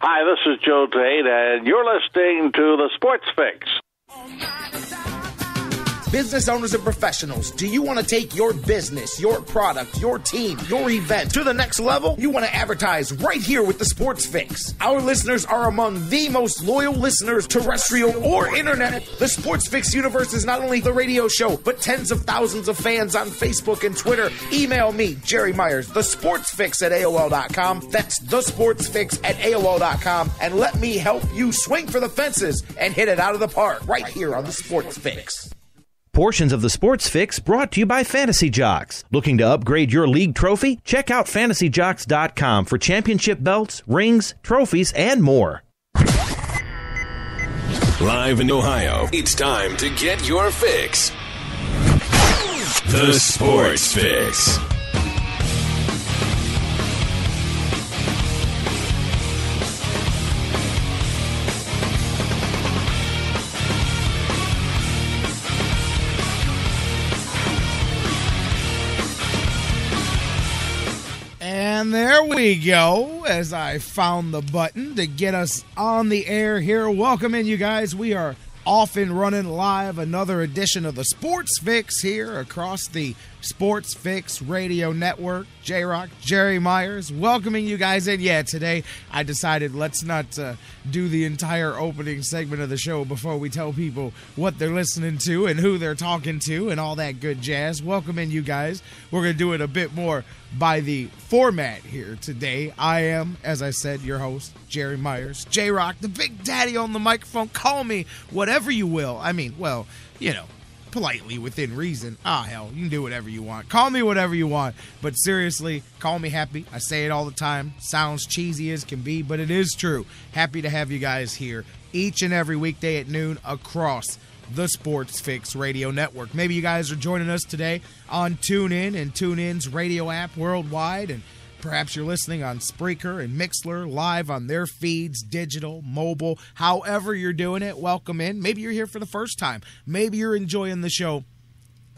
Hi, this is Joe Tate, and you're listening to the Sports Fix. Business owners and professionals, do you want to take your business, your product, your team, your event to the next level? You want to advertise right here with the Sports Fix. Our listeners are among the most loyal listeners, terrestrial or internet. The Sports Fix universe is not only the radio show, but tens of thousands of fans on Facebook and Twitter. Email me, Jerry Myers, thesportsfix@AOL.com. That's thesportsfix@AOL.com. And let me help you swing for the fences and hit it out of the park right here on the Sports Fix. Portions of the Sports Fix brought to you by Fantasy Jocks. Looking to upgrade your league trophy? Check out fantasyjocks.com for championship belts, rings, trophies, and more. Live in Ohio, it's time to get your fix. The Sports Fix. And there we go, as I found the button to get us on the air here. Welcome in, you guys. We are off and running live. Another edition of the Sports Fix here across the Sports Fix Radio Network. J-Rocc, Jerry Myers, welcoming you guys in. Yeah, today I decided let's not do the entire opening segment of the show before we tell people what they're listening to and who they're talking to and all that good jazz. Welcome in, you guys. We're going to do it a bit more by the format here today. I am, as I said, your host, Jerry Myers. J-Rocc, the big daddy on the microphone. Call me whatever you will. I mean, well, you know, politely, within reason. Hell, you can do whatever you want. Call me whatever you want. But seriously, call me happy. I say it all the time. Sounds cheesy as can be, but it is true. Happy to have you guys here each and every weekday at noon across the Sports Fix Radio Network. Maybe you guys are joining us today on TuneIn and TuneIn's radio app worldwide, and perhaps you're listening on Spreaker and Mixlr live on their feeds, digital, mobile, however you're doing it. Welcome in. Maybe you're here for the first time. Maybe you're enjoying the show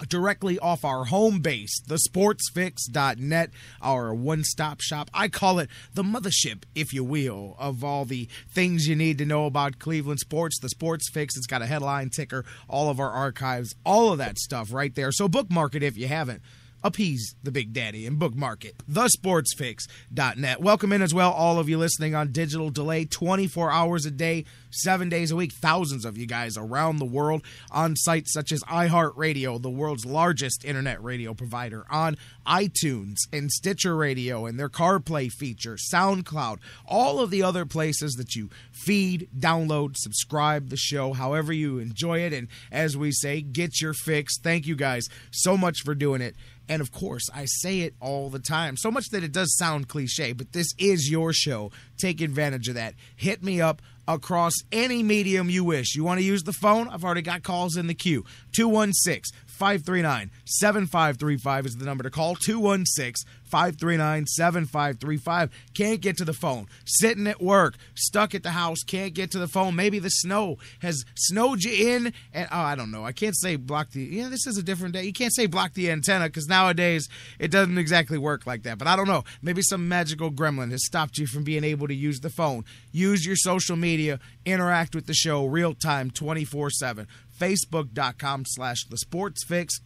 directly off our home base, thesportsfix.net, our one-stop shop. I call it the mothership, if you will, of all the things you need to know about Cleveland sports. The Sports Fix, it's got a headline ticker, all of our archives, all of that stuff right there. So bookmark it if you haven't. Appease the big daddy and bookmark it. Thesportsfix.net. Welcome in as well, all of you listening on digital delay, 24 hours a day, 7 days a week. Thousands of you guys around the world on sites such as iHeartRadio, the world's largest internet radio provider, on iTunes and Stitcher Radio and their CarPlay feature, SoundCloud, all of the other places that you feed, download, subscribe the show, however you enjoy it. And as we say, get your fix. Thank you guys so much for doing it. And, of course, I say it all the time, so much that it does sound cliche, but this is your show. Take advantage of that. Hit me up across any medium you wish. You want to use the phone? I've already got calls in the queue. 216-539-7535 is the number to call. 216-539-7535. Can't get to the phone. Sitting at work. Stuck at the house. Can't get to the phone. Maybe the snow has snowed you in. And I don't know. I can't say block the... Yeah, this is a different day. You can't say block the antenna because nowadays it doesn't exactly work like that. But I don't know. Maybe some magical gremlin has stopped you from being able to use the phone. Use your social media. Interact with the show real time 24/7. Facebook.com/thesportsfix.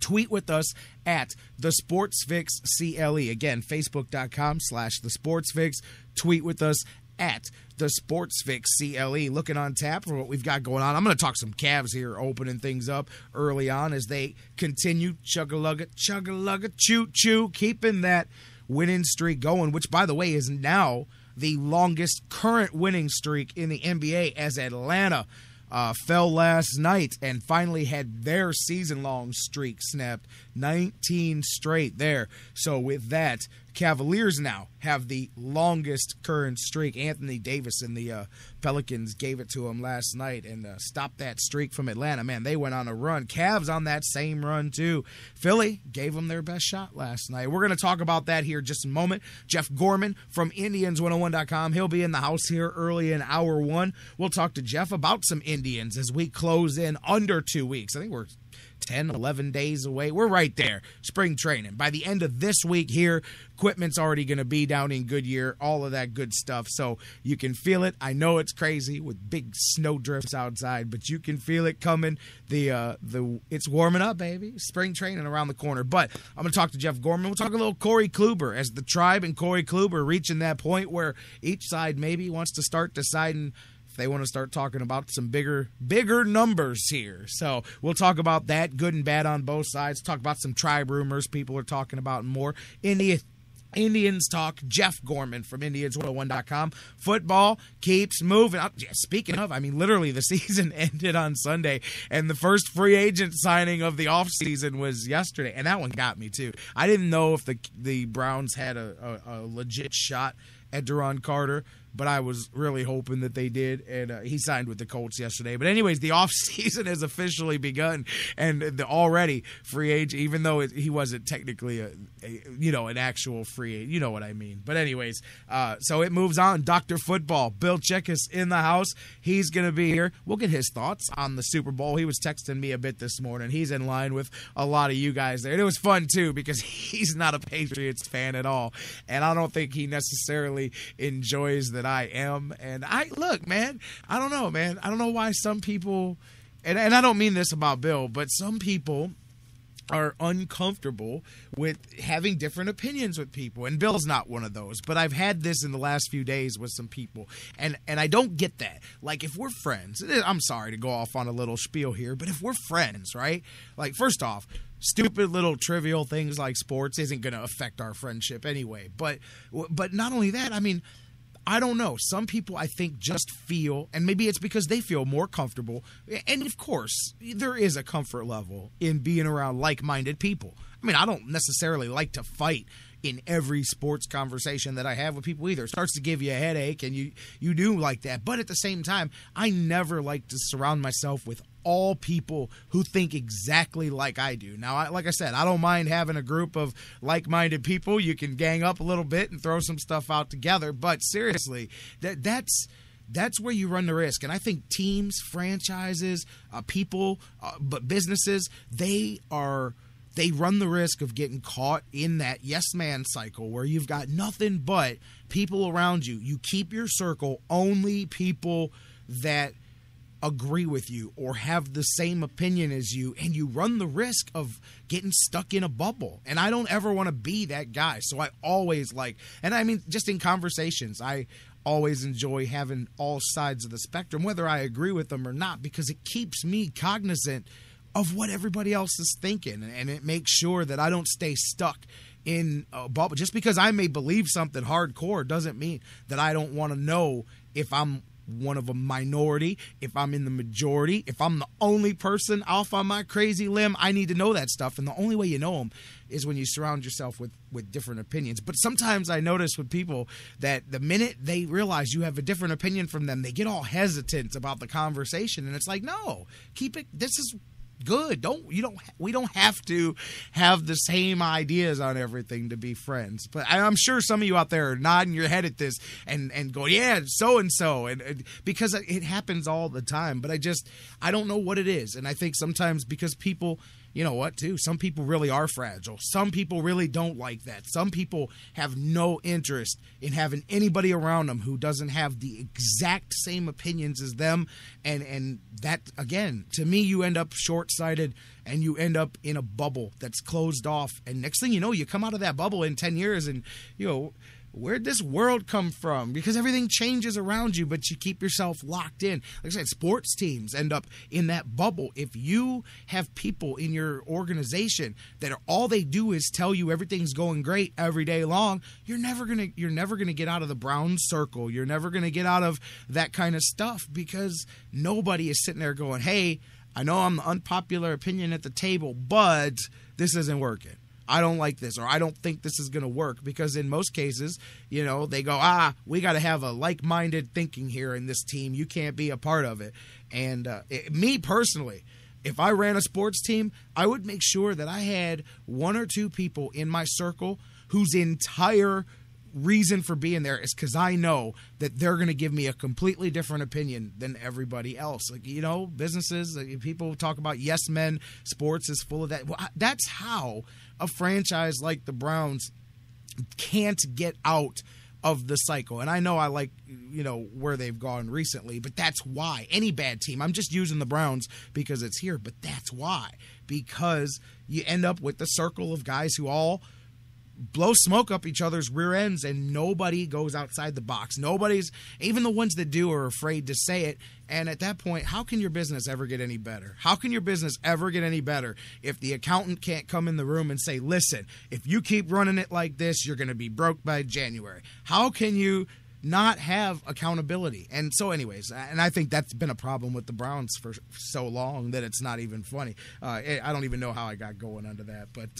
Tweet with us at thesportsfixcle. Again, Facebook.com/thesportsfix. Tweet with us at thesportsfixcle. Looking on tap for what we've got going on. I'm going to talk some Cavs here, opening things up early on as they continue chug-a-lugga, choo-choo, keeping that winning streak going, which, by the way, is now the longest current winning streak in the NBA, as Atlanta fell last night and finally had their season-long streak snapped. 19 straight there. So with that, Cavaliers now have the longest current streak. Anthony Davis and the Pelicans gave it to him last night and stopped that streak from Atlanta. Man, they went on a run. Cavs on that same run too. Philly gave them their best shot last night. We're going to talk about that here in just a moment. Jeff Gorman from Indians101.com. He'll be in the house here early in hour one. We'll talk to Jeff about some Indians as we close in under 2 weeks. I think we're 10, 11 days away. We're right there. Spring training. By the end of this week here, equipment's already going to be down in Goodyear, all of that good stuff. So you can feel it. I know it's crazy with big snow drifts outside, but you can feel it coming. It's warming up, baby. Spring training around the corner. But I'm going to talk to Jeff Gorman. We'll talk a little Corey Kluber as the Tribe and Corey Kluber reaching that point where each side maybe wants to start deciding they want to start talking about some bigger numbers here. So we'll talk about that, good and bad on both sides. Talk about some Tribe rumors people are talking about and more. Indians talk. Jeff Gorman from Indians101.com. Football keeps moving. Speaking of, literally the season ended on Sunday, and the first free agent signing of the offseason was yesterday, and that one got me too. I didn't know if the Browns had a legit shot at Duron Carter, but I was really hoping that they did, and he signed with the Colts yesterday. But anyways, the offseason has officially begun, and the already free agent, even though he wasn't technically an actual free agent, you know what I mean. But anyways, so it moves on. Dr. Football Bill Chachkes in the house. He's going to be here. We'll get his thoughts on the Super Bowl. He was texting me a bit this morning. He's in line with a lot of you guys there. And it was fun, too, because he's not a Patriots fan at all, and I don't think he necessarily enjoys that I am. And look, man, I don't know, man. I don't know why some people, and I don't mean this about Bill, but some people are uncomfortable with having different opinions with people. And Bill's not one of those, but I've had this in the last few days with some people. And I don't get that. Like, if we're friends, I'm sorry to go off on a little spiel here, but if we're friends, right? Like, first off, stupid little trivial things like sports isn't going to affect our friendship anyway. But not only that, I don't know. Some people, I think, just feel, and maybe it's because they feel more comfortable. And, of course, there is a comfort level in being around like-minded people. I don't necessarily like to fight in every sports conversation that I have with people either. It starts to give you a headache, and you do like that. But at the same time, I never like to surround myself with all people who think exactly like I do. Now, like I said, I don't mind having a group of like-minded people. You can gang up a little bit and throw some stuff out together. But seriously, that's where you run the risk. And I think teams, franchises, people, but businesses, they run the risk of getting caught in that yes man cycle where you've got nothing but people around you. You keep your circle only people that agree with you or have the same opinion as you, and you run the risk of getting stuck in a bubble. And I don't ever want to be that guy. So I always just in conversations, I always enjoy having all sides of the spectrum, whether I agree with them or not, because it keeps me cognizant of what everybody else is thinking, and it makes sure that I don't stay stuck in a bubble. Just because I may believe something hardcore doesn't mean that I don't want to know if I'm one of a minority, if I'm in the majority, if I'm the only person off on my crazy limb. I need to know that stuff, and the only way you know them is when you surround yourself with different opinions. But sometimes I notice with people that the minute they realize you have a different opinion from them, they get all hesitant about the conversation, and it's like, no, keep it. This is good. We don't have to have the same ideas on everything to be friends. But I'm sure some of you out there are nodding your head at this and going, yeah, so and so, and because it happens all the time. But I don't know what it is, and I think sometimes because people, you know what, too, some people really are fragile. Some people really don't like that. Some people have no interest in having anybody around them who doesn't have the exact same opinions as them. And that, again, to me, you end up short-sighted and you end up in a bubble that's closed off. And next thing you know, you come out of that bubble in 10 years and, where'd this world come from? Because everything changes around you, but you keep yourself locked in. Like I said, sports teams end up in that bubble. If you have people in your organization that all they do is tell you everything's going great every day long, you're never gonna get out of the Browns circle. You're never gonna get out of that kind of stuff, because nobody is sitting there going, hey, I know I'm the unpopular opinion at the table, but this isn't working. I don't like this, or I don't think this is going to work, because in most cases, they go, we got to have a like-minded thinking here in this team. You can't be a part of it. And me personally, if I ran a sports team, I would make sure that I had one or two people in my circle whose entire reason for being there is because I know that they're going to give me a completely different opinion than everybody else. Like, businesses, people talk about yes men, sports is full of that. Well, that's how a franchise like the Browns can't get out of the cycle. And I know I like, where they've gone recently, but that's why. Any bad team, I'm just using the Browns because it's here, but that's why. Because you end up with the circle of guys who all blow smoke up each other's rear ends, and nobody goes outside the box. Even the ones that do are afraid to say it. And at that point, how can your business ever get any better? How can your business ever get any better if the accountant can't come in the room and say, listen, if you keep running it like this, you're going to be broke by January? How can you not have accountability? And so anyways, and I think that's been a problem with the Browns for so long that it's not even funny. I don't even know how I got going under that, but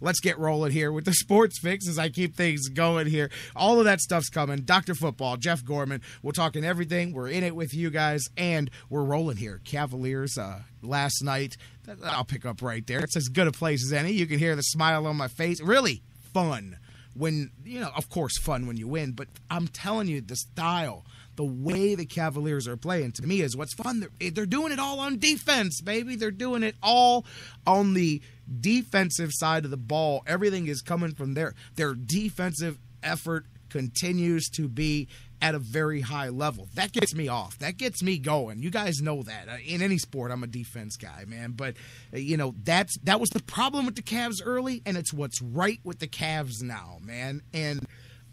let's get rolling here with the sports fix as I keep things going here. All of that stuff's coming. Dr. Football, Jeff Gorman, we're talking everything. We're in it with you guys, and we're rolling here. Cavaliers last night, I'll pick up right there. It's as good a place as any. You can hear the smile on my face. Really fun. When, of course, fun when you win, but I'm telling you, the style, the way the Cavaliers are playing, to me, is what's fun. They're doing it all on defense, baby. They're doing it all on the defensive side of the ball. Everything is coming from there. Their defensive effort continues to be at a very high level. That gets me off. That gets me going. You guys know that. In any sport, I'm a defense guy, man. But, that was the problem with the Cavs early, and it's what's right with the Cavs now, man. And,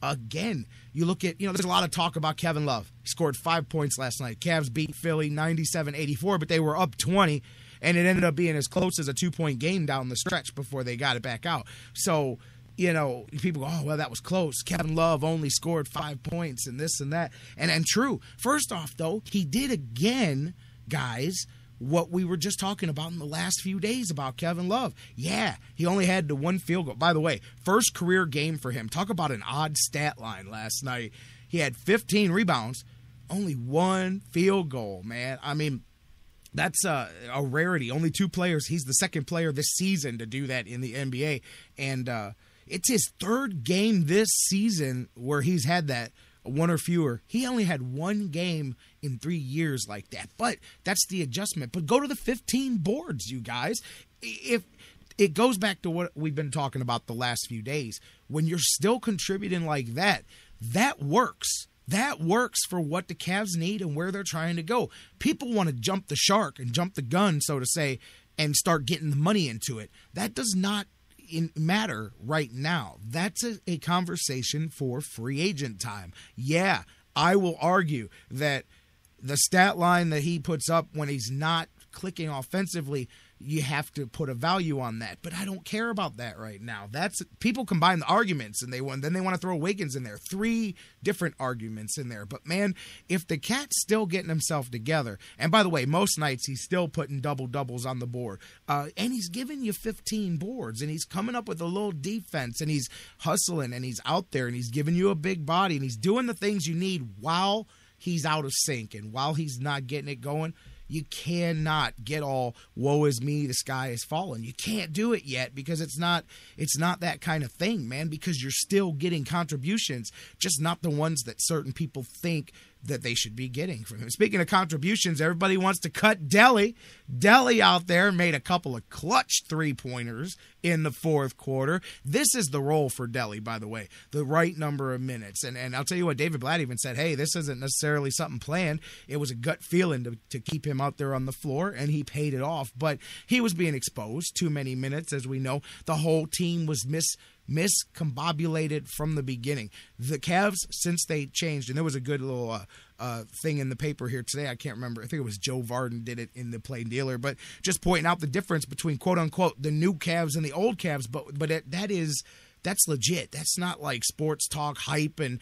again, you look at, there's a lot of talk about Kevin Love. He scored 5 points last night. Cavs beat Philly 97-84, but they were up 20, and it ended up being as close as a 2-point game down the stretch before they got it back out. So, people go, oh, well, that was close. Kevin Love only scored 5 points and this and that. And true. First off, though, he did again, guys, what we were just talking about in the last few days about Kevin Love. Yeah, he only had the one field goal. By the way, first career game for him. Talk about an odd stat line last night. He had 15 rebounds, only one field goal, man. I mean, that's a rarity. Only 2 players. He's the second player this season to do that in the NBA. And, it's his third game this season where he's had that, one or fewer. He only had one game in 3 years like that. But that's the adjustment. But go to the 15 boards, you guys. If it goes back to what we've been talking about the last few days. When you're still contributing like that, that works. That works for what the Cavs need and where they're trying to go. People want to jump the shark and jump the gun, so to say, and start getting the money into it. That does not matter right now. That's a conversation for free agent time. Yeah, I will argue that the stat line that he puts up when he's not clicking offensively, you have to put a value on that. But I don't care about that right now. That's people combine the arguments and then they want to throw Wiggins in there. 3 different arguments in there. But man, if the cat's still getting himself together, and by the way, most nights he's still putting doubles on the board, and he's giving you 15 boards, and he's coming up with a little defense, and he's hustling, and he's out there, and he's giving you a big body, and he's doing the things you need while he's out of sync and while he's not getting it going. You cannot get all woe is me, the sky is falling. You can't do it yet because it's not that kind of thing, man, because you're still getting contributions, just not the ones that certain people think that they should be getting from him. Speaking of contributions, everybody wants to cut Deli. Deli out there made a couple of clutch 3-pointers in the fourth quarter. This is the role for Deli, by the way, the right number of minutes. And I'll tell you what, David Blatt even said, hey, this isn't necessarily something planned. It was a gut feeling to keep him out there on the floor, and he paid it off. But he was being exposed too many minutes, as we know. The whole team was miscombobulated from the beginning. The Cavs, since they changed, and there was a good little thing in the paper here today, I can't remember, I think it was Joe Varden did it in the Plain Dealer, but just pointing out the difference between quote-unquote the new Cavs and the old Cavs, but that's legit. That's not like sports talk hype and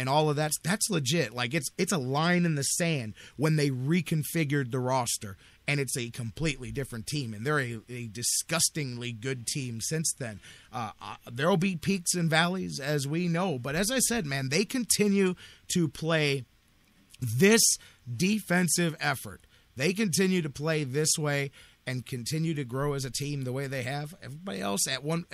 all of that. That's legit. Like it's a line in the sand when they reconfigured the roster, and it's a completely different team, and they're a disgustingly good team since then. There will be peaks and valleys, as we know, but as I said, man, they continue to play this defensive effort. They continue to play this way, and continue to grow as a team the way they have, everybody else at one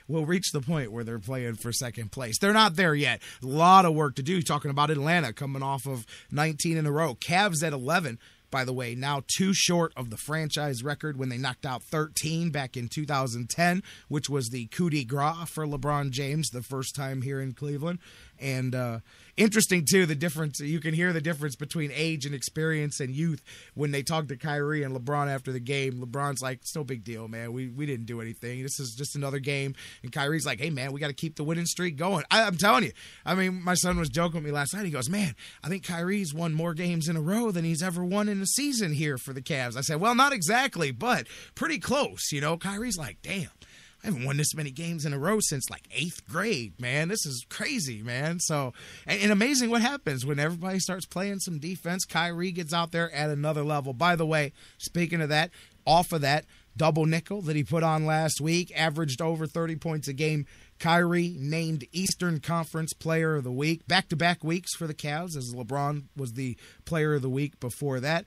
will reach the point where they're playing for second place. They're not there yet. A lot of work to do. Talking about Atlanta coming off of 19 in a row. Cavs at 11. By the way, now 2 short of the franchise record when they knocked out 13 back in 2010, which was the coup de grace for LeBron James, the first time here in Cleveland. And interesting, too, the difference. You can hear the difference between age and experience and youth when they talk to Kyrie and LeBron after the game. LeBron's like, it's no big deal, man. We didn't do anything. This is just another game. And Kyrie's like, hey, man, we got to keep the winning streak going. I'm telling you. I mean, my son was joking with me last night. He goes, man, I think Kyrie's won more games in a row than he's ever won in the season here for the Cavs. I said, well, not exactly, but pretty close. You know, Kyrie's like, damn. I haven't won this many games in a row since like 8th grade, man. This is crazy, man. So, and amazing what happens when everybody starts playing some defense. Kyrie gets out there at another level. By the way, speaking of that, off of that double nickel that he put on last week, averaged over 30 points a game. Kyrie named Eastern Conference Player of the Week. Back-to-back weeks for the Cavs, as LeBron was the Player of the Week before that.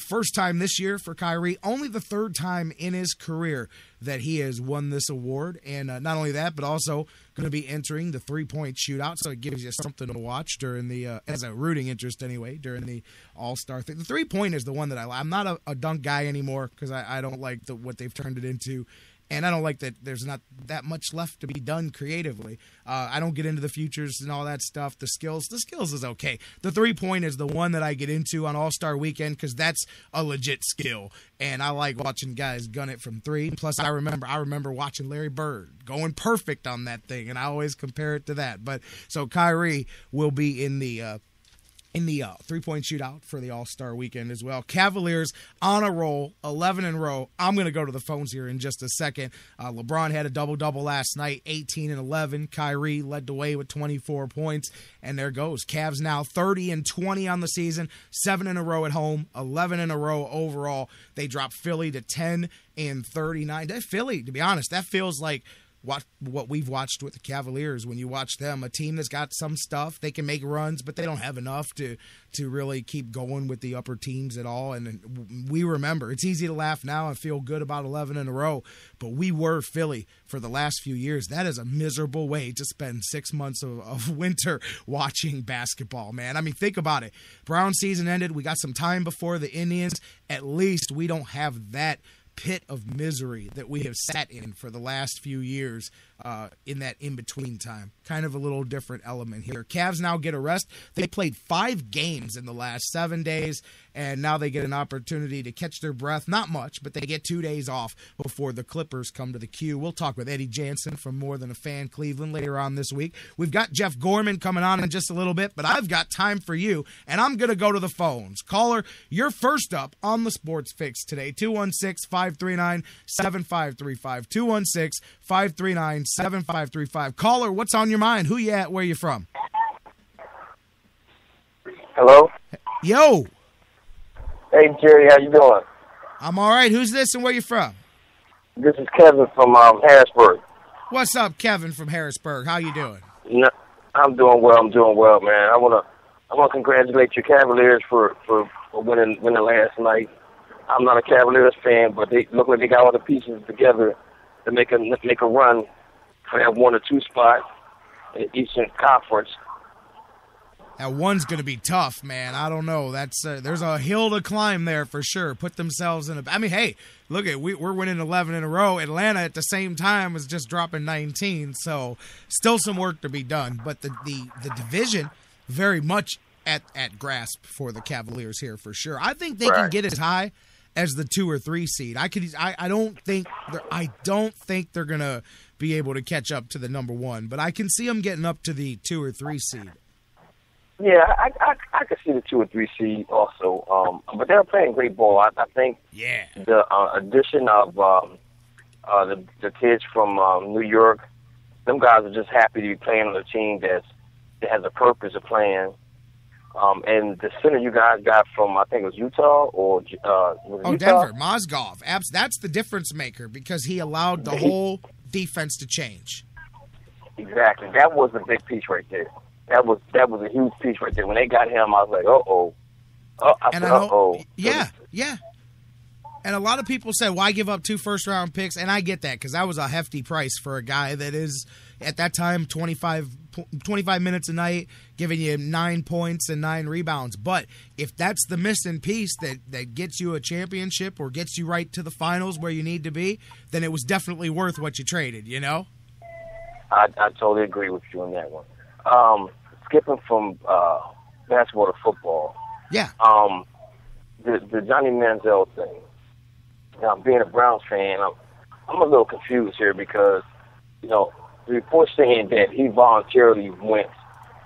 First time this year for Kyrie, only the 3rd time in his career that he has won this award. And not only that, but also going to be entering the three-point shootout, so it gives you something to watch during the, as a rooting interest anyway, during the All-Star thing. The three-point is the one that I like. I'm not a dunk guy anymore because I don't like what they've turned it into. And I don't like that there's not that much left to be done creatively. I don't get into the futures and all that stuff. The skills is okay. The three-point is the one that I get into on All-Star Weekend because that's a legit skill. And I like watching guys gun it from 3. Plus, I remember watching Larry Bird going perfect on that thing, and I always compare it to that. But so Kyrie will be in the three-point shootout for the All-Star Weekend as well. Cavaliers on a roll, 11 in a row. I'm going to go to the phones here in just a second. LeBron had a double-double last night, 18 and 11. Kyrie led the way with 24 points. And there goes. Cavs now 30 and 20 on the season, 7 in a row at home, 11 in a row overall. They dropped Philly to 10 and 39. That Philly, to be honest, that feels like what we've watched with the Cavaliers. When you watch them, a team that's got some stuff, they can make runs, but they don't have enough to really keep going with the upper teams at all. And we remember, it's easy to laugh now and feel good about 11 in a row, but we were Philly for the last few years. That is a miserable way to spend 6 months of winter watching basketball, man. I mean, think about it. Brown season ended. We got some time before the Indians. At least we don't have that pit of misery that we have sat in for the last few years in that in-between time. Kind of a little different element here. Cavs now get a rest. They played 5 games in the last 7 days, and now they get an opportunity to catch their breath. Not much, but they get 2 days off before the Clippers come to the queue. We'll talk with Eddie Jansen from More Than a Fan Cleveland later on this week. We've got Jeff Gorman coming on in just a little bit, but I've got time for you, and I'm going to go to the phones. Caller, you're first up on the Sports Fix today, 216-539-7535, 216-539-7535. Caller, what's on your mind? Who you at? Where you from? Hello? Yo. Hey, Jerry, how you doing? I'm all right. Who's this and where you from? This is Kevin from Harrisburg. What's up, Kevin from Harrisburg? How you doing? No, I'm doing well, man. I wanna congratulate your Cavaliers for winning last night. I'm not a Cavaliers fan, but they look like they got all the pieces together to make a run for that 1 or 2 spot in Eastern Conference. That one's going to be tough, man. I don't know. That's there's a hill to climb there for sure. Put themselves in a. I mean, hey, look at we're winning 11 in a row. Atlanta at the same time was just dropping 19, so still some work to be done. But the division very much at grasp for the Cavaliers here for sure. I think they can get as high as the 2 or 3 seed. I don't think they're gonna be able to catch up to the number 1, but I can see them getting up to the 2 or 3 seed. Yeah, I could see the 2 or 3 seed also. But they're playing great ball. I think the addition of the kids from New York, them guys are just happy to be playing on a team that has a purpose of playing. And the center you guys got from, I think it was Utah or Utah? Denver, Mozgov. That's the difference maker because he allowed the whole defense to change. Exactly. That was a big piece right there. That was a huge piece right there. When they got him, I was like, uh-oh. Yeah. And a lot of people said, why give up 2 first-round picks? And I get that because that was a hefty price for a guy that is, at that time, 25 minutes a night, giving you 9 points and 9 rebounds. But if that's the missing piece that gets you a championship or gets you right to the finals where you need to be, then it was definitely worth what you traded, you know? I totally agree with you on that one. Skipping from basketball to football. Yeah. The Johnny Manziel thing. Now, being a Browns fan, I'm a little confused here because, you know, the report saying that he voluntarily went.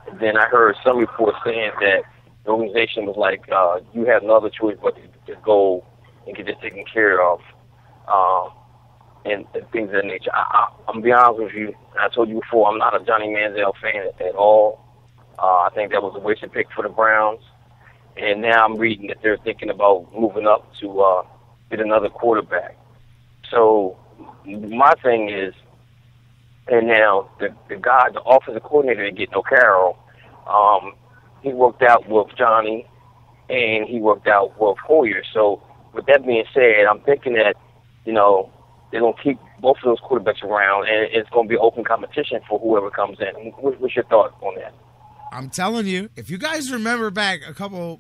And then I heard some reports saying that the organization was like, you have no other choice but to go and get this taken care of, and things of that nature. I'm going to be honest with you. I told you before, I'm not a Johnny Manziel fan at all. I think that was a wasted pick for the Browns. And now I'm reading that they're thinking about moving up to get another quarterback. So my thing is, and now the guy, the offensive coordinator, didn't get no Carroll. He worked out with Johnny, and he worked out with Hoyer. So with that being said, I'm thinking that, you know, they're going to keep both of those quarterbacks around, and it's going to be open competition for whoever comes in. What's your thought on that? I'm telling you, if you guys remember back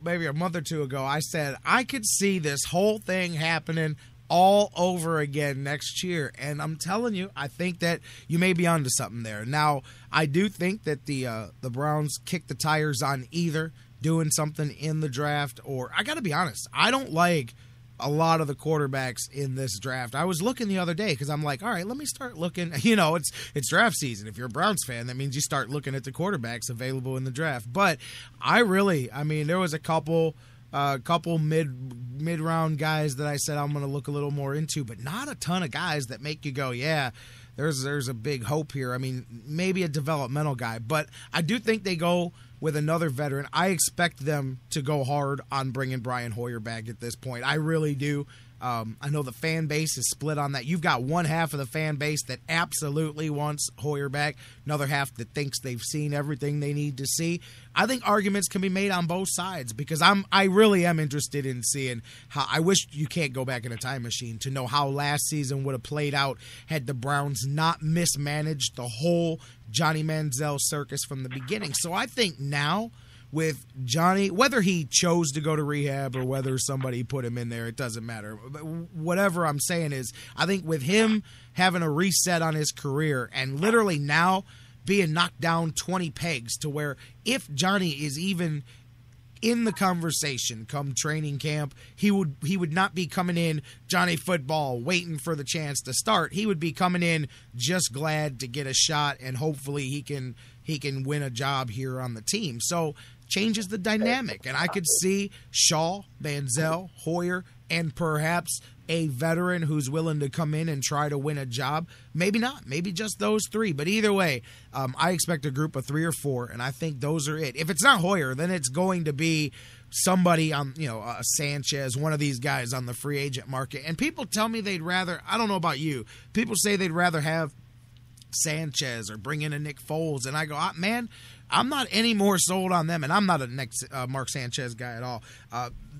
maybe a month or two ago, I said I could see this whole thing happening all over again next year. And I'm telling you, I think that you may be onto something there. Now, I do think that the Browns kicked the tires on either doing something in the draft or, I got to be honest, I don't like a lot of the quarterbacks in this draft. I was looking the other day because I'm like, all right, let me start looking. You know, it's draft season. If you're a Browns fan, that means you start looking at the quarterbacks available in the draft. But I mean, there was a couple mid-round guys that I said I'm going to look a little more into, but not a ton of guys that make you go, yeah, there's a big hope here. I mean, maybe a developmental guy, but I do think they go with another veteran. I expect them to go hard on bringing Brian Hoyer back at this point. I really do. I know the fan base is split on that. You've got one half of the fan base that absolutely wants Hoyer back, another half that thinks they've seen everything they need to see. I think arguments can be made on both sides because I really am interested in seeing how. I wish you can't go back in a time machine to know how last season would have played out had the Browns not mismanaged the whole Johnny Manziel circus from the beginning. So I think now, with Johnny, whether he chose to go to rehab or whether somebody put him in there, it doesn't matter. But whatever I'm saying is, I think with him having a reset on his career and literally now being knocked down 20 pegs to where if Johnny is even in the conversation come training camp, he would not be coming in Johnny football waiting for the chance to start. He would be coming in just glad to get a shot and hopefully he can win a job here on the team. So changes the dynamic, and I could see Shaw, Manziel, Hoyer, and perhaps a veteran who's willing to come in and try to win a job. Maybe not. Maybe just those three. But either way, I expect a group of 3 or 4, and I think those are it. If it's not Hoyer, then it's going to be somebody on, Sanchez, one of these guys on the free agent market. And people tell me they'd rather, I don't know about you, people say they'd rather have Sanchez or bring in a Nick Foles, and I go, man, I'm not any more sold on them, and I'm not a Mark Sanchez guy at all,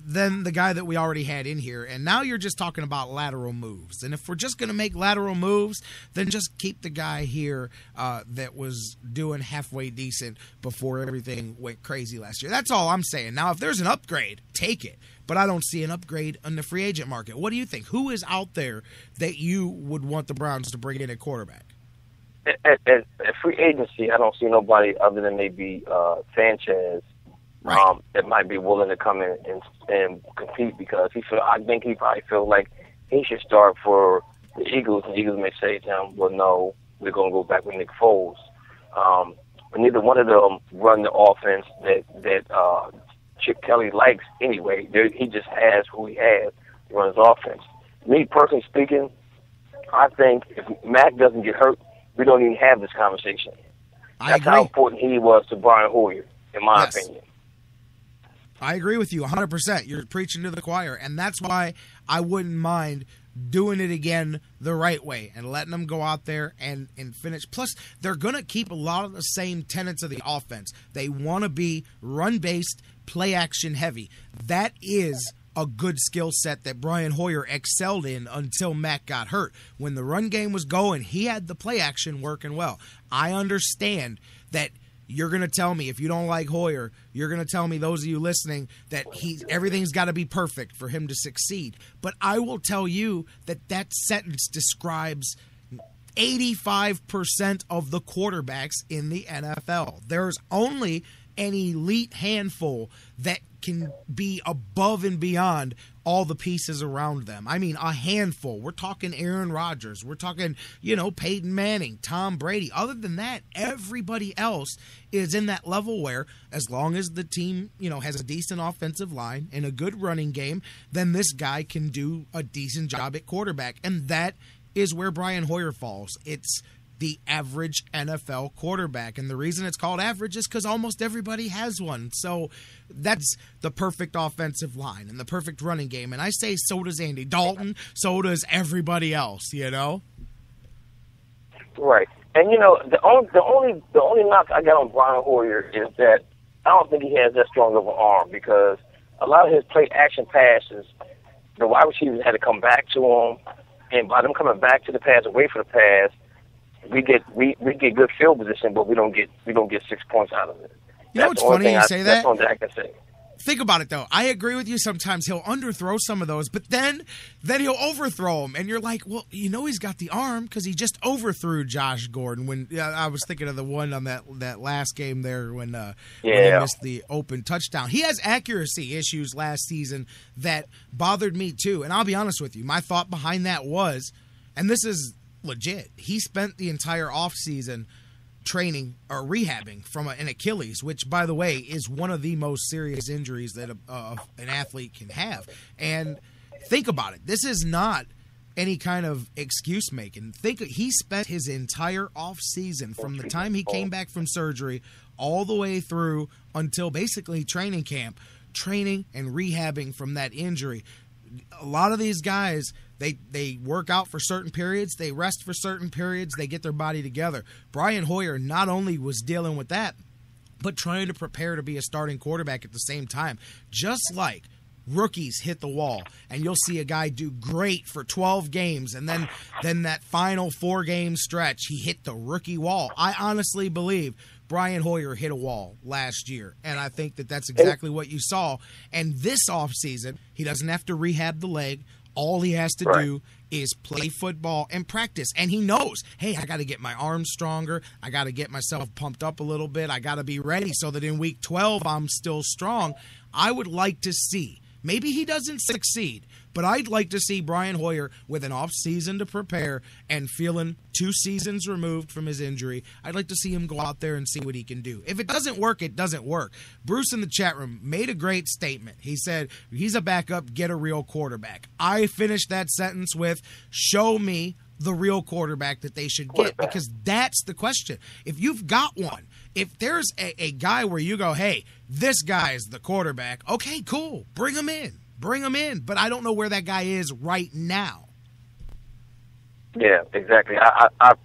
than the guy that we already had in here. And now you're just talking about lateral moves. And if we're just going to make lateral moves, then just keep the guy here that was doing halfway decent before everything went crazy last year. That's all I'm saying. Now, if there's an upgrade, take it. But I don't see an upgrade in the free agent market. What do you think? Who is out there that you would want the Browns to bring in at quarterback? At free agency, I don't see nobody other than maybe Sanchez, right, that might be willing to come in and compete because I think he probably feels like he should start for the Eagles. And the Eagles may say to him, well, no, we're going to go back with Nick Foles. But neither one of them run the offense that Chip Kelly likes anyway. He just has who he has to run his offense. Me, personally speaking, I think if Mac doesn't get hurt, we don't even have this conversation. That's how important he was to Brian Hoyer, in my opinion. I agree with you 100%. You're preaching to the choir, and that's why I wouldn't mind doing it again the right way and letting them go out there and finish. Plus, they're going to keep a lot of the same tenets of the offense. They want to be run-based, play-action heavy. That is a good skill set that Brian Hoyer excelled in until Mac got hurt. When the run game was going, he had the play action working well. I understand that you're going to tell me, if you don't like Hoyer, you're going to tell me, those of you listening, that everything's got to be perfect for him to succeed. But I will tell you that sentence describes 85% of the quarterbacks in the NFL. There's only an elite handful that can be above and beyond all the pieces around them. I mean, a handful. We're talking Aaron Rodgers. We're talking, Peyton Manning, Tom Brady. Other than that, everybody else is in that level where, as long as the team, has a decent offensive line and a good running game, then this guy can do a decent job at quarterback. And that is where Brian Hoyer falls. It's the average NFL quarterback. And the reason it's called average is because almost everybody has one. So that's the perfect offensive line and the perfect running game. And I say so does Andy Dalton, so does everybody else, Right. And, the only knock I got on Brian Hoyer is that I don't think he has that strong of an arm, because a lot of his play action passes, the wide receivers had to come back to him. And by them coming back to the pass, away from the pass, we get good field position, but we don't get 6 points out of it. You know what's funny you say that? That's the only thing I can say. Think about it, though. I agree with you. Sometimes he'll underthrow some of those, but then he'll overthrow them, and you're like, well, he's got the arm because he just overthrew Josh Gordon. When I was thinking of the one on that last game there when they missed the open touchdown. He has accuracy issues last season that bothered me too. And I'll be honest with you, my thought behind that was, and this is legit, he spent the entire offseason training or rehabbing from an Achilles, which, by the way, is one of the most serious injuries that an athlete can have. And think about it. This is not any kind of excuse making. He spent his entire offseason from the time he came back from surgery all the way through until basically training camp, training and rehabbing from that injury. A lot of these guys, they work out for certain periods, they rest for certain periods, they get their body together. Brian Hoyer not only was dealing with that, but trying to prepare to be a starting quarterback at the same time. Just like rookies hit the wall, and you'll see a guy do great for 12 games, and then that final 4-game stretch, he hit the rookie wall. I honestly believe Brian Hoyer hit a wall last year, and I think that's exactly what you saw. And this offseason, he doesn't have to rehab the leg. All he has to do is play football and practice. And he knows, hey, I got to get my arms stronger. I got to get myself pumped up a little bit. I got to be ready so that in week 12 I'm still strong. I would like to see, maybe he doesn't succeed, but I'd like to see Brian Hoyer with an off season to prepare and feeling 2 seasons removed from his injury. I'd like to see him go out there and see what he can do. If it doesn't work, it doesn't work. Bruce in the chat room made a great statement. He said, he's a backup, get a real quarterback. I finished that sentence with, show me the real quarterback that they should get, because that's the question. If you've got one, if there's a guy where you go, hey, this guy is the quarterback, okay, cool, bring him in. Bring him in, but I don't know where that guy is right now. Yeah, exactly. I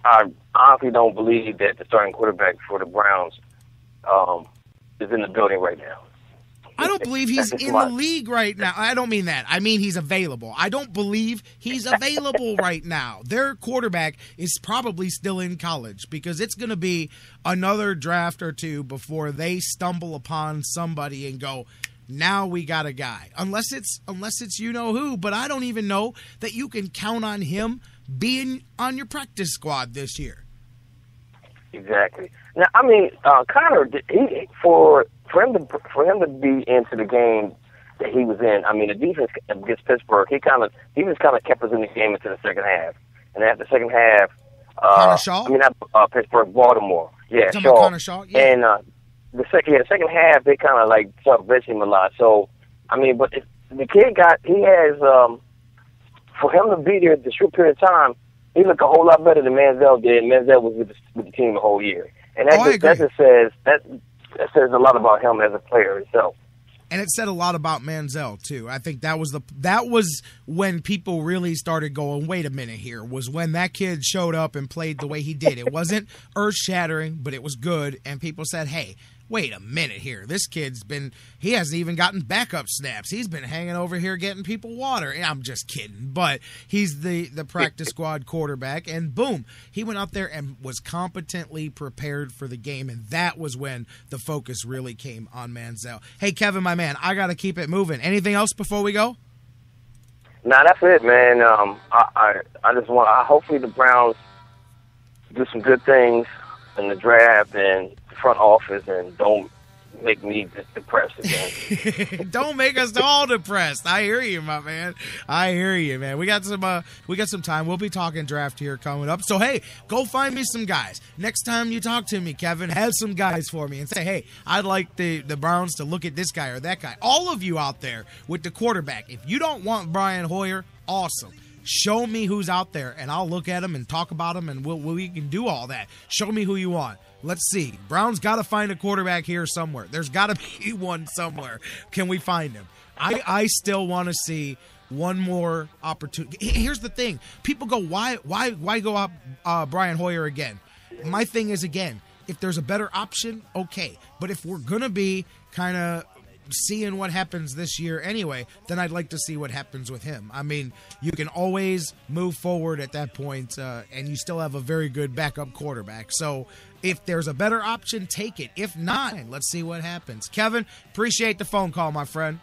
honestly don't believe that the starting quarterback for the Browns is in the building right now. I don't believe he's in the league right now. I don't mean that. I mean he's available. I don't believe he's available right now. Their quarterback is probably still in college, because it's going to be another draft or two before they stumble upon somebody and go, now we got a guy. Unless it's you know who, but I don't even know that you can count on him being on your practice squad this year. Exactly. Now, I mean, Connor, for him to be into the game that he was in, I mean, the defense against Pittsburgh, he just kind of kept us in the game into the second half. And after the second half, not Pittsburgh, Baltimore. Yeah, Shaw. Yeah. And the second half, they kind of like started benching him a lot. So, I mean, but the kid for him to be there at the short period of time, he looked a whole lot better than Manziel did. Manziel was with the team the whole year. And that just says a lot about him as a player himself. And it said a lot about Manziel too. I think that was when people really started going, wait a minute here, was when that kid showed up and played the way he did. It wasn't earth-shattering, but it was good. And people said, hey, wait a minute here. This kid's he hasn't even gotten backup snaps. He's been hanging over here getting people water. And I'm just kidding. But he's the practice squad quarterback. And boom, he went out there and was competently prepared for the game. And that was when the focus really came on Manziel. Hey, Kevin, my man, I got to keep it moving. Anything else before we go? Nah, that's it, man. I just want. Hopefully the Browns do some good things in the draft and the front office, and don't make me depressed again. Don't make us all depressed. I hear you, my man. I hear you, man. We got some time. We'll be talking draft here coming up. So hey, go find me some guys. Next time you talk to me, Kevin, have some guys for me and say, hey, I'd like the Browns to look at this guy or that guy. All of you out there with the quarterback, if you don't want Brian Hoyer, awesome. Show me who's out there, and I'll look at him and talk about him, and we can do all that. Show me who you want. Let's see. Browns got to find a quarterback here somewhere. There's got to be one somewhere. Can we find him? I still want to see one more opportunity. Here's the thing. People go, why go up Brian Hoyer again? My thing is, again, if there's a better option, okay. But if we're going to be kind of seeing what happens this year anyway, then I'd like to see what happens with him. I mean, you can always move forward at that point, and you still have a very good backup quarterback. So if there's a better option, take it. If not, let's see what happens. Kevin, appreciate the phone call, my friend.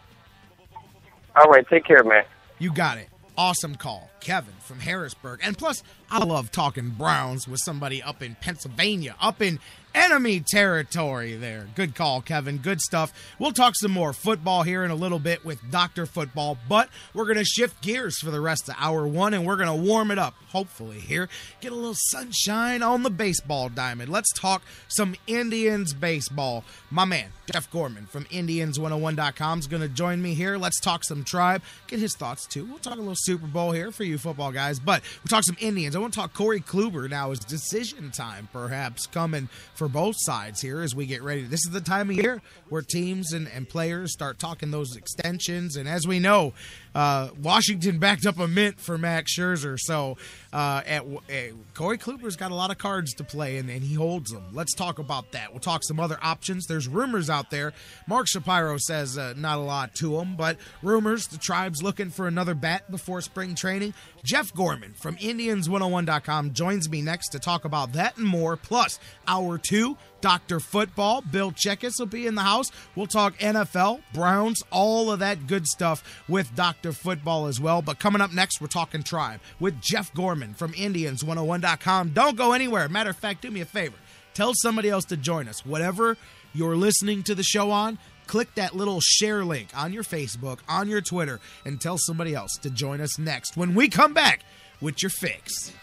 All right, take care, man. You got it. Awesome call. Kevin from Harrisburg. And plus, I love talking Browns with somebody up in Pennsylvania, up in enemy territory there. Good call, Kevin. Good stuff. We'll talk some more football here in a little bit with Dr. Football, but we're going to shift gears for the rest of hour one, and we're going to warm it up, hopefully, here. Get a little sunshine on the baseball diamond. Let's talk some Indians baseball. My man, Jeff Gorman from Indians101.com is going to join me here. Let's talk some Tribe. Get his thoughts, too. We'll talk a little Super Bowl here for you football guys, but we'll talk some Indians. I want to talk Corey Kluber now. Is decision time perhaps coming for both sides here as we get ready. This is the time of year where teams and players start talking those extensions, and as we know, Washington backed up a mint for Max Scherzer, so Corey Kluber's got a lot of cards to play, and he holds them. Let's talk about that. We'll talk some other options. There's rumors out there. Mark Shapiro says not a lot to him, but rumors, the Tribe's looking for another bat before spring training. Jeff Gorman from Indians101.com joins me next to talk about that and more, plus hour two, Dr. Football, Bill Chachkes will be in the house. We'll talk NFL, Browns, all of that good stuff with Dr. Football as well. But coming up next, we're talking Tribe with Jeff Gorman from Indians101.com. Don't go anywhere. Matter of fact, do me a favor. Tell somebody else to join us. Whatever you're listening to the show on, click that little share link on your Facebook, on your Twitter, and tell somebody else to join us next when we come back with your fix.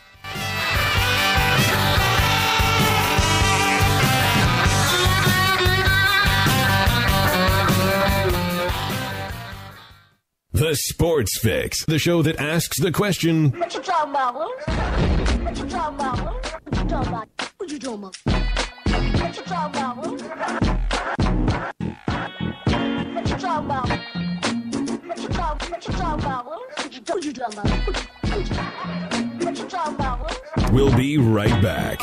The Sports Fix, the show that asks the question, what you talking about, Lynch? What you talking about, Lynch? What you talking about? What you talking about? What you talking about, Lynch? What you talking about? What you talking about, Lynch? What you talking about? What you talking about, Lynch? We'll be right back.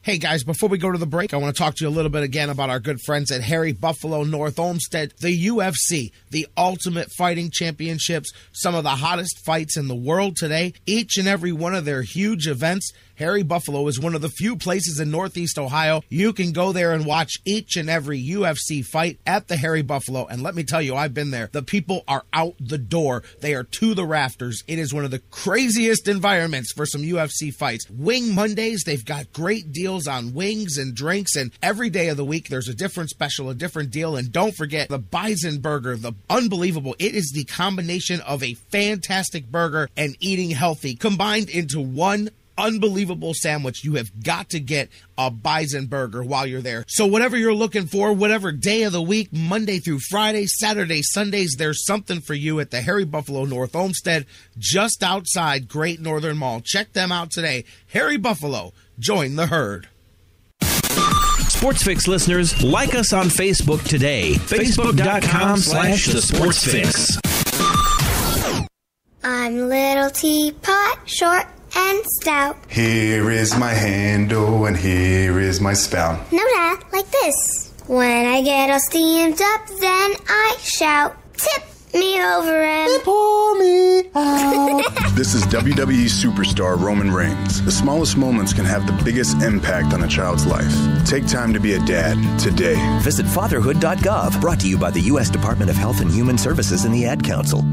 Hey guys, before we go to the break, I want to talk to you a little bit again about our good friends at Harry Buffalo North Olmsted, the UFC, the Ultimate Fighting Championships, some of the hottest fights in the world today. Each and every one of their huge events, Harry Buffalo is one of the few places in Northeast Ohio you can go there and watch each and every UFC fight at the Harry Buffalo. And let me tell you, I've been there. The people are out the door. They are to the rafters. It is one of the craziest environments for some UFC fights. Wing Mondays, they've got great deals on wings and drinks, and every day of the week there's a different special, a different deal. And don't forget the Bison Burger, the unbelievable. It is the combination of a fantastic burger and eating healthy combined into one unbelievable sandwich. You have got to get a Bison Burger while you're there. So whatever you're looking for, whatever day of the week, Monday through Friday, Saturday, Sundays, there's something for you at the Harry Buffalo North Olmsted, just outside Great Northern Mall. Check them out today. Harry Buffalo, join the herd. Sports Fix listeners, like us on Facebook today. Facebook.com/The Sports Fix. I'm Little Teapot, short and stout. Here is my handle and here is my spout. No, Dad, like this. When I get all steamed up, then I shout, tip me over and pour me out. This is WWE superstar Roman Reigns. The smallest moments can have the biggest impact on a child's life. Take time to be a dad today. Visit fatherhood.gov, brought to you by the U.S. Department of Health and Human Services and the Ad Council.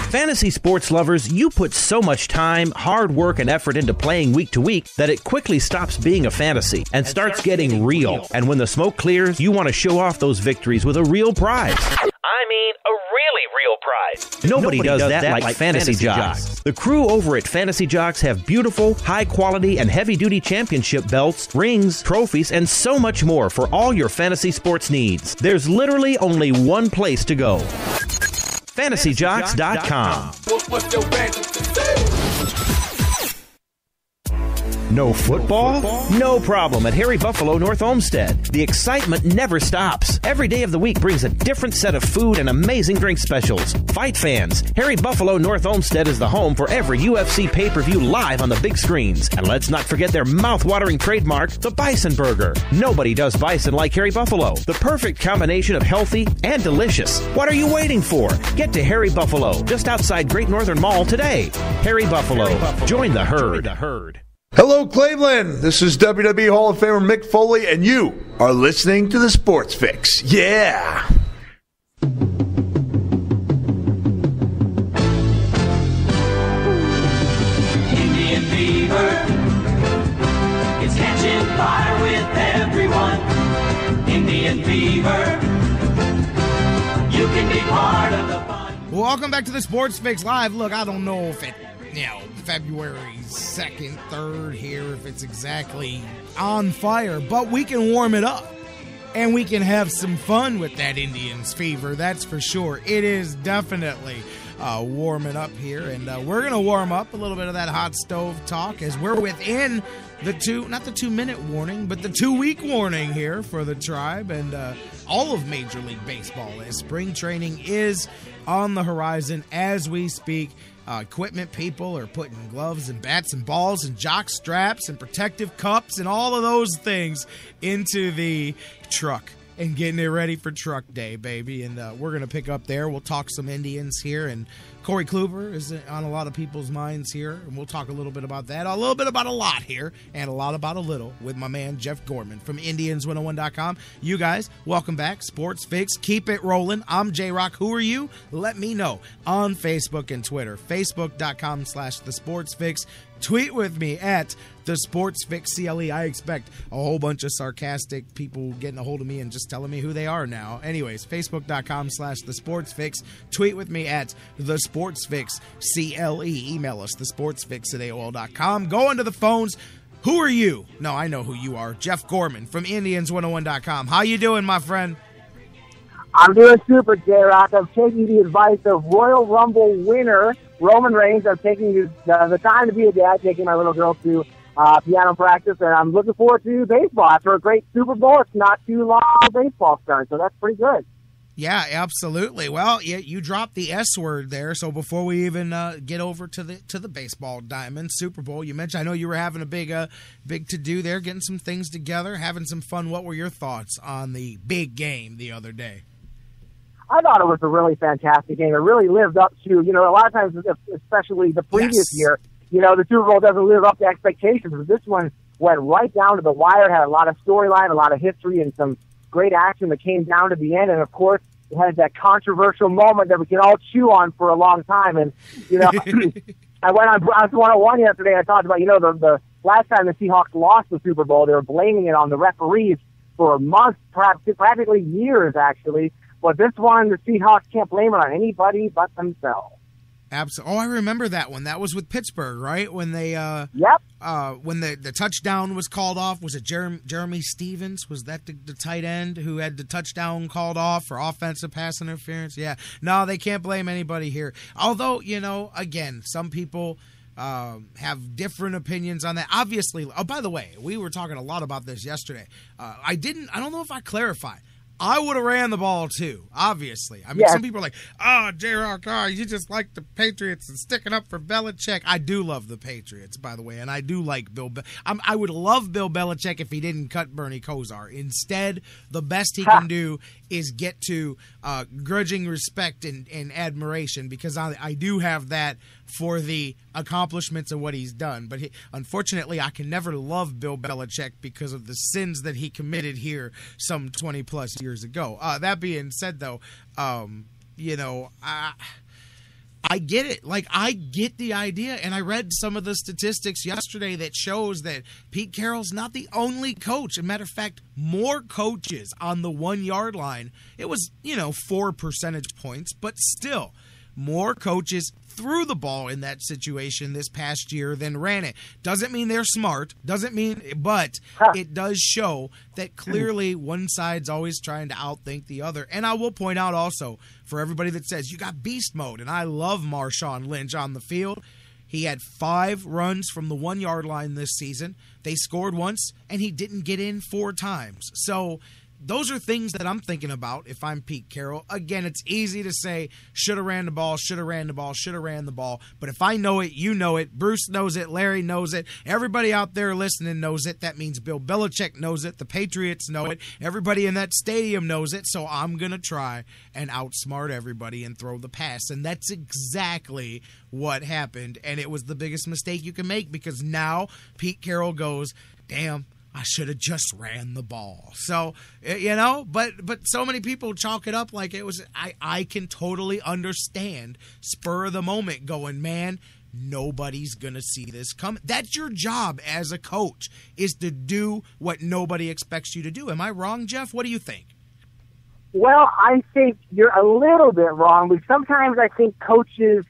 Fantasy sports lovers, you put so much time, hard work, and effort into playing week to week that it quickly stops being a fantasy and starts getting real. And when the smoke clears, you want to show off those victories with a real prize. I mean, a really real prize. Nobody does that like Fantasy Jocks. The crew over at Fantasy Jocks have beautiful, high-quality, and heavy-duty championship belts, rings, trophies, and so much more for all your fantasy sports needs. There's literally only one place to go. FantasyJocks.com. No football? No problem at Harry Buffalo North Olmsted. The excitement never stops. Every day of the week brings a different set of food and amazing drink specials. Fight fans, Harry Buffalo North Olmsted is the home for every UFC pay-per-view live on the big screens. And let's not forget their mouth-watering trademark, the Bison Burger. Nobody does bison like Harry Buffalo. The perfect combination of healthy and delicious. What are you waiting for? Get to Harry Buffalo, just outside Great Northern Mall today. Harry Buffalo. Join the herd. Hello, Cleveland. This is WWE Hall of Famer Mick Foley, and you are listening to the Sports Fix. Yeah. Indian fever is catching fire with everyone. Indian fever, you can be part of the fun. Welcome back to the Sports Fix Live. Look, I don't know if February 2nd, 3rd here, if it's exactly on fire, but we can warm it up and we can have some fun with that Indians fever, that's for sure. It is definitely warming up here, and we're going to warm up a little bit of that hot stove talk as we're within the not the 2-minute warning, but the 2-week warning here for the Tribe and all of Major League Baseball as spring training is on the horizon as we speak. Equipment people are putting gloves and bats and balls and jock straps and protective cups and all of those things into the truck and getting it ready for truck day, baby. And we're going to pick up there. We'll talk some Indians here. And Corey Kluber is on a lot of people's minds here. And we'll talk a little bit about that, a little bit about a lot here, and a lot about a little with my man Jeff Gorman from Indians101.com. You guys, welcome back. Sports Fix. Keep it rolling. I'm J-Rocc. Who are you? Let me know on Facebook and Twitter. Facebook.com/The Sports Fix. Tweet with me at The Sports Fix CLE. I expect a whole bunch of sarcastic people getting a hold of me and just telling me who they are now. Anyways, Facebook.com/The Sports Fix. Tweet with me at The Sports Fix CLE. Email us, thesportsfix@AOL.com. Go into the phones. Who are you? No, I know who you are. Jeff Gorman from Indians101.com. How you doing, my friend? I'm doing super, J-Rocc. I'm taking the advice of Royal Rumble winner Roman Reigns. I'm taking the time to be a dad, taking my little girl to piano practice, and I'm looking forward to baseball. After a great Super Bowl, it's not too long for baseball starting, so that's pretty good. Yeah, absolutely. Well, you dropped the S word there, so before we even get over to the baseball diamond Super Bowl, you mentioned, I know you were having a big to-do there, getting some things together, having some fun. What were your thoughts on the big game the other day? I thought it was a really fantastic game. It really lived up to, a lot of times, especially the previous year, the Super Bowl doesn't live up to expectations. But this one went right down to the wire, had a lot of storyline, a lot of history, and some great action that came down to the end. And, of course, it had that controversial moment that we can all chew on for a long time. And, I went on Browns 101 yesterday. I talked about, the last time the Seahawks lost the Super Bowl, they were blaming it on the referees for months, practically years, actually. But this one, the Seahawks can't blame it on anybody but themselves. Absolutely. Oh, I remember that one. That was with Pittsburgh, right? When they when the touchdown was called off. Was it Jeremy Stevens? Was that the tight end who had the touchdown called off for offensive pass interference? Yeah. No, they can't blame anybody here. Although, again, some people have different opinions on that. Obviously, oh, by the way, we were talking a lot about this yesterday. I don't know if I clarified. I would have ran the ball too, obviously. I mean, some people are like, oh, J-Rocc, you just like the Patriots and sticking up for Belichick. I do love the Patriots, by the way, and I do like Bill I would love Bill Belichick if he didn't cut Bernie Kosar. Instead, the best he can do is get to grudging respect and admiration, because I do have that for the accomplishments of what he's done. But unfortunately, I can never love Bill Belichick because of the sins that he committed here some 20-plus years ago. That being said, though, I get it. Like, I get the idea, and I read some of the statistics yesterday that shows that Pete Carroll's not the only coach. As a matter of fact, more coaches on the 1-yard line. It was, 4 percentage points, but still, more coaches threw the ball in that situation this past year than ran it. Doesn't mean they're smart. But it does show that clearly one side's always trying to outthink the other. And I will point out also, for everybody that says you got beast mode, and I love Marshawn Lynch on the field, he had 5 runs from the 1-yard line this season. They scored once, and he didn't get in 4 times. So those are things that I'm thinking about if I'm Pete Carroll. Again, it's easy to say, should have ran the ball, should have ran the ball, should have ran the ball. But if I know it, you know it. Bruce knows it. Larry knows it. Everybody out there listening knows it. That means Bill Belichick knows it. The Patriots know it. Everybody in that stadium knows it. So I'm going to try and outsmart everybody and throw the pass. And that's exactly what happened. And it was the biggest mistake you can make, because now Pete Carroll goes, damn, I should have just ran the ball. So, but so many people chalk it up like it was, I can totally understand spur of the moment going, man, nobody's going to see this coming. That's your job as a coach, is to do what nobody expects you to do. Am I wrong, Jeff? What do you think? Well, I think you're a little bit wrong, but sometimes I think coaches,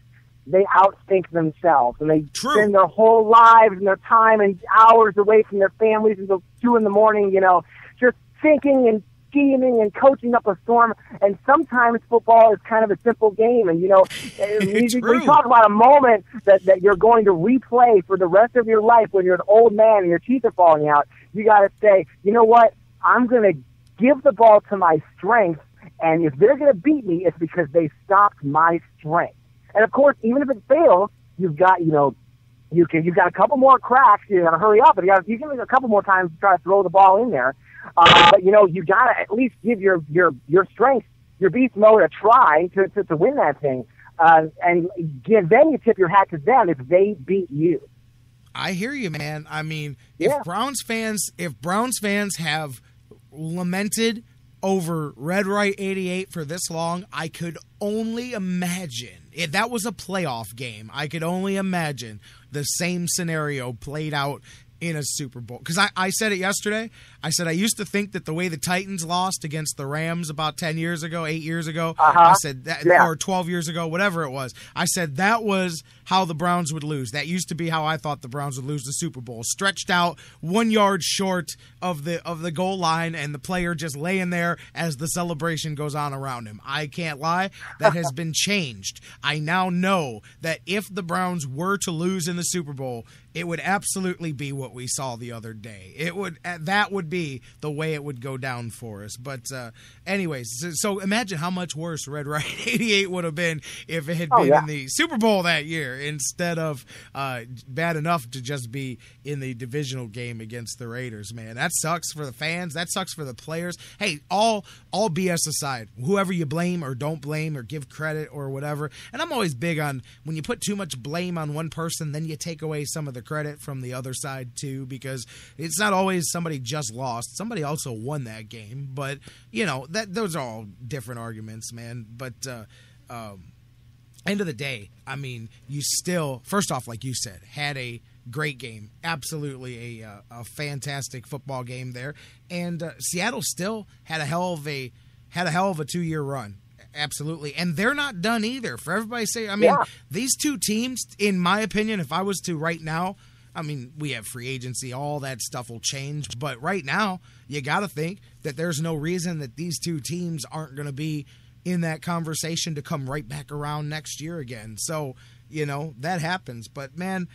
they outthink themselves, and they spend their whole lives and their time and hours away from their families until 2 a.m, just thinking and scheming and coaching up a storm. And sometimes football is kind of a simple game. And, we talk about a moment that you're going to replay for the rest of your life when you're an old man and your teeth are falling out. You got to say, you know what, I'm going to give the ball to my strength, and if they're going to beat me, it's because they stopped my strength. And of course, even if it fails, you've got, you've got a couple more cracks. You got to hurry up, and you can a couple more times to try to throw the ball in there. But you got to at least give your strength, your beast mode, a try to win that thing. And then you tip your hat to them if they beat you. I hear you, man. I mean, if Browns fans have lamented over Red Right 88 for this long, I could only imagine, if that was a playoff game, I could only imagine the same scenario played out in a Super Bowl. Because I said it yesterday. I said I used to think that the way the Titans lost against the Rams about 10 years ago, 8 years ago, I said that, or 12 years ago, whatever it was, I said that was how the Browns would lose. That used to be how I thought the Browns would lose the Super Bowl. Stretched out 1 yard short of the goal line, and the player just laying there as the celebration goes on around him. I can't lie. That has been changed. I now know that if the Browns were to lose in the Super Bowl, it would absolutely be what we saw the other day. That would be the way it would go down for us. But anyways, so imagine how much worse Red Right 88 would have been if it had been in the Super Bowl that year instead of bad enough to just be in the divisional game against the Raiders, man. That sucks for the fans. That sucks for the players. Hey, all BS aside, whoever you blame or don't blame or give credit or whatever, and I'm always big on when you put too much blame on one person, then you take away some of the credit from the other side too, because it's not always somebody just lost. Somebody also won that game, but those are all different arguments, man. But end of the day, I mean, you still, first off, like you said, had a great game, absolutely a fantastic football game there, and Seattle still had a hell of a 2-year run. Absolutely. And they're not done either. For everybody to say, I mean, these two teams, in my opinion, if I was to right now, I mean, we have free agency, all that stuff will change. But right now, you got to think that there's no reason that these two teams aren't going to be in that conversation to come right back around next year again. So, that happens. But, man,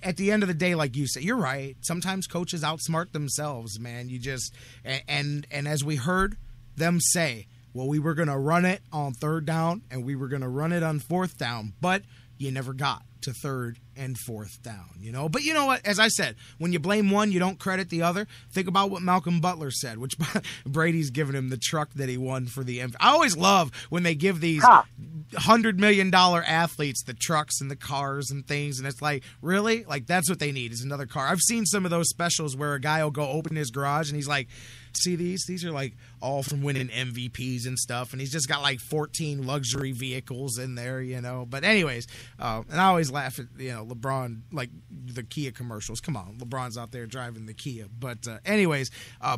at the end of the day, like you said, you're right. Sometimes coaches outsmart themselves, man. You just – and as we heard – them say, well, we were going to run it on 3rd down and we were going to run it on 4th down, but you never got to 3rd and 4th down, But you know what? As I said, when you blame one, you don't credit the other. Think about what Malcolm Butler said, which Brady's giving him the truck that he won for the MVP. I always love when they give these $100 million athletes the trucks and the cars and things, and it's like, really? Like, that's what they need is another car. I've seen some of those specials where a guy will go open his garage and he's like, see these? These are like all from winning MVPs and stuff, and he's just got like 14 luxury vehicles in there, But anyways, and I always laugh at, LeBron, like the Kia commercials. Come on, LeBron's out there driving the Kia. But anyways,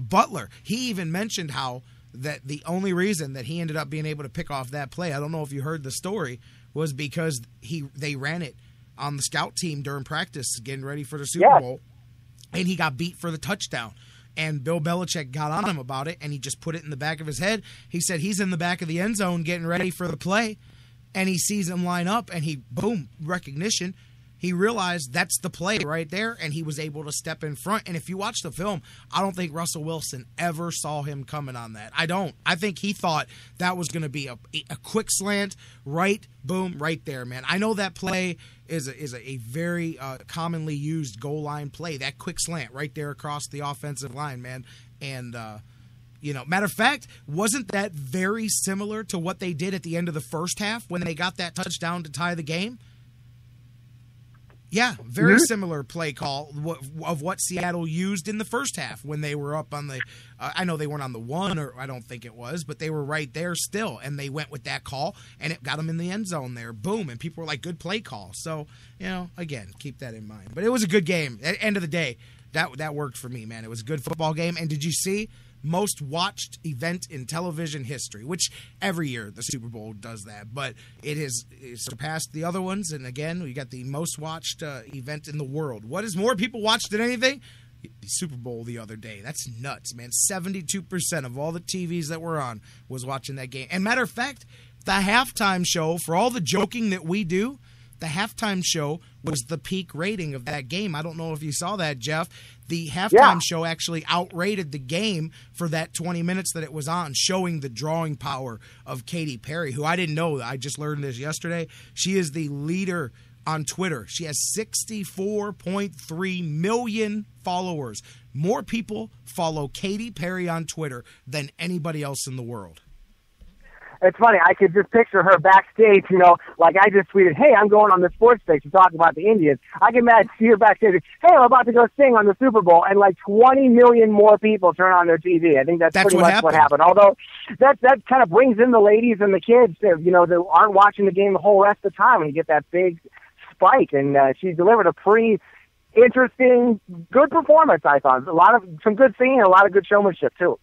Butler, he even mentioned how that the only reason that he ended up being able to pick off that play, I don't know if you heard the story, was because they ran it on the scout team during practice getting ready for the Super Bowl, and he got beat for the touchdown. And Bill Belichick got on him about it, and he just put it in the back of his head. He said he's in the back of the end zone getting ready for the play, and he sees him line up, and he, boom, recognition. He realized that's the play right there, and he was able to step in front. And if you watch the film, I don't think Russell Wilson ever saw him coming on that. I don't. I think he thought that was going to be a quick slant, right, boom, right there, man. I know that play is a very commonly used goal line play, that quick slant right there across the offensive line, man. And, matter of fact, wasn't that very similar to what they did at the end of the first half when they got that touchdown to tie the game? Yeah, very similar play call of what Seattle used in the first half when they were up on the I know they weren't on the 1, or I don't think it was, but they were right there still, and they went with that call, and it got them in the end zone there. Boom, and people were like, good play call. So, again, keep that in mind. But it was a good game. At the end of the day, that worked for me, man. It was a good football game. And did you see most watched event in television history, which every year the Super Bowl does that, but it surpassed the other ones. And again, we got the most watched event in the world. What is more people watched than anything? The Super Bowl the other day. That's nuts, man. 72% of all the TVs that were on was watching that game. And matter of fact, the halftime show, for all the joking that we do, the halftime show was the peak rating of that game. I don't know if you saw that, Jeff. The halftime show actually outrated the game for that 20 minutes that it was on, showing the drawing power of Katy Perry, who I didn't know. I just learned this yesterday. She is the leader on Twitter. She has 64.3 million followers. More people follow Katy Perry on Twitter than anybody else in the world. It's funny. I could just picture her backstage, like I just tweeted, hey, I'm going on the sports stage to talk about the Indians. I can see her backstage, hey, I'm about to go sing on the Super Bowl, and like 20 million more people turn on their TV. I think that's pretty much what happened. Although that kind of brings in the ladies and the kids that, that aren't watching the game the whole rest of the time when you get that big spike. And she delivered a pretty interesting, good performance, I thought. Some good singing and a lot of good showmanship, too.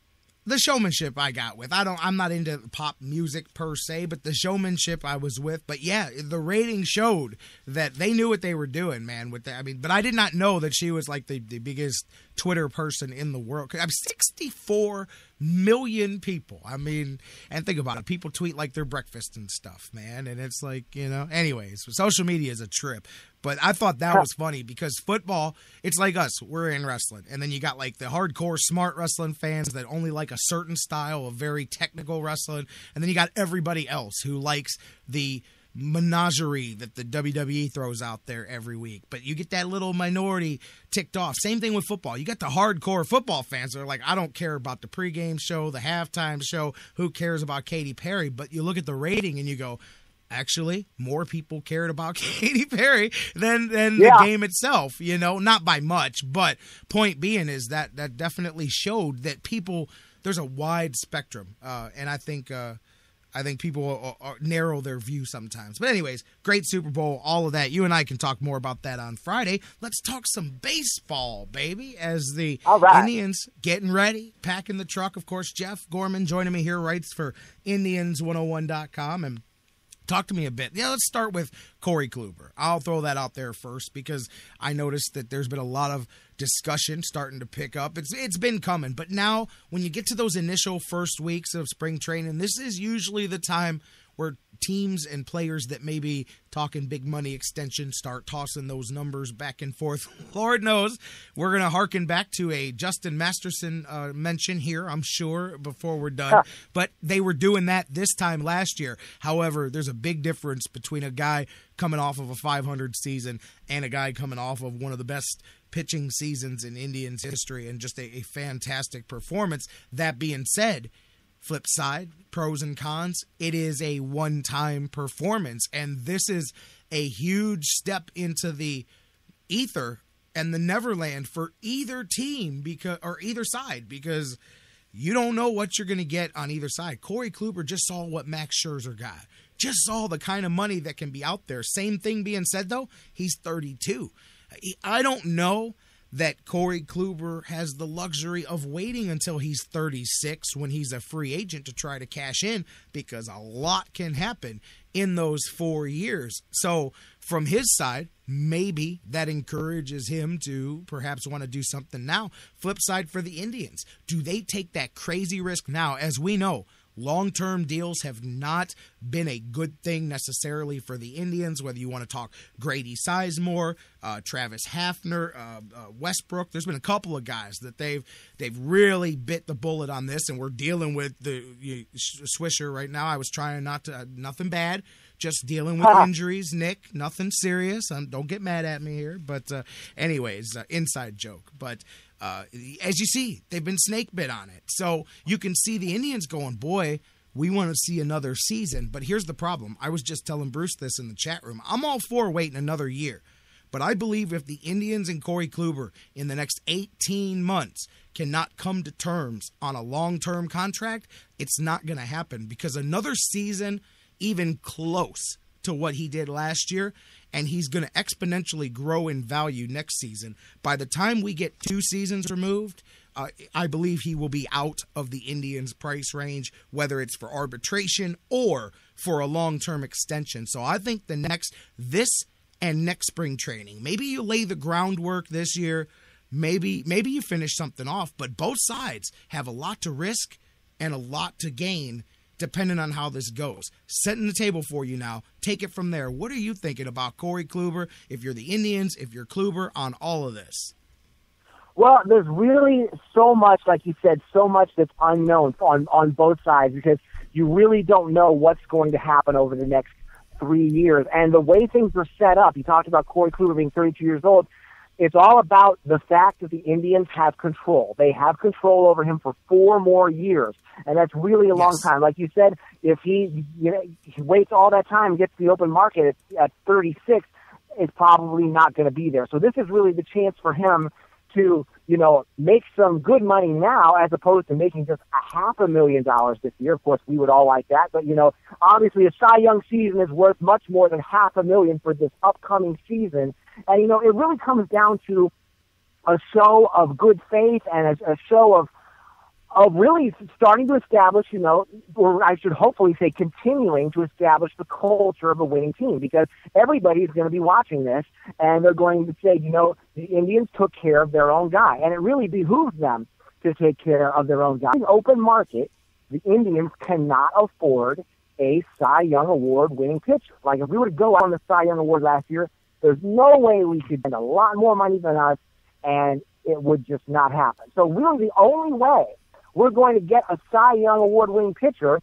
The showmanship I got with. I'm not into pop music per se, but the showmanship I was with. But yeah, the rating showed that they knew what they were doing, man. But I did not know that she was like the biggest Twitter person in the world. 64 million people. And think about it. People tweet like their breakfast and stuff, man. And it's like, anyways, social media is a trip. But I thought that was funny because football, it's like us. We're in wrestling. And then you got like the hardcore smart wrestling fans that only like a certain style of very technical wrestling. And then you got everybody else who likes the menagerie that the WWE throws out there every week. But you get that little minority ticked off. Same thing with football. You got the hardcore football fans that are like, I don't care about the pregame show, the halftime show. Who cares about Katy Perry? But you look at the rating and you go, actually, more people cared about Katy Perry than the game itself, not by much. But point being is that definitely showed that people, there's a wide spectrum. And I think people narrow their view sometimes. But anyways, great Super Bowl, all of that. You and I can talk more about that on Friday. Let's talk some baseball, baby, as the Indians getting ready, packing the truck. Of course, Jeff Gorman joining me here, writes for Indians101.com, and talk to me a bit. Yeah, let's start with Corey Kluber. I'll throw that out there first because I noticed that there's been a lot of discussion starting to pick up. It's been coming, but now when you get to those initial first weeks of spring training, this is usually the time where teams and players that may be talking big money extension start tossing those numbers back and forth. Lord knows we're going to harken back to a Justin Masterson mention here, I'm sure, before we're done. But they were doing that this time last year. However, there's a big difference between a guy coming off of a 500 season and a guy coming off of one of the best pitching seasons in Indians history and just a fantastic performance. That being said, flip side, pros and cons, it is a one-time performance, and this is a huge step into the ether and the Neverland for either team or either side, because you don't know what you're going to get on either side. Corey Kluber just saw what Max Scherzer got, just saw the kind of money that can be out there. Same thing being said, though, he's 32. I don't know that Corey Kluber has the luxury of waiting until he's 36 when he's a free agent to try to cash in, because a lot can happen in those 4 years. So from his side, maybe that encourages him to perhaps want to do something now. Flip side for the Indians, do they take that crazy risk now? As we know, long-term deals have not been a good thing necessarily for the Indians, whether you want to talk Grady Sizemore, Travis Hafner, Westbrook. There's been a couple of guys that they've really bit the bullet on this, and we're dealing with the Swisher right now. I was trying nothing bad, just dealing with injuries, Nick. Nothing serious. Don't get mad at me here. But anyways, inside joke. But as you see, they've been snake bit on it. So you can see the Indians going, boy, we want to see another season. But here's the problem. I was just telling Bruce this in the chat room. I'm all for waiting another year. But I believe if the Indians and Corey Kluber in the next 18 months cannot come to terms on a long-term contract, it's not going to happen, because another season, even close to what he did last year, and he's going to exponentially grow in value next season. By the time we get 2 seasons removed, I believe he will be out of the Indians' price range, whether it's for arbitration or for a long-term extension. So I think this and next spring training, maybe you lay the groundwork this year, maybe you finish something off, but both sides have a lot to risk and a lot to gain depending on how this goes. Setting the table for you now. Take it from there. What are you thinking about Corey Kluber, if you're the Indians, if you're Kluber, on all of this? Well, there's really so much, like you said, so much that's unknown on both sides, because you really don't know what's going to happen over the next 3 years. And the way things are set up, you talked about Corey Kluber being 32 years old, it's all about the fact that the Indians have control. They have control over him for 4 more years, and that's really a long time. Like you said, if he waits all that time and gets to the open market at 36, it's probably not going to be there. So this is really the chance for him to, make some good money now, as opposed to making just $500,000 this year. Of course, we would all like that, but obviously a Cy Young season is worth much more than $500,000 for this upcoming season. And it really comes down to a show of good faith and a show of really starting to establish, or I should hopefully say continuing to establish the culture of a winning team, because everybody's going to be watching this and they're going to say, the Indians took care of their own guy, and it really behooves them to take care of their own guy. In the open market, the Indians cannot afford a Cy Young Award winning pitcher. Like, if we were to go on the Cy Young Award last year, there's no way we could spend a lot more money than us, and it would just not happen. So really the only way we're going to get a Cy Young Award-winning pitcher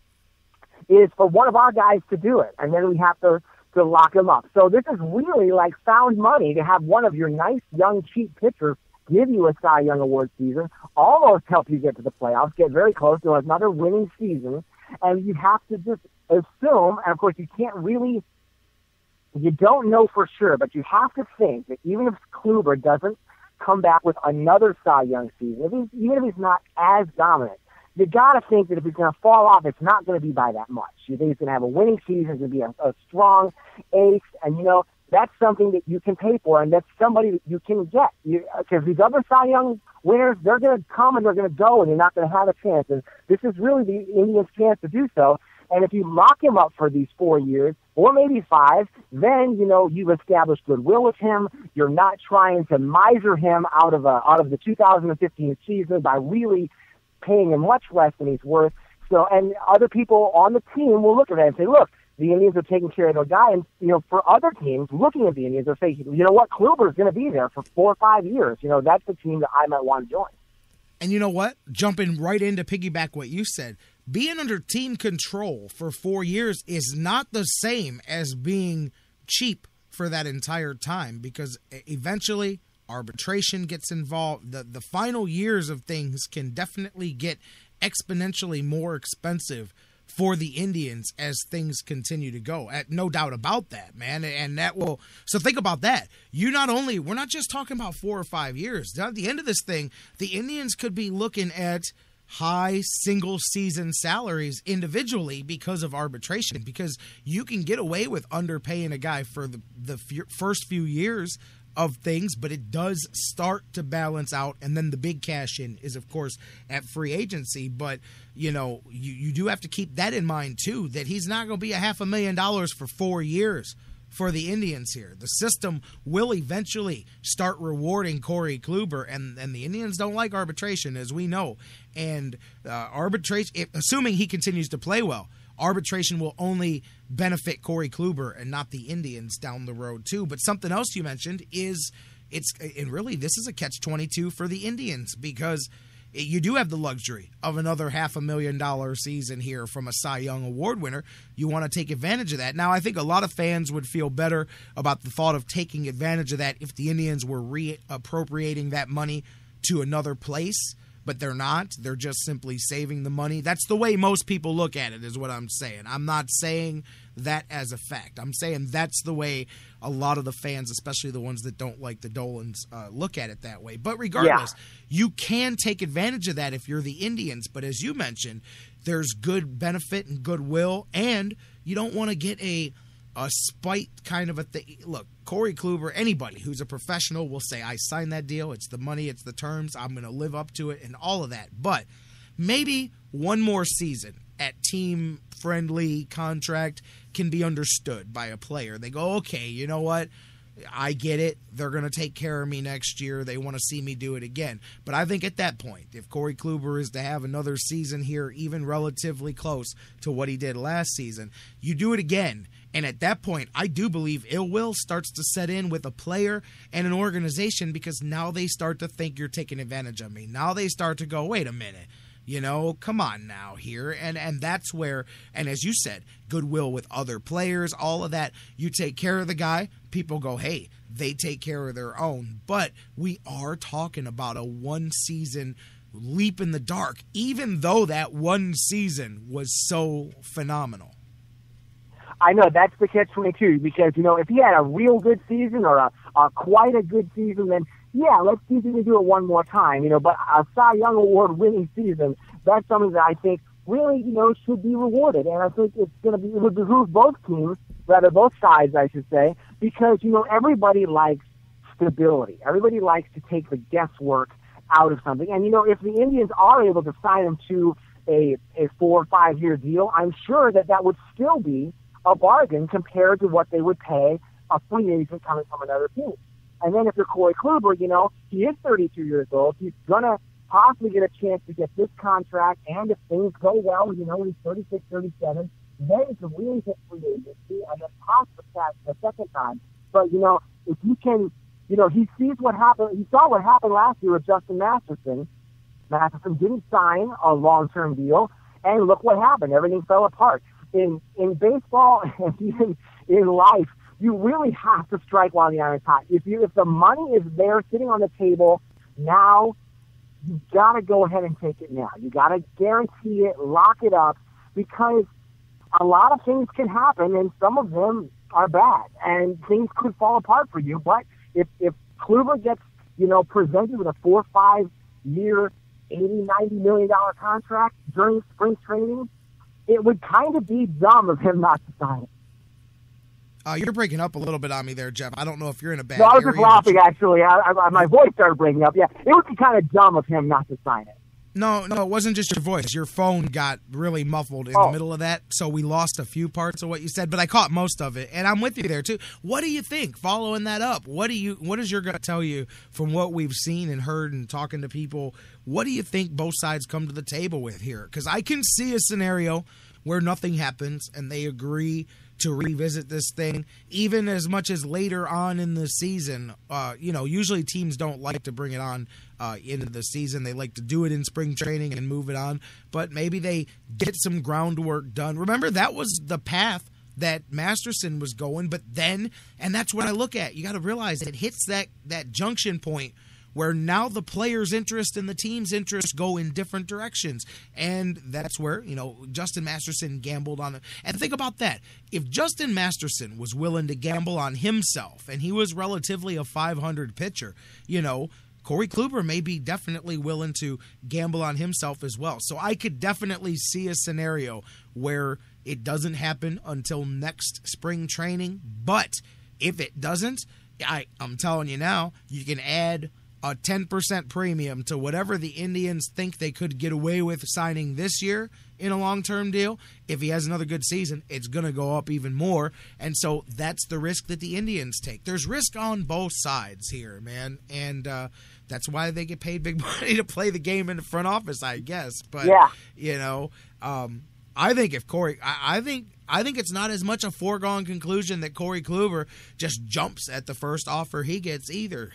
is for one of our guys to do it, and then we have to lock him up. So this is really like found money to have one of your nice, young, cheap pitchers give you a Cy Young Award season, almost help you get to the playoffs, get very close to another winning season, and you have to just assume, and of course you don't know for sure, but you have to think that even if Kluber doesn't come back with another Cy Young season, even if he's not as dominant, you got to think that if he's going to fall off, it's not going to be by that much. You think he's going to have a winning season, he's going to be a strong ace, and that's something that you can pay for, and that's somebody that you can get. Because these other Cy Young winners, they're going to come and they're going to go, and you're not going to have a chance. And this is really the Indians' chance to do so. And if you lock him up for these 4 years, or maybe 5, then, you've established goodwill with him. You're not trying to miser him out of the 2015 season by really paying him much less than he's worth. So, and other people on the team will look at that and say, look, the Indians are taking care of their guy. And, for other teams looking at the Indians, they're saying, you know what, Kluber is going to be there for 4 or 5 years. That's the team that I might want to join. And you know what? Jumping right in to piggyback what you said, being under team control for 4 years is not the same as being cheap for that entire time, because eventually arbitration gets involved. The final years of things can definitely get exponentially more expensive for the Indians as things continue to go. No doubt about that, man. And that will, so think about that. We're not just talking about 4 or 5 years. At the end of this thing, the Indians could be looking at high single season salaries individually because of arbitration, because you can get away with underpaying a guy for the first few years of things, but it does start to balance out, and then the big cash in is, of course, at free agency. But you do have to keep that in mind too, that he's not going to be $500,000 for 4 years for the Indians here. The system will eventually start rewarding Corey Kluber, and the Indians don't like arbitration, as we know. And arbitration, assuming he continues to play well, arbitration will only benefit Corey Kluber and not the Indians down the road too. But something else you mentioned is really this is a catch-22 for the Indians, because you do have the luxury of another $500,000 season here from a Cy Young Award winner. You want to take advantage of that. Now, I think a lot of fans would feel better about the thought of taking advantage of that if the Indians were reappropriating that money to another place. But they're not. They're just simply saving the money. That's the way most people look at it, is what I'm saying. I'm not saying that as a fact. I'm saying that's the way a lot of the fans, especially the ones that don't like the Dolans, look at it that way. But regardless, you can take advantage of that if you're the Indians. But as you mentioned, there's good benefit and goodwill, and you don't want to get a spite kind of a thing. Look, Corey Kluber, anybody who's a professional will say, I signed that deal. It's the money. It's the terms. I'm going to live up to it and all of that. But maybe one more season at team-friendly contract can be understood by a player. They go, okay, you know what? I get it. They're going to take care of me next year. They want to see me do it again. But I think at that point, if Corey Kluber is to have another season here, even relatively close to what he did last season, you do it again. And at that point, I do believe ill will starts to set in with a player and an organization, because now they start to think you're taking advantage of me. Now they start to go, wait a minute. Come on now here. And that's where, and as you said, goodwill with other players, all of that. You take care of the guy, people go, hey, they take care of their own. But we are talking about a one-season leap in the dark, even though that one season was so phenomenal. I know, that's the catch-22, because, if he had a real good season or a quite a good season, then yeah, let's see if we can do it one more time, but a Cy Young Award winning season, that's something that I think really, should be rewarded. And I think it would behoove both teams, rather both sides, I should say, because, everybody likes stability. Everybody likes to take the guesswork out of something. And, if the Indians are able to sign him to a 4 or 5 year deal, I'm sure that would still be a bargain compared to what they would pay a free agent coming from another team. And then if you're Corey Kluber, he is 32 years old. He's going to possibly get a chance to get this contract. And if things go well, he's 36, 37, then he can really hit free agency and then possibly cash the second time. But, if you can, he sees what happened. He saw what happened last year with Justin Masterson. Masterson didn't sign a long-term deal, and look what happened. Everything fell apart. In baseball and even in life, you really have to strike while the iron's hot. If the money is there sitting on the table now, you got to go ahead and take it now. You got to guarantee it, lock it up, because a lot of things can happen, and some of them are bad, and things could fall apart for you. But if Kluber gets presented with a 4 or 5 year, $80-90 million contract during spring training, it would kind of be dumb of him not to sign it. You're breaking up a little bit on me there, Jeff. I don't know if you're in a bad area. No, I was area, just laughing, actually. My voice started breaking up. Yeah, it would be kind of dumb of him not to sign it. No, it wasn't just your voice. Your phone got really muffled in the middle of that, so we lost a few parts of what you said, but I caught most of it, and I'm with you there, too. What do you think, following that up? What is your gut tell you from what we've seen and heard and talking to people? What do you think both sides come to the table with here? Because I can see a scenario where nothing happens and they agree to revisit this thing, even as much as later on in the season. Usually teams don't like to bring it on into the season. They like to do it in spring training and move it on. But maybe they get some groundwork done. Remember, that was the path that Masterson was going. But then, and that's what I look at, you got to realize it hits that junction point where now the player's interest and the team's interest go in different directions. And that's where, Justin Masterson gambled on it. And think about that. If Justin Masterson was willing to gamble on himself, and he was relatively a 500 pitcher, Corey Kluber may be definitely willing to gamble on himself as well. So I could definitely see a scenario where it doesn't happen until next spring training. But if it doesn't, I'm telling you now, you can add a 10% premium to whatever the Indians think they could get away with signing this year in a long-term deal. If he has another good season, it's going to go up even more. And so that's the risk that the Indians take. There's risk on both sides here, man. And that's why they get paid big money to play the game in the front office, I guess. But, I think if Corey – I think it's not as much a foregone conclusion that Corey Kluber just jumps at the first offer he gets either.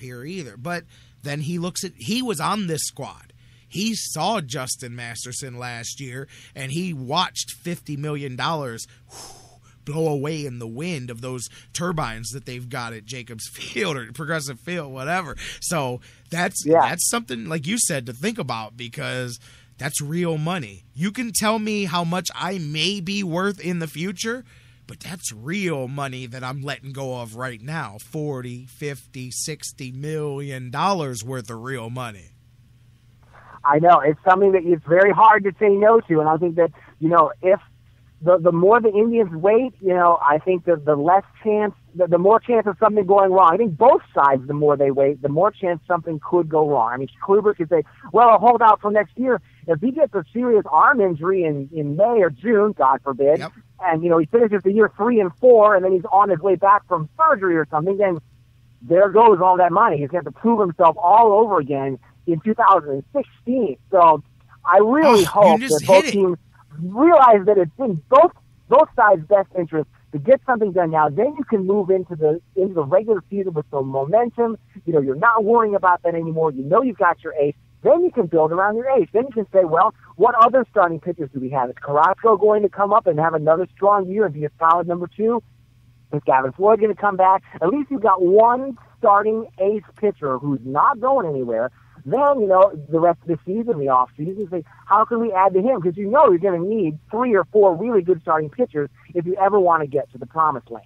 But then he was on this squad. He saw Justin Masterson last year, and he watched $50 million blow away in the wind of those turbines that they've got at Jacobs Field or Progressive Field, whatever. So that's something, like you said, to think about, because that's real money. You can tell me how much I may be worth in the future, but that's real money that I'm letting go of right now. $40, $50, $60 million worth of real money. I know. It's something that it's very hard to say no to. And I think that, if the more the Indians wait, I think that the less chance, the more chance of something going wrong. I think both sides, the more they wait, the more chance something could go wrong. I mean, Kluber could say, well, I'll hold out for next year. If he gets a serious arm injury in May or June, God forbid, and, he finishes the year 3 and 4, and then he's on his way back from surgery or something, then there goes all that money. He's going to have to prove himself all over again in 2016. So I really hope that both teams realize that it's in both sides' best interest to get something done now. Then you can move into the regular season with some momentum. You're not worrying about that anymore. You've got your ace. Then you can build around your ace. Then you can say, well, what other starting pitchers do we have? Is Carrasco going to come up and have another strong year and be a solid number 2? Is Gavin Floyd going to come back? At least you've got one starting ace pitcher who's not going anywhere. Then, the rest of the season, the off-season, say, how can we add to him? Because you're going to need 3 or 4 really good starting pitchers if you ever want to get to the promised land.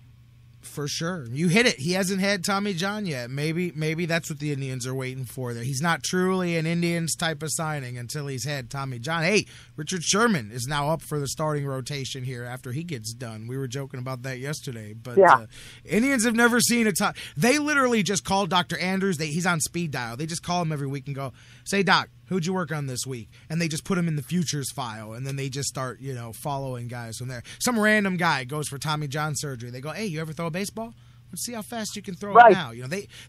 For sure. You hit it. He hasn't had Tommy John yet. Maybe that's what the Indians are waiting for there. He's not truly an Indians type of signing until he's had Tommy John. Hey, Richard Sherman is now up for the starting rotation here after he gets done. We were joking about that yesterday. But Indians have never seen a time. They literally just call Dr. Andrews. He's on speed dial. They just call him every week and go, say, Doc, who'd you work on this week? And they just put him in the futures file, and then they just start, following guys from there. Some random guy goes for Tommy John surgery. They go, hey, you ever throw a baseball? Let's see how fast you can throw it now.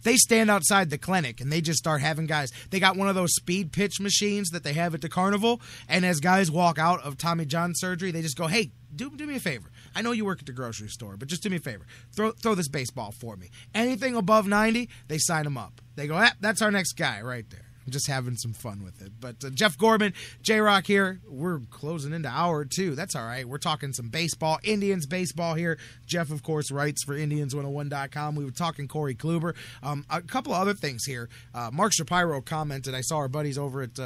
They stand outside the clinic, and they just start having guys. They got one of those speed pitch machines that they have at the carnival, and as guys walk out of Tommy John surgery, they just go, hey, do me a favor. I know you work at the grocery store, but just do me a favor. Throw this baseball for me. Anything above 90, they sign him up. They go, that's our next guy right there. I'm just having some fun with it. But Jeff Gorman, J-Rocc here. We're closing into hour 2. That's all right. We're talking some baseball, Indians baseball here. Jeff, of course, writes for Indians101.com. We were talking Corey Kluber. A couple of other things here. Mark Shapiro commented. I saw our buddies over at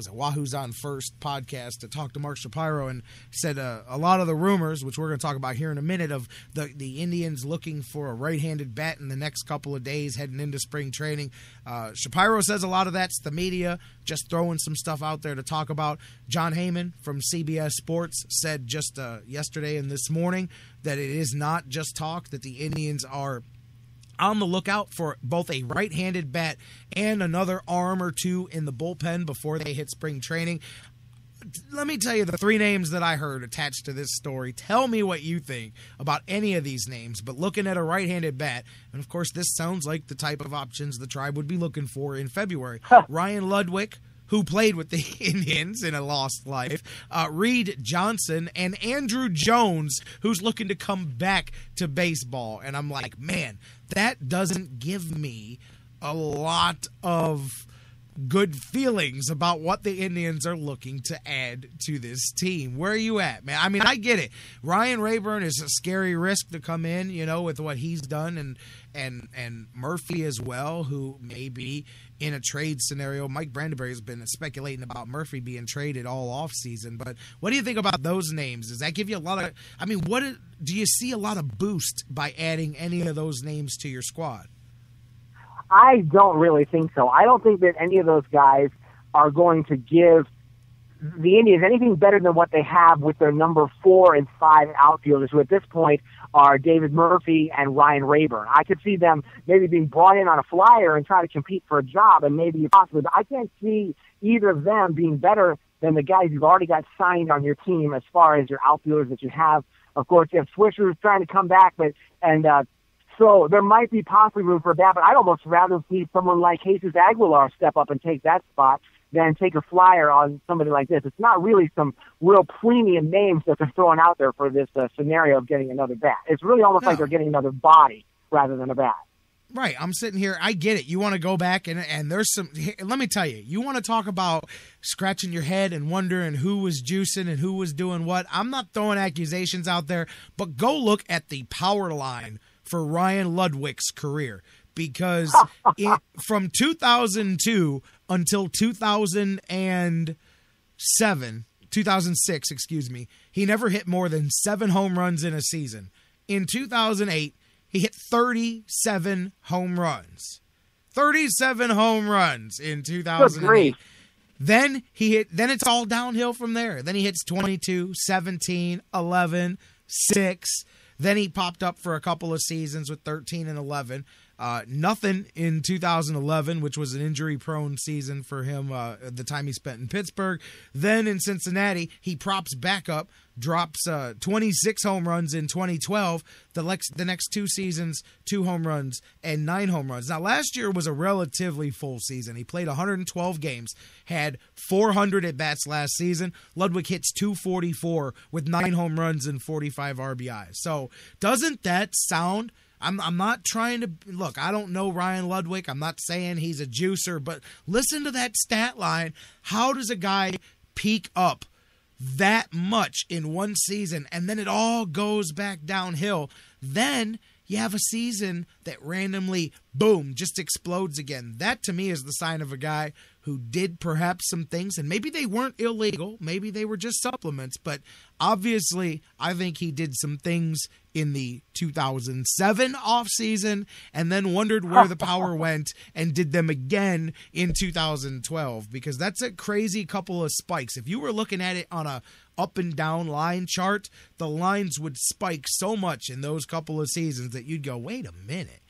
Wahoo's On First podcast to talk to Mark Shapiro and said a lot of the rumors, which we're going to talk about here in a minute, of the Indians looking for a right-handed bat in the next couple of days heading into spring training. Shapiro says a lot of that's the media just throwing some stuff out there to talk about. John Heyman from CBS Sports said just yesterday and this morning that it is not just talk, that the Indians are on the lookout for both a right-handed bat and another arm or two in the bullpen before they hit spring training. Let me tell you the 3 names that I heard attached to this story. Tell me what you think about any of these names, but looking at a right-handed bat, and of course this sounds like the type of options the Tribe would be looking for in February. Ryan Ludwig who played with the Indians in a lost life, Reed Johnson, and Andrew Jones, who's looking to come back to baseball. And I'm like, man, that doesn't give me a lot of good feelings about what the Indians are looking to add to this team. Where are you at, man? I mean, I get it. Ryan Rayburn is a scary risk to come in, with what he's done, and Murphy as well, who may be in a trade scenario. Mike Brandenberry has been speculating about Murphy being traded all offseason. But what do you think about those names? Does that give you a lot of – I mean, do you see a lot of boost by adding any of those names to your squad? I don't really think so. I don't think that any of those guys are going to give the Indians anything better than what they have with their number 4 and 5 outfielders, who at this point are David Murphy and Ryan Rayburn. I could see them maybe being brought in on a flyer and try to compete for a job, and maybe possibly, but I can't see either of them being better than the guys you've already got signed on your team as far as your outfielders that you have. Of course, you have Swisher who's trying to come back, so there might be possibly room for that, but I'd almost rather see someone like Jesus Aguilar step up and take that spot than take a flyer on somebody like this. It's not really some real premium names that they're throwing out there for this scenario of getting another bat. It's really almost like they're getting another body rather than a bat. Right. I'm sitting here. I get it. You want to go back and there's some – let me tell you, you want to talk about scratching your head and wondering who was juicing and who was doing what. I'm not throwing accusations out there, but go look at the power line for Ryan Ludwig's career, because from 2002 until 2006, he never hit more than 7 home runs in a season. In 2008, he hit 37 home runs. 37 home runs in 2008. Then it's all downhill from there. Then he hits 22, 17, 11, 6. Then he popped up for a couple of seasons with 13 and 11. Nothing in 2011, which was an injury-prone season for him the time he spent in Pittsburgh. Then in Cincinnati, he props back up, drops 26 home runs in 2012. The next 2 seasons, 2 home runs and 9 home runs. Now, last year was a relatively full season. He played 112 games, had 400 at-bats last season. Ludwig hits 244 with 9 home runs and 45 RBIs. So doesn't that sound... I'm not trying to – look, I don't know Ryan Ludwig. I'm not saying he's a juicer, but listen to that stat line. How does a guy peak up that much in one season and then it all goes back downhill? Then you have a season that randomly, boom, just explodes again. That to me is the sign of a guy who did perhaps some things, and maybe they weren't illegal, maybe they were just supplements, but obviously I think he did some things in the 2007 offseason and then wondered where the power went and did them again in 2012, because that's a crazy couple of spikes. If you were looking at it on a up and down line chart, the lines would spike so much in those couple of seasons that you'd go, wait a minute.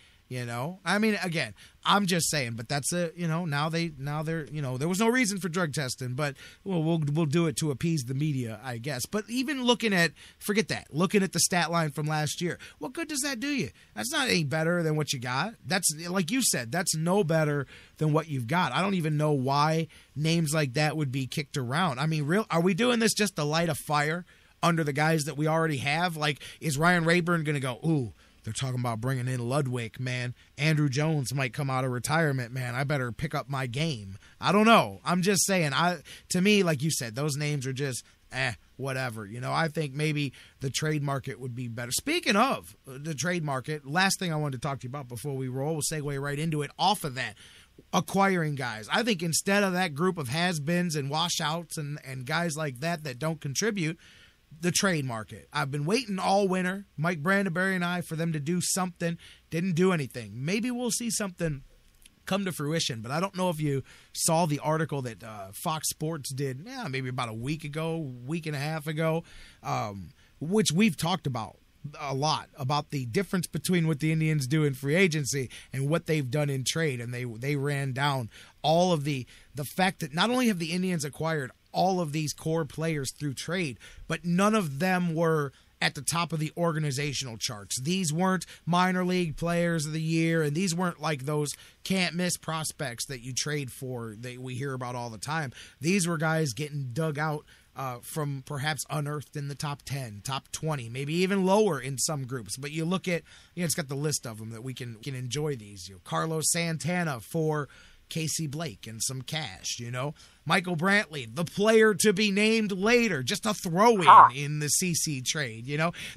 I mean, again, I'm just saying, but that's now they're, there was no reason for drug testing, but we'll do it to appease the media, I guess. But even looking at the stat line from last year, what good does that do you? That's not any better than what you got. That's, like you said, that's no better than what you've got. I don't even know why names like that would be kicked around. I mean, are we doing this just to light a fire under the guys that we already have? Like, is Ryan Rayburn going to go, ooh, they're talking about bringing in Ludwig, man. Andrew Jones might come out of retirement, man. I better pick up my game. I don't know. I'm just saying. To me, like you said, those names are just whatever. I think maybe the trade market would be better. Speaking of the trade market, last thing I wanted to talk to you about before we roll, we'll segue right into it off of that. Acquiring guys. I think instead of that group of has-beens and washouts and guys like that don't contribute, the trade market. I've been waiting all winter, Mike Brandenberry and I, for them to do something. Didn't do anything. Maybe we'll see something come to fruition, but I don't know if you saw the article that Fox Sports did maybe about a week and a half ago, which we've talked about a lot, about the difference between what the Indians do in free agency and what they've done in trade. And they ran down all of the fact that not only have the Indians acquired all of these core players through trade, but none of them were at the top of the organizational charts. These weren't minor league players of the year, and these weren't like those can't-miss prospects that you trade for that we hear about all the time. These were guys getting dug out from perhaps unearthed in the top 10, top 20, maybe even lower in some groups. But you look at, it's got the list of them that we can enjoy these. Carlos Santana for Casey Blake and some cash, Michael Brantley, the player to be named later, just a throw-in in the CC trade,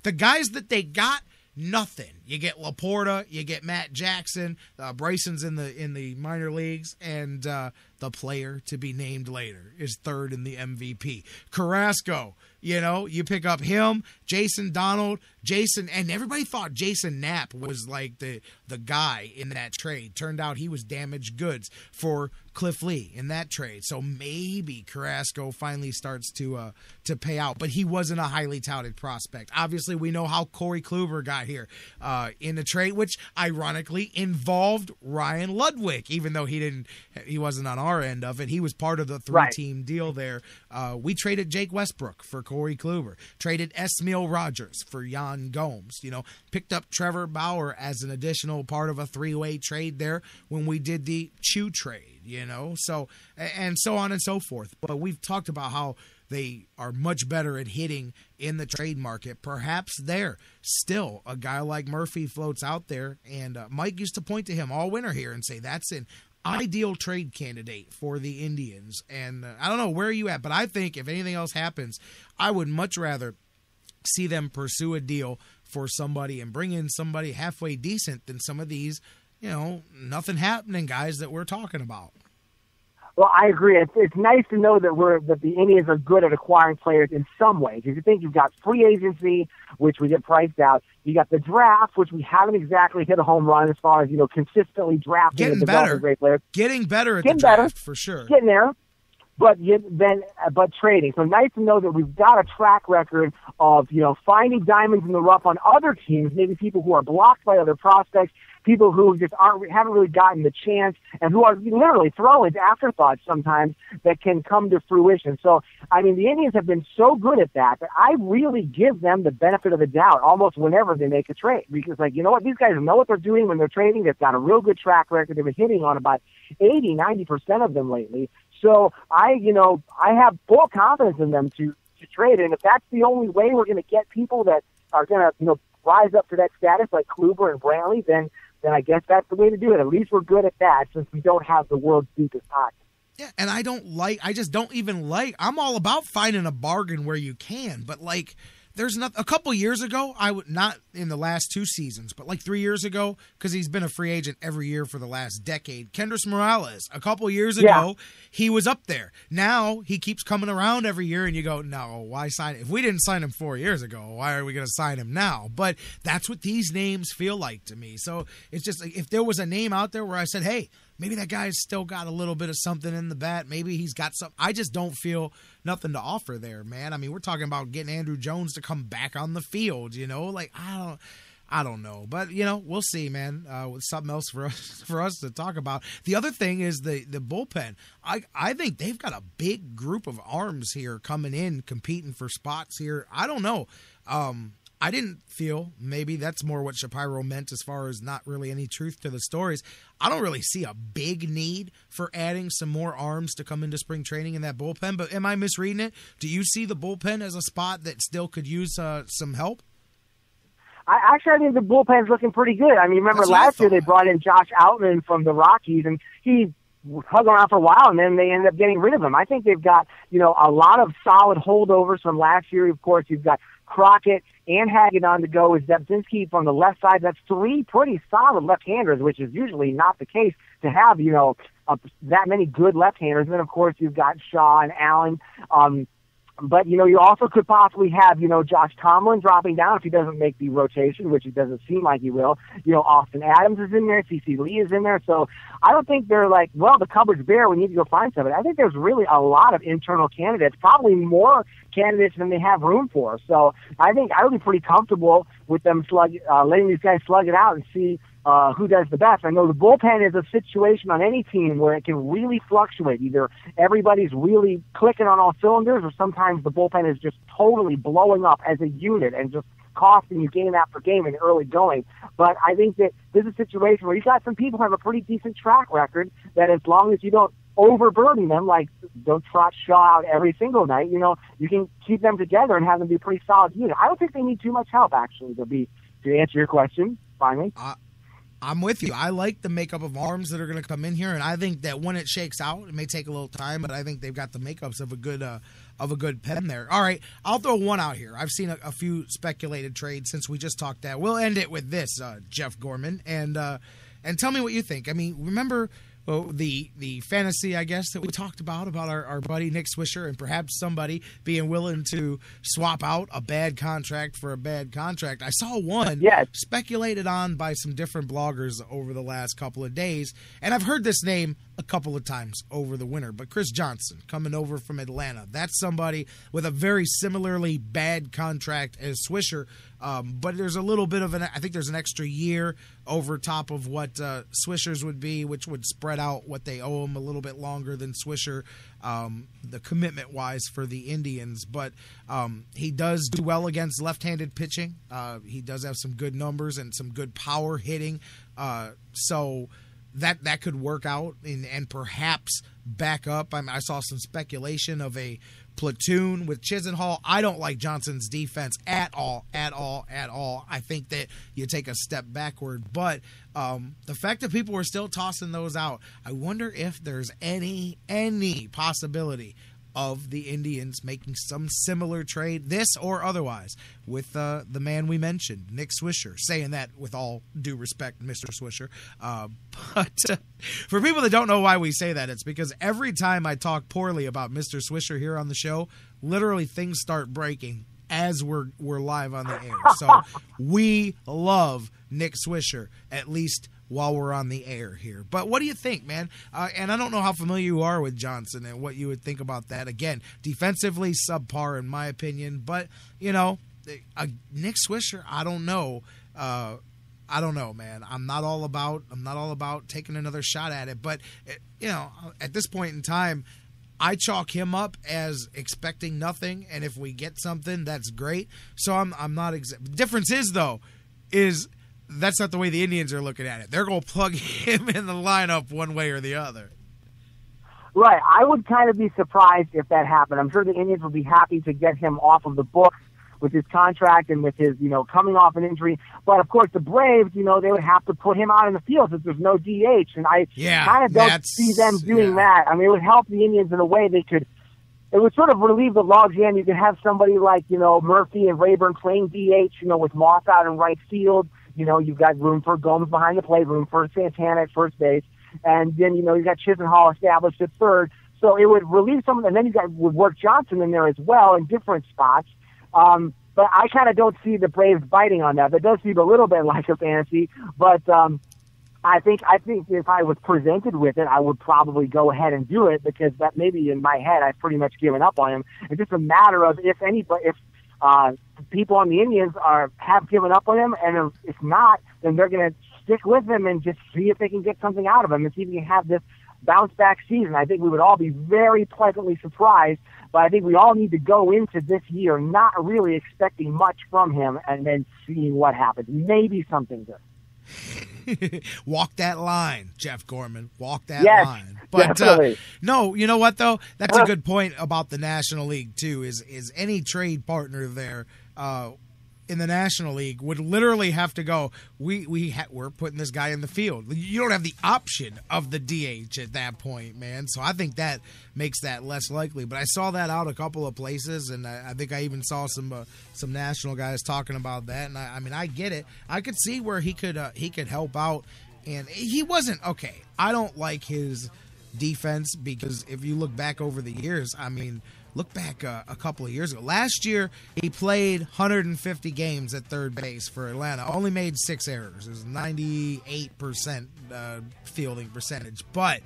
The guys that they got, nothing. You get Laporta, you get Matt Jackson, Bryson's in the minor leagues, and the player to be named later is third in the MVP. Carrasco, you pick up him, Jason Donald, and everybody thought Jason Knapp was like the guy in that trade. Turned out he was damaged goods for Cliff Lee in that trade. So maybe Carrasco finally starts to pay out, but he wasn't a highly touted prospect. Obviously, we know how Corey Kluber got here in the trade, which ironically involved Ryan Ludwig, even though he wasn't on our end of it. He was part of the three-team deal there. We traded Jake Westbrook for Corey Kluber, traded Esmail Rogers for Jan Gomes, picked up Trevor Bauer as an additional part of a three-way trade there when we did the Chew trade, so and so on and so forth. But we've talked about how they are much better at hitting in the trade market. Perhaps there still a guy like Murphy floats out there, and Mike used to point to him all winter here and say that's an ideal trade candidate for the Indians. And I don't know, where are you at? But I think if anything else happens, I would much rather see them pursue a deal for somebody and bring in somebody halfway decent than some of these, nothing happening guys that we're talking about. Well, I agree. It's nice to know that the Indians are good at acquiring players in some ways. If you think you've got free agency, which we get priced out, you got the draft, which we haven't exactly hit a home run as far as consistently drafting and developing great players. Getting better at the draft for sure. Getting there. But trading. So nice to know that we've got a track record of finding diamonds in the rough on other teams, maybe people who are blocked by other prospects, people who just haven't really gotten the chance, and who are literally throw-ins, afterthoughts sometimes that can come to fruition. So the Indians have been so good at that I really give them the benefit of the doubt almost whenever they make a trade, because these guys know what they're doing when they're trading. They've got a real good track record. They've been hitting on about 80-90% of them lately. So I have full confidence in them to trade. And if that's the only way we're going to get people that are going to, rise up to that status like Kluber and Brantley, then I guess that's the way to do it. At least we're good at that since we don't have the world's deepest pocket. Yeah, and I'm all about finding a bargain where you can, but a couple years ago, not in the last two seasons, but 3 years ago, because he's been a free agent every year for the last decade. Kendrys Morales, a couple years ago, he was up there. Now he keeps coming around every year, and you go, no, why sign him? If we didn't sign him 4 years ago, why are we going to sign him now? But that's what these names feel like to me. So it's just if there was a name out there where I said, hey, maybe that guy's still got a little bit of something in the bat. Maybe he's got something. I just don't feel nothing to offer there, man. We're talking about getting Andrew Jones to come back on the field, I don't know. But, we'll see, man. With something else for us to talk about. The other thing is the bullpen. I think they've got a big group of arms here coming in, competing for spots here. I don't know. I didn't feel, maybe that's more what Shapiro meant as far as not really any truth to the stories. I don't really see a big need for adding some more arms to come into spring training in that bullpen, but am I misreading it? Do you see the bullpen as a spot that still could use some help? I think the bullpen's looking pretty good. Remember last year they brought in Josh Outman from the Rockies, and he hung around for a while, and then they ended up getting rid of him. I think they've got, a lot of solid holdovers from last year. Of course, you've got Crockett and Haggett on to go with Zebzinski from the left side. That's three pretty solid left-handers, which is usually not the case to have, that many good left-handers. And then, of course, you've got Shaw and Allen. But, you also could possibly have, Josh Tomlin dropping down if he doesn't make the rotation, which it doesn't seem like he will. Austin Adams is in there. C.C. Lee is in there. So I don't think they're like, well, the cupboard's bare. We need to go find somebody. I think there's really a lot of internal candidates, probably more candidates than they have room for. So I think I would be pretty comfortable with them letting these guys slug it out and see who does the best. I know the bullpen is a situation on any team where it can really fluctuate. Either everybody's really clicking on all cylinders, or sometimes the bullpen is just totally blowing up as a unit and just costing you game after game in the early going. But I think that this is a situation where you got some people who have a pretty decent track record that as long as you don't overburden them, like don't trot Shaw out every single night, you can keep them together and have them be a pretty solid unit. I don't think they need too much help, actually, to answer your question, finally. I'm with you. I like the makeup of arms that are going to come in here, and I think that when it shakes out, it may take a little time, but I think they've got the makeups of a good pen there. All right, I'll throw one out here. I've seen a few speculated trades since we just talked that. We'll end it with this, Jeff Gorman, and tell me what you think. I mean, remember the fantasy, I guess, that we talked about our buddy Nick Swisher and perhaps somebody being willing to swap out a bad contract for a bad contract. I saw one speculated on by some different bloggers over the last couple of days, and I've heard this name a couple of times over the winter, but Chris Johnson coming over from Atlanta. That's somebody with a very similarly bad contract as Swisher, but there's a little bit of I think there's an extra year over top of what Swisher's would be, which would spread out what they owe him a little bit longer than Swisher, the commitment-wise for the Indians. But he does do well against left-handed pitching. He does have some good numbers and some good power hitting. So that could work out and perhaps back up. I saw some speculation of a platoon with Chisenhall. I don't like Johnson's defense at all. I think that you take a step backward. But the fact that people are still tossing those out, I wonder if there's any possibility of the Indians making some similar trade, this or otherwise, with the man we mentioned, Nick Swisher. Saying that with all due respect, Mr. Swisher. But for people that don't know why we say that, it's because every time I talk poorly about Mr. Swisher here on the show, literally things start breaking as we're live on the air. So we love Nick Swisher, at least while we're on the air here. But what do you think, man? And I don't know how familiar you are with Johnson and what you would think about that. Again, defensively subpar in my opinion, but Nick Swisher, I don't know, man. I'm not all about taking another shot at it, but at this point in time, I chalk him up as expecting nothing, and if we get something, that's great. So I'm not The difference is that's not the way the Indians are looking at it. They're going to plug him in the lineup one way or the other. Right. I would kind of be surprised if that happened. I'm sure the Indians would be happy to get him off of the books with his contract and with his, coming off an injury. But, of course, the Braves, they would have to put him out in the field since there's no DH. And I kind of don't see them doing that. I mean, it would help the Indians in a way they could. It would sort of relieve the logjam. You could have somebody like, Murphy and Rayburn playing DH, with Moss out in right field. You've got room for Gomes behind the plate, room for Santana at first base. And then, you've got Chisenhall established at third. So it would relieve some of them. And then would work Johnson in there as well in different spots. But I kind of don't see the Braves biting on that. That does seem a little bit like a fantasy. But I think if I was presented with it, I would probably go ahead and do it because that maybe in my head I've pretty much given up on him. It's just a matter of if people on the Indians have given up on him, and if not, then they're going to stick with him and just see if they can get something out of him and see if he can have this bounce-back season. I think we would all be very pleasantly surprised, but I think we all need to go into this year not really expecting much from him and then seeing what happens. Maybe something good. Walk that line, Jeff Gorman. Walk that yes, line. But no, you know what though? That's a good point about the National League too. Is any trade partner there in the National League would literally have to go, we're putting this guy in the field. You don't have the option of the DH at that point, man. So I think that makes that less likely. But I saw that out a couple of places, and I think I even saw some national guys talking about that. And I mean, I get it. I could see where he could help out, and he wasn't okay. I don't like his defense because if you look back over the years, I mean, look back a couple of years ago. Last year, he played 150 games at third base for Atlanta. Only made 6 errors. It was 98% fielding percentage. But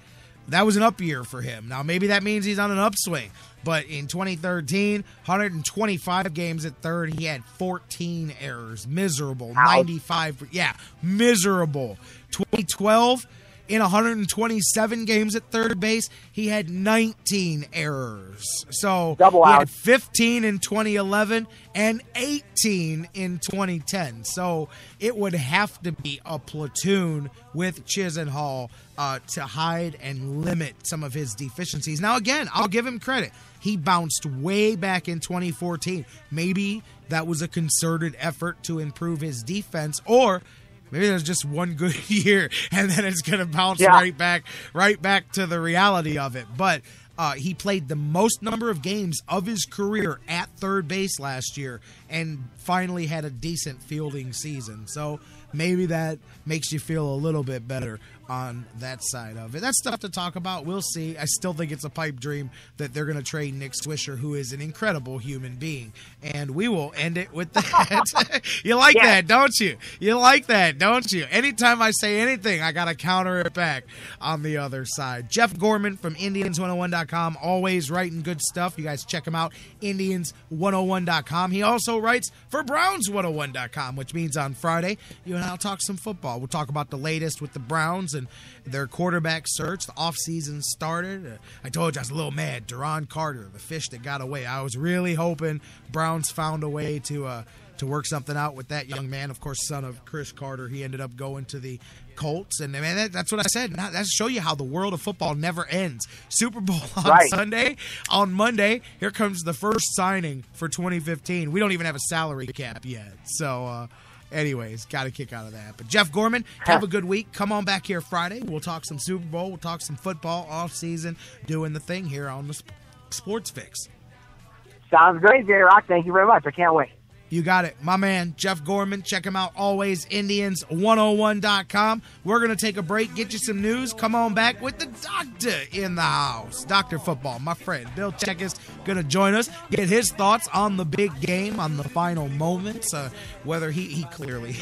that was an up year for him. Now, maybe that means he's on an upswing. But in 2013, 125 games at third, he had 14 errors. Miserable. 95. Yeah, miserable. 2012, in 127 games at third base, he had 19 errors. So he had 15 in 2011 and 18 in 2010. So it would have to be a platoon with Chisenhall to hide and limit some of his deficiencies. Now, again, I'll give him credit. He bounced way back in 2014. Maybe that was a concerted effort to improve his defense, or maybe there's just one good year and then it's going to bounce right back to the reality of it. But he played the most number of games of his career at third base last year and finally had a decent fielding season. So maybe that makes you feel a little bit better on that side of it. That's stuff to talk about. We'll see. I still think it's a pipe dream that they're going to trade Nick Swisher, who is an incredible human being. And we will end it with that. You like that, don't you? You like that, don't you? Anytime I say anything, I got to counter it back on the other side. Jeff Gorman from Indians101.com, always writing good stuff. You guys check him out, Indians101.com. He also writes for Browns101.com, which means on Friday, you and I'll talk some football. We'll talk about the latest with the Browns and their quarterback search. The offseason started. I told you I was a little mad. Duron Carter, the fish that got away. I was really hoping Browns found a way to work something out with that young man. Of course, son of Chris Carter. He ended up going to the Colts. And, man, that's what I said. Now, that's to show you how the world of football never ends. Super Bowl on Sunday. On Monday, here comes the first signing for 2015. We don't even have a salary cap yet. So, anyways, got a kick out of that. But Jeff Gorman, have a good week. Come on back here Friday. We'll talk some Super Bowl. We'll talk some football off season, doing the thing here on the Sports Fix. Sounds great, J-Rocc. Thank you very much. I can't wait. You got it. My man, Jeff Gorman. Check him out always, Indians101.com. We're going to take a break, get you some news. Come on back with the doctor in the house. Dr. Football, my friend, Bill Chachkes, going to join us, get his thoughts on the big game, on the final moments, whether he clearly,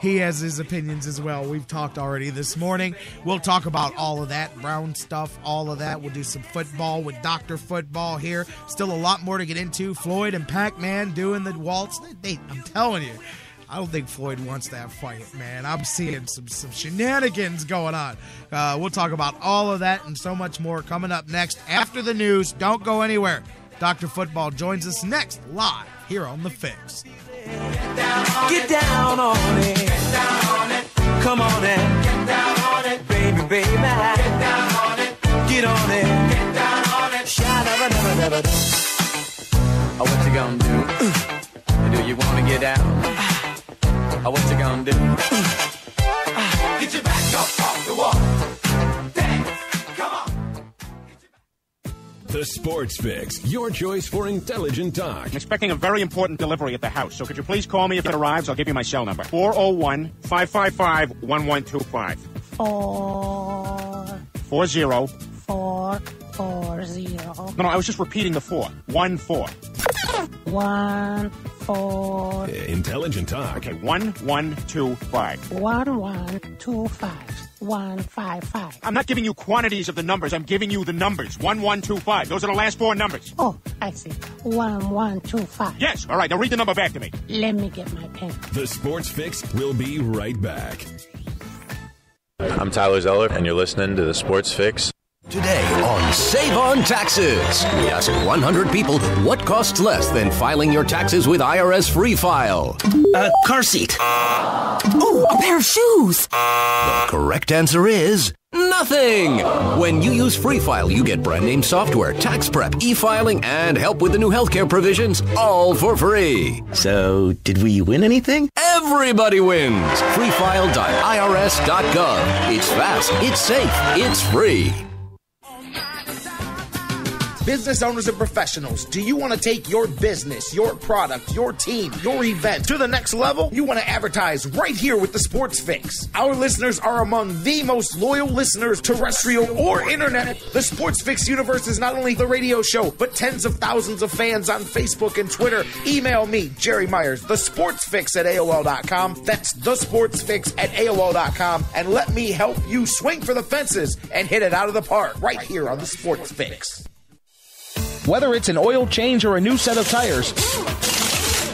he has his opinions as well. We've talked already this morning. We'll talk about all of that, Brown stuff, all of that. We'll do some football with Dr. Football here. Still a lot more to get into. Floyd and Pac-Man doing the waltz. I'm telling you, I don't think Floyd wants that fight, man. I'm seeing some shenanigans going on. We'll talk about all of that and so much more coming up next after the news. Don't go anywhere. Dr. Football joins us next live here on The Fix. Get down on it. Get down on it. Come on and get down on it, baby, baby. Get down on it. Get on it. Get down on it. Sha-da-ba-da-ba-da-ba-da. What you gonna do? Do you want to get down? What you gonna do? Get your back up off the wall. Dance, come on. The Sports Fix, your choice for intelligent talk. I'm expecting a very important delivery at the house, so could you please call me if it arrives? I'll give you my cell number. 401-555-1125. 440. No, I was just repeating the 4. 1-4. 1-4. Intelligent talk. Okay, 1125. 1125. 155. I'm not giving you quantities of the numbers. I'm giving you the numbers. 1125. Those are the last 4 numbers. Oh, I see. 1125. Yes. All right. Now read the number back to me. Let me get my pen. The Sports Fix will be right back. I'm Tyler Zeller, and you're listening to The Sports Fix. Today on Save on Taxes, we ask 100 people what costs less than filing your taxes with IRS Free File. A car seat. Oh, a pair of shoes. The correct answer is nothing. When you use Free File, you get brand name software, tax prep, e-filing, and help with the new healthcare provisions, all for free. So, did we win anything? Everybody wins. freefile.irs.gov. It's fast, it's safe, it's free. Business owners and professionals, do you want to take your business, your product, your team, your event to the next level? You want to advertise right here with the Sports Fix. Our listeners are among the most loyal listeners, terrestrial or internet. The Sports Fix universe is not only the radio show, but tens of thousands of fans on Facebook and Twitter. Email me, Jerry Myers, thesportsfix@AOL.com. That's thesportsfix@AOL.com. And let me help you swing for the fences and hit it out of the park right here on the Sports Fix. Whether it's an oil change or a new set of tires,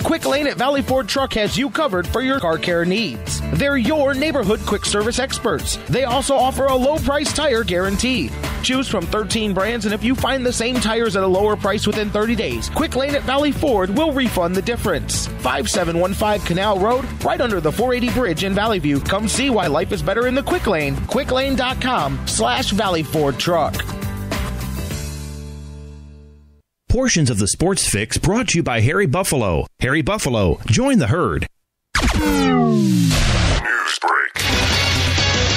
Quick Lane at Valley Ford Truck has you covered for your car care needs. They're your neighborhood quick service experts. They also offer a low price tire guarantee. Choose from 13 brands, and if you find the same tires at a lower price within 30 days, Quick Lane at Valley Ford will refund the difference. 5715 Canal Road, right under the 480 bridge in Valley View. Come see why life is better in the Quick Lane. quicklane.com/Valley Ford Truck. Portions of the Sports Fix brought to you by Harry Buffalo. Harry Buffalo, join the herd. News break.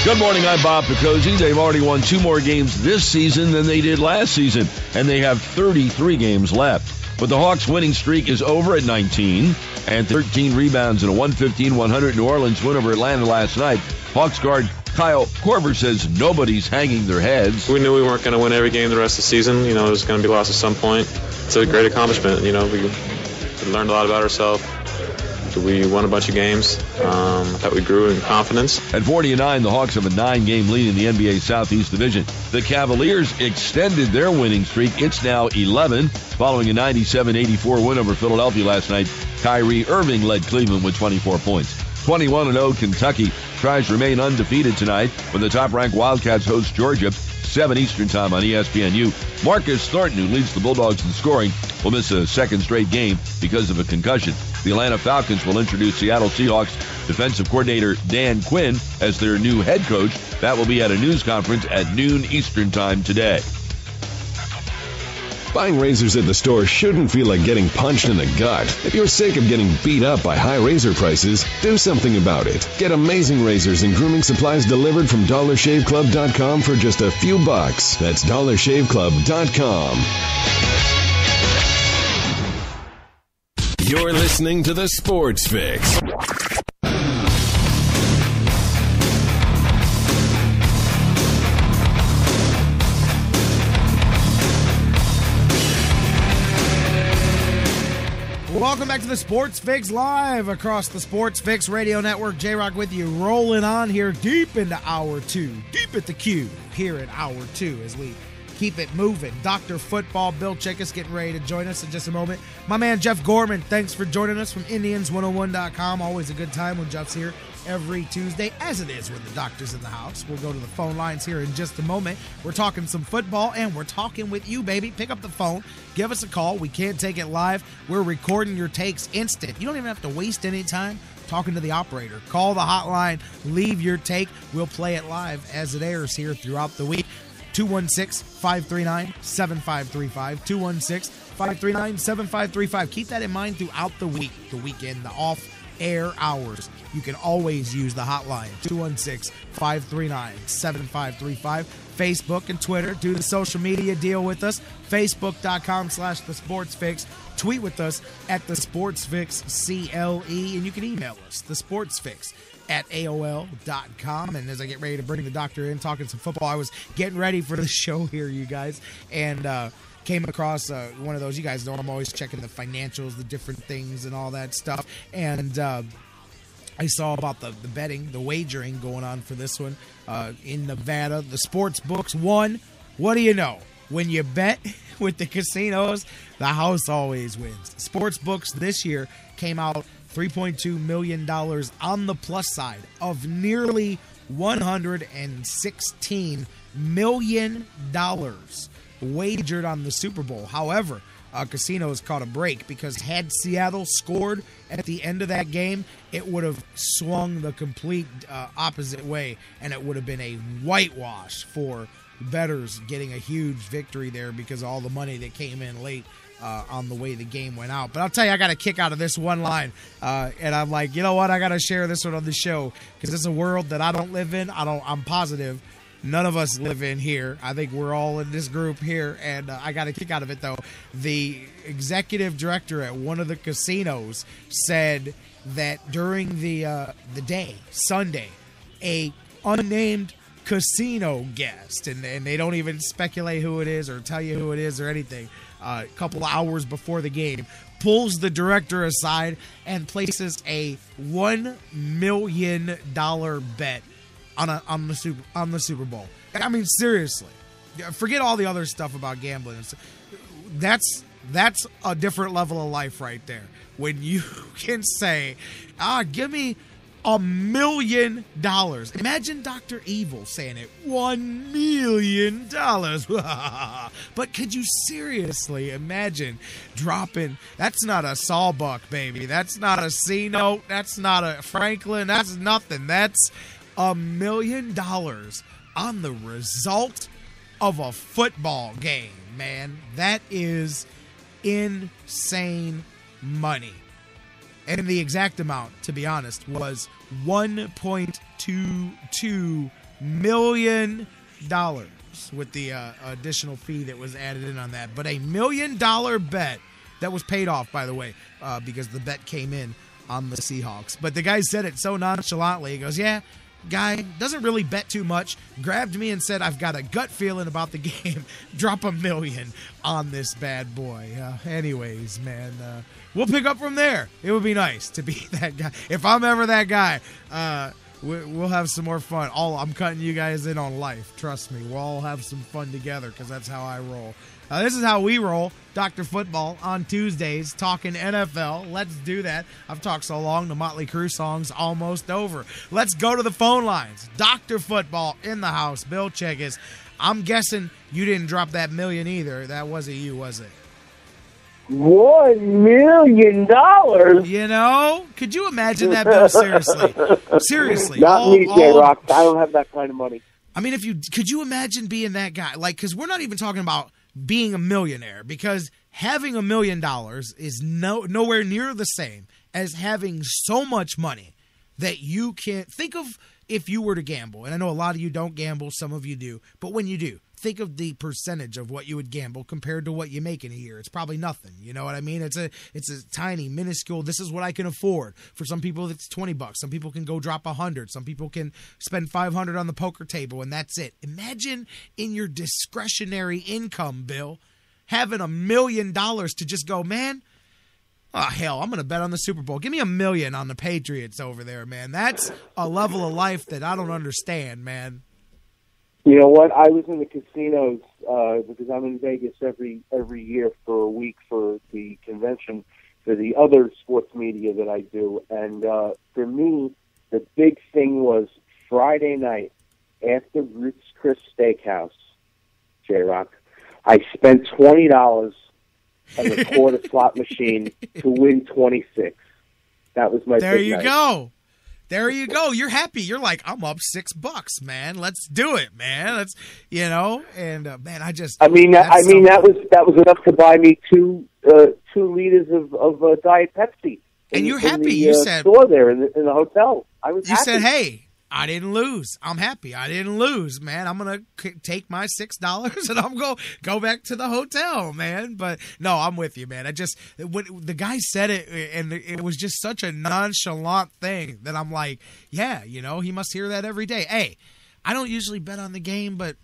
Good morning, I'm Bob Picozzi. They've already won 2 more games this season than they did last season, and they have 33 games left. But the Hawks' winning streak is over at 19, and 13 rebounds in a 115-100 New Orleans win over Atlanta last night. Hawks guard Kyle Korver says nobody's hanging their heads. We knew we weren't going to win every game the rest of the season. It was going to be lost at some point. It's a great accomplishment. We learned a lot about ourselves. We won a bunch of games. I thought we grew in confidence. At 40-9, the Hawks have a 9-game lead in the NBA Southeast Division. The Cavaliers extended their winning streak. It's now 11. Following a 97-84 win over Philadelphia last night, Kyrie Irving led Cleveland with 24 points. 21-0 Kentucky tries to remain undefeated tonight when the top-ranked Wildcats host Georgia, 7 Eastern time on ESPNU. Marcus Thornton, who leads the Bulldogs in scoring, will miss a second straight game because of a concussion. The Atlanta Falcons will introduce Seattle Seahawks defensive coordinator Dan Quinn as their new head coach. That will be at a news conference at noon Eastern time today. Buying razors at the store shouldn't feel like getting punched in the gut. If you're sick of getting beat up by high razor prices, do something about it. Get amazing razors and grooming supplies delivered from DollarShaveClub.com for just a few bucks. That's DollarShaveClub.com. You're listening to the Sports Fix. Welcome back to the Sports Fix live across the Sports Fix Radio Network. J-Rocc with you, rolling on here deep into Hour 2, deep at the Q here in Hour 2 as we keep it moving. Dr. Football Bill Chachkes getting ready to join us in just a moment. My man Jeff Gorman, thanks for joining us from Indians101.com. Always a good time when Jeff's here every Tuesday, as it is when the doctor's in the house. We'll go to the phone lines here in just a moment. We're talking some football, and we're talking with you, baby. Pick up the phone. Give us a call. We can't take it live. We're recording your takes instant. You don't even have to waste any time talking to the operator. Call the hotline. Leave your take. We'll play it live as it airs here throughout the week. 216-539-7535. 216-539-7535. Keep that in mind throughout the week, the weekend, the off-air hours. You can always use the hotline, 216-539-7535. Facebook and Twitter. Do the social media deal with us. Facebook.com/TheSportsFix. Tweet with us at TheSportsFixCLE. And you can email us, TheSportsFix@AOL.com. And as I get ready to bring the doctor in, talking some football, I was getting ready for the show here, you guys, and came across one of those. You guys know I'm always checking the financials, the different things and all that stuff. And I saw about the betting, the wagering going on for this one in Nevada. The sports books won. What do you know? When you bet with the casinos, the house always wins. Sports books this year came out $3.2 million on the plus side of nearly $116 million wagered on the Super Bowl. However, casinos caught a break because had Seattle scored at the end of that game, it would have swung the complete opposite way, and it would have been a whitewash for bettors getting a huge victory there because of all the money that came in late on the way the game went out. But I'll tell you, I got a kick out of this one line, and I'm like, you know what? I got to share this one on the show because it's a world that I don't live in. I'm positive none of us live in here. I think we're all in this group here, and I got a kick out of it, though. The executive director at one of the casinos said that during the day, Sunday, a unnamed casino guest, and they don't even speculate who it is or tell you who it is or anything, a couple hours before the game, pulls the director aside and places a $1 million bet on the Super Bowl. I mean, seriously, forget all the other stuff about gambling. That's a different level of life right there. When you can say, give me $1 million. Imagine Dr. Evil saying it. $1 million. But could you seriously imagine dropping? That's not a Sawbuck, baby. That's not a C-Note. That's not a Franklin. That's nothing. That's $1 million on the result of a football game, man. That is insane money. And the exact amount, to be honest, was $1.22 million with the additional fee that was added in on that. But a $1 million bet that was paid off, by the way, because the bet came in on the Seahawks. But the guy said it so nonchalantly. He goes, yeah, guy doesn't really bet too much, grabbed me and said, I've got a gut feeling about the game. Drop $1 million on this bad boy. Anyways, man, we'll pick up from there. It would be nice to be that guy. If I'm ever that guy, we'll have some more fun. I'm cutting you guys in on life. Trust me. We'll all have some fun together because that's how I roll. This is how we roll, Dr. Football, on Tuesdays, talking NFL. Let's do that. I've talked so long, the Motley Crue song's almost over. Let's go to the phone lines. Dr. Football in the house, Bill Chachkes. I'm guessing you didn't drop that million either. That wasn't you, was it? $1 million? You know? Could you imagine that, Bill? Seriously. Seriously. Not me, J-Rocc. I don't have that kind of money. I mean, could you imagine being that guy? Like, because we're not even talking about being a millionaire, because having $1 million is nowhere near the same as having so much money that you can't think of. If you were to gamble, and I know a lot of you don't gamble, some of you do, but when you do, think of the percentage of what you would gamble compared to what you make in a year. It's probably nothing. You know what I mean? It's a tiny, minuscule. This is what I can afford. For some people, it's $20. Some people can go drop $100. Some people can spend $500 on the poker table, and that's it. Imagine in your discretionary income, Bill, having $1 million to just go, man, oh, hell, I'm going to bet on the Super Bowl. Give me $1 million on the Patriots over there, man. That's a level of life that I don't understand, man. You know what? I was in the casinos because I'm in Vegas every year for a week for the convention for the other sports media that I do. And for me, the big thing was Friday night after Ruth's Chris Steakhouse, J-Rocc, I spent $20 on the quarter slot machine to win 26. That was my There big you night. go. There you go. You're happy. You're like, I'm up $6, man. Let's do it, man. Let's, and man, I mean, that was enough to buy me 2 liters of Diet Pepsi. And you're happy. You said store there in the hotel. I was. You happy. said, hey, I didn't lose. I'm happy. I didn't lose, man. I'm going to take my $6 and I'm going to go back to the hotel, man. But no, I'm with you, man. When the guy said it, and it was just such a nonchalant thing that I'm like, yeah, he must hear that every day. Hey, I don't usually bet on the game, but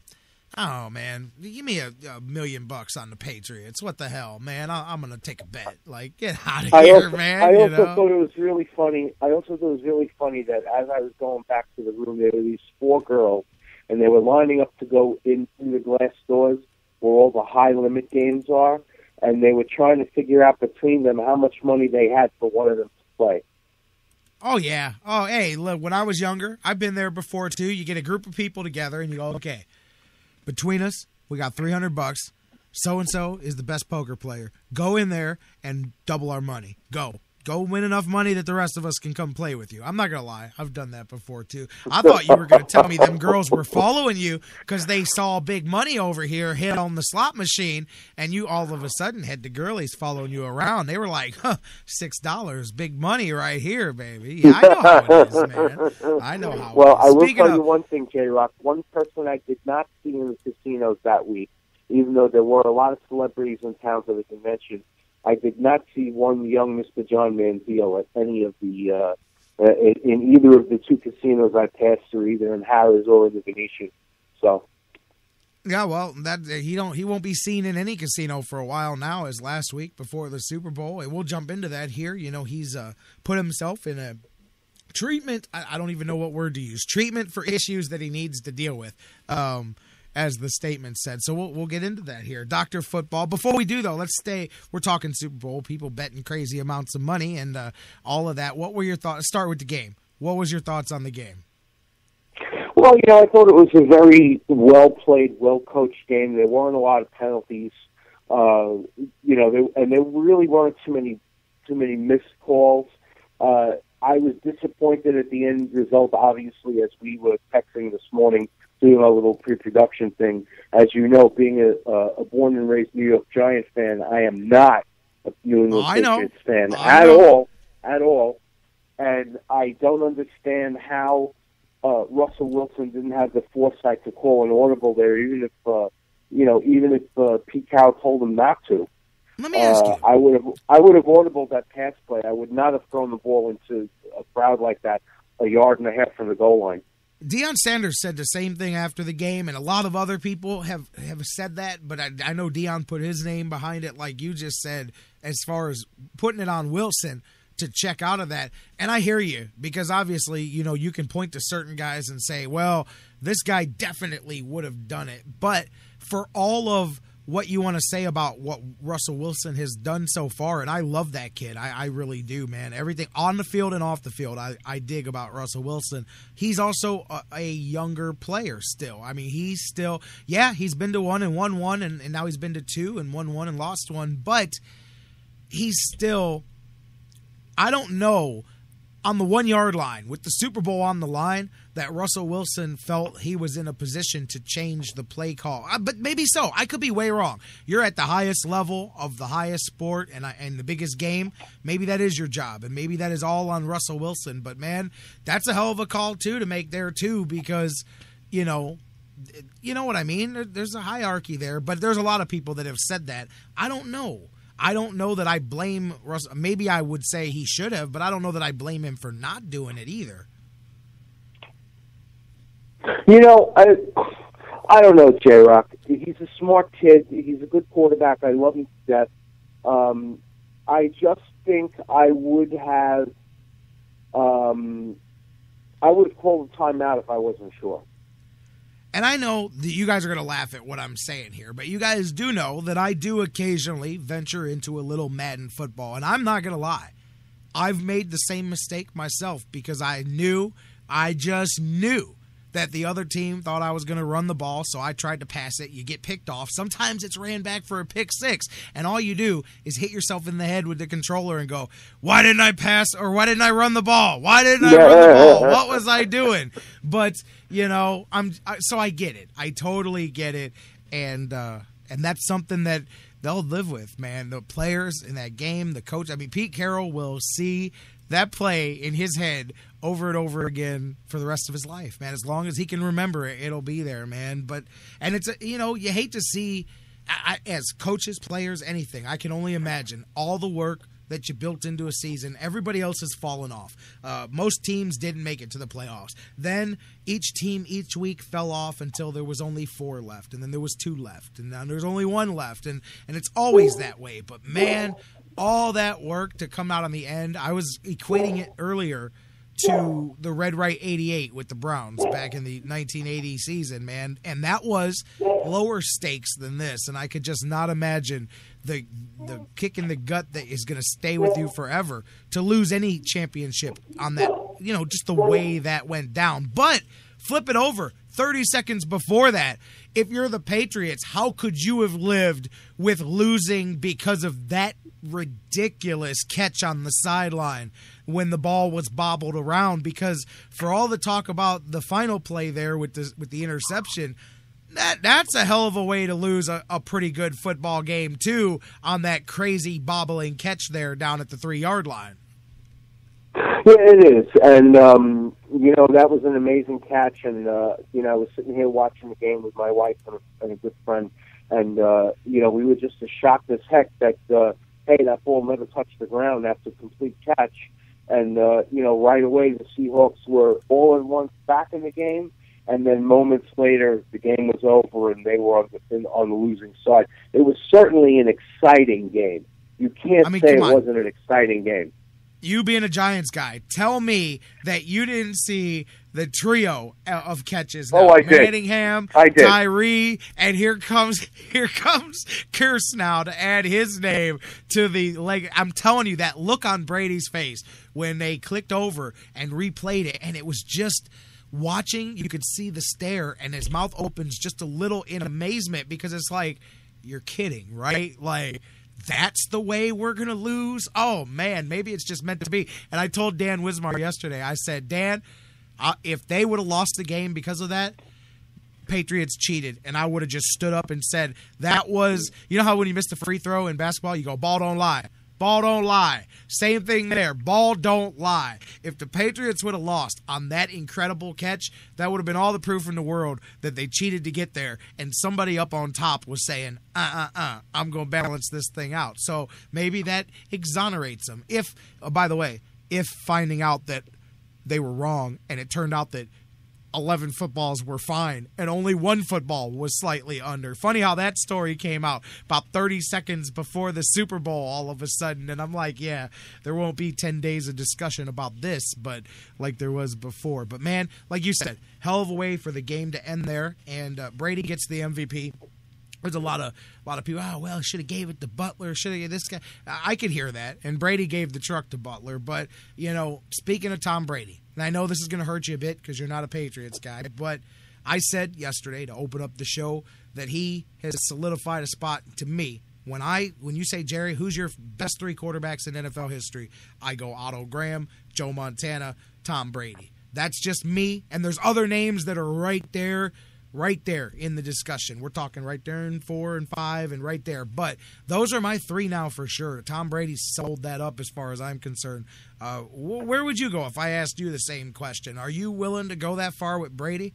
oh, man, give me $1 million on the Patriots. What the hell, man? I'm going to take a bet. Like, get out of here, man. I also thought it was really funny. That as I was going back to the room, there were these 4 girls, and they were lining up to go into the glass doors where all the high-limit games are, and they were trying to figure out between them how much money they had for one of them to play. Oh, yeah. Oh, hey, look, when I was younger, I've been there before, too. You get a group of people together, and you go, okay, between us, we got $300. So-and-so is the best poker player. Go in there and double our money. Go. go win enough money that the rest of us can come play with you. I'm not going to lie. I've done that before, too. I thought you were going to tell me them girls were following you because they saw big money over here hit on the slot machine, and you all of a sudden had the girlies following you around. They were like, $6, big money right here, baby. Yeah, I know how it is, man. I know how well, it is. I will tell you one thing, J-Rocc. One person I did not see in the casinos that week, even though there were a lot of celebrities in town that I mentioned, I did not see one young Mr. John Manziel at any of the in either of the two casinos I passed through, either in Harrah's or in the Venetian. So, yeah, well, that he won't be seen in any casino for a while now. As last week before the Super Bowl, and we'll jump into that here. You know, he's put himself in a treatment. I don't even know what word to use. Treatment for issues that he needs to deal with. As the statement said. So we'll get into that here. Dr. Football. Before we do, though, let's stay. We're talking Super Bowl, people betting crazy amounts of money and all of that. What were your thoughts? Start with the game. What was your thoughts on the game? Well, I thought it was a very well-played, well-coached game. There weren't a lot of penalties. There really weren't too many missed calls. I was disappointed at the end result, obviously, as we were texting this morning, doing a little pre-production thing. As you know, being a born and raised New York Giants fan, I am not a New England Patriots fan at all. And I don't understand how Russell Wilson didn't have the foresight to call an audible there, even if Pete Carroll told him not to. Let me ask you. I would have audibled that pass play. I would not have thrown the ball into a crowd like that 1.5 yards from the goal line. Deion Sanders said the same thing after the game, and a lot of other people have said that, but I know Deion put his name behind it, like you just said, as far as putting it on Wilson to check out of that. And I hear you, because obviously, you can point to certain guys and say, well, this guy definitely would have done it. But for all of what you want to say about what Russell Wilson has done so far, and I love that kid. I really do, man. Everything on the field and off the field, I dig about Russell Wilson. He's also a younger player still. I mean, he's still, he's been to 1 and won 1, and now he's been to 2 and won 1 and lost 1, but he's still, I don't know, on the 1 yard line, with the Super Bowl on the line, that Russell Wilson felt he was in a position to change the play call. But maybe so. I could be way wrong. You're at the highest level of the highest sport and the biggest game. Maybe that is your job, and maybe that is all on Russell Wilson. But, man, that's a hell of a call, too, to make there, too, because, you know what I mean? There's a hierarchy there, but there's a lot of people that have said that. I don't know. I don't know that I blame Russell. Maybe I would say he should have, but I don't know that I blame him for not doing it either. I don't know, J-Rocc. He's a smart kid. He's a good quarterback. I love him to death. I just think I would have called a timeout if I wasn't sure. And I know that you guys are going to laugh at what I'm saying here, but you guys do know that I do occasionally venture into a little Madden football, and I'm not going to lie. I've made the same mistake myself because I just knew that the other team thought I was going to run the ball, so I tried to pass it. You get picked off. Sometimes it's ran back for a pick six, and all you do is hit yourself in the head with the controller and go, why didn't I pass, or why didn't I run the ball? Why didn't I run the ball? What was I doing? But, so I get it. I totally get it, and that's something that they'll live with, man. The players in that game, the coach. I mean, Pete Carroll will see that play in his head over and over again for the rest of his life, man. As long as he can remember it, it'll be there, man. And it's, you hate to see, as coaches, players, anything, I can only imagine all the work that you built into a season. Everybody else has fallen off. Most teams didn't make it to the playoffs. Then each team each week fell off until there was only 4 left, and then there was 2 left, and now there's only 1 left, and it's always that way. But, man, all that work to come out on the end, I was equating it earlier to the Red Right 88 with the Browns back in the 1980 season, man. And that was lower stakes than this, and I could just not imagine the kick in the gut that is going to stay with you forever to lose any championship on that, just the way that went down. But flip it over, 30 seconds before that, if you're the Patriots, how could you have lived with losing because of that ridiculous catch on the sideline when the ball was bobbled around, because for all the talk about the final play there with the interception, that's a hell of a way to lose a pretty good football game too, on that crazy bobbling catch there down at the 3-yard line. Yeah, it is. And, that was an amazing catch. And, I was sitting here watching the game with my wife and a good friend. And, we were just as shocked as heck that, hey, that ball never touched the ground after complete catch. And, right away the Seahawks were all at once back in the game. And then moments later, the game was over and they were on the losing side. It was certainly an exciting game. You can't say it wasn't an exciting game. You being a Giants guy, tell me that you didn't see the trio of catches. Oh, I did. Manningham, I did. Kyrie, and here comes Kearse now to add his name to the leg. I'm telling you, that look on Brady's face when they clicked over and replayed it, and it was just watching. You could see the stare, and his mouth opens just a little in amazement, because it's like, you're kidding, right? Like, that's the way we're going to lose? Oh, man, maybe it's just meant to be. And I told Dan Wismar yesterday, I said, Dan, if they would have lost the game because of that, Patriots cheated. And I would have just stood up and said, that was, you know how when you miss the free throw in basketball, you go, ball don't lie. Ball don't lie. Same thing there. Ball don't lie. If the Patriots would have lost on that incredible catch, that would have been all the proof in the world that they cheated to get there, and somebody up on top was saying, I'm going to balance this thing out. So maybe that exonerates them. If, by the way, if finding out that they were wrong and it turned out that 11 footballs were fine and only one football was slightly under. Funny how that story came out about 30 seconds before the Super Bowl all of a sudden. And I'm like, yeah, there won't be 10 days of discussion about this, but like there was before. But, man, like you said, hell of a way for the game to end there. And Brady gets the MVP. There's a lot of people, should have gave it to Butler, should have this guy. I could hear that. And Brady gave the truck to Butler. But, speaking of Tom Brady, and I know this is going to hurt you a bit because you're not a Patriots guy, but I said yesterday to open up the show that he has solidified a spot to me. When you say, Jerry, who's your best 3 quarterbacks in NFL history? I go Otto Graham, Joe Montana, Tom Brady. That's just me. And there's other names that are right there in the discussion. We're talking right there in 4 and 5 and right there. But those are my 3 now for sure. Tom Brady sold that up as far as I'm concerned. Where would you go if I asked you the same question? Are you willing to go that far with Brady?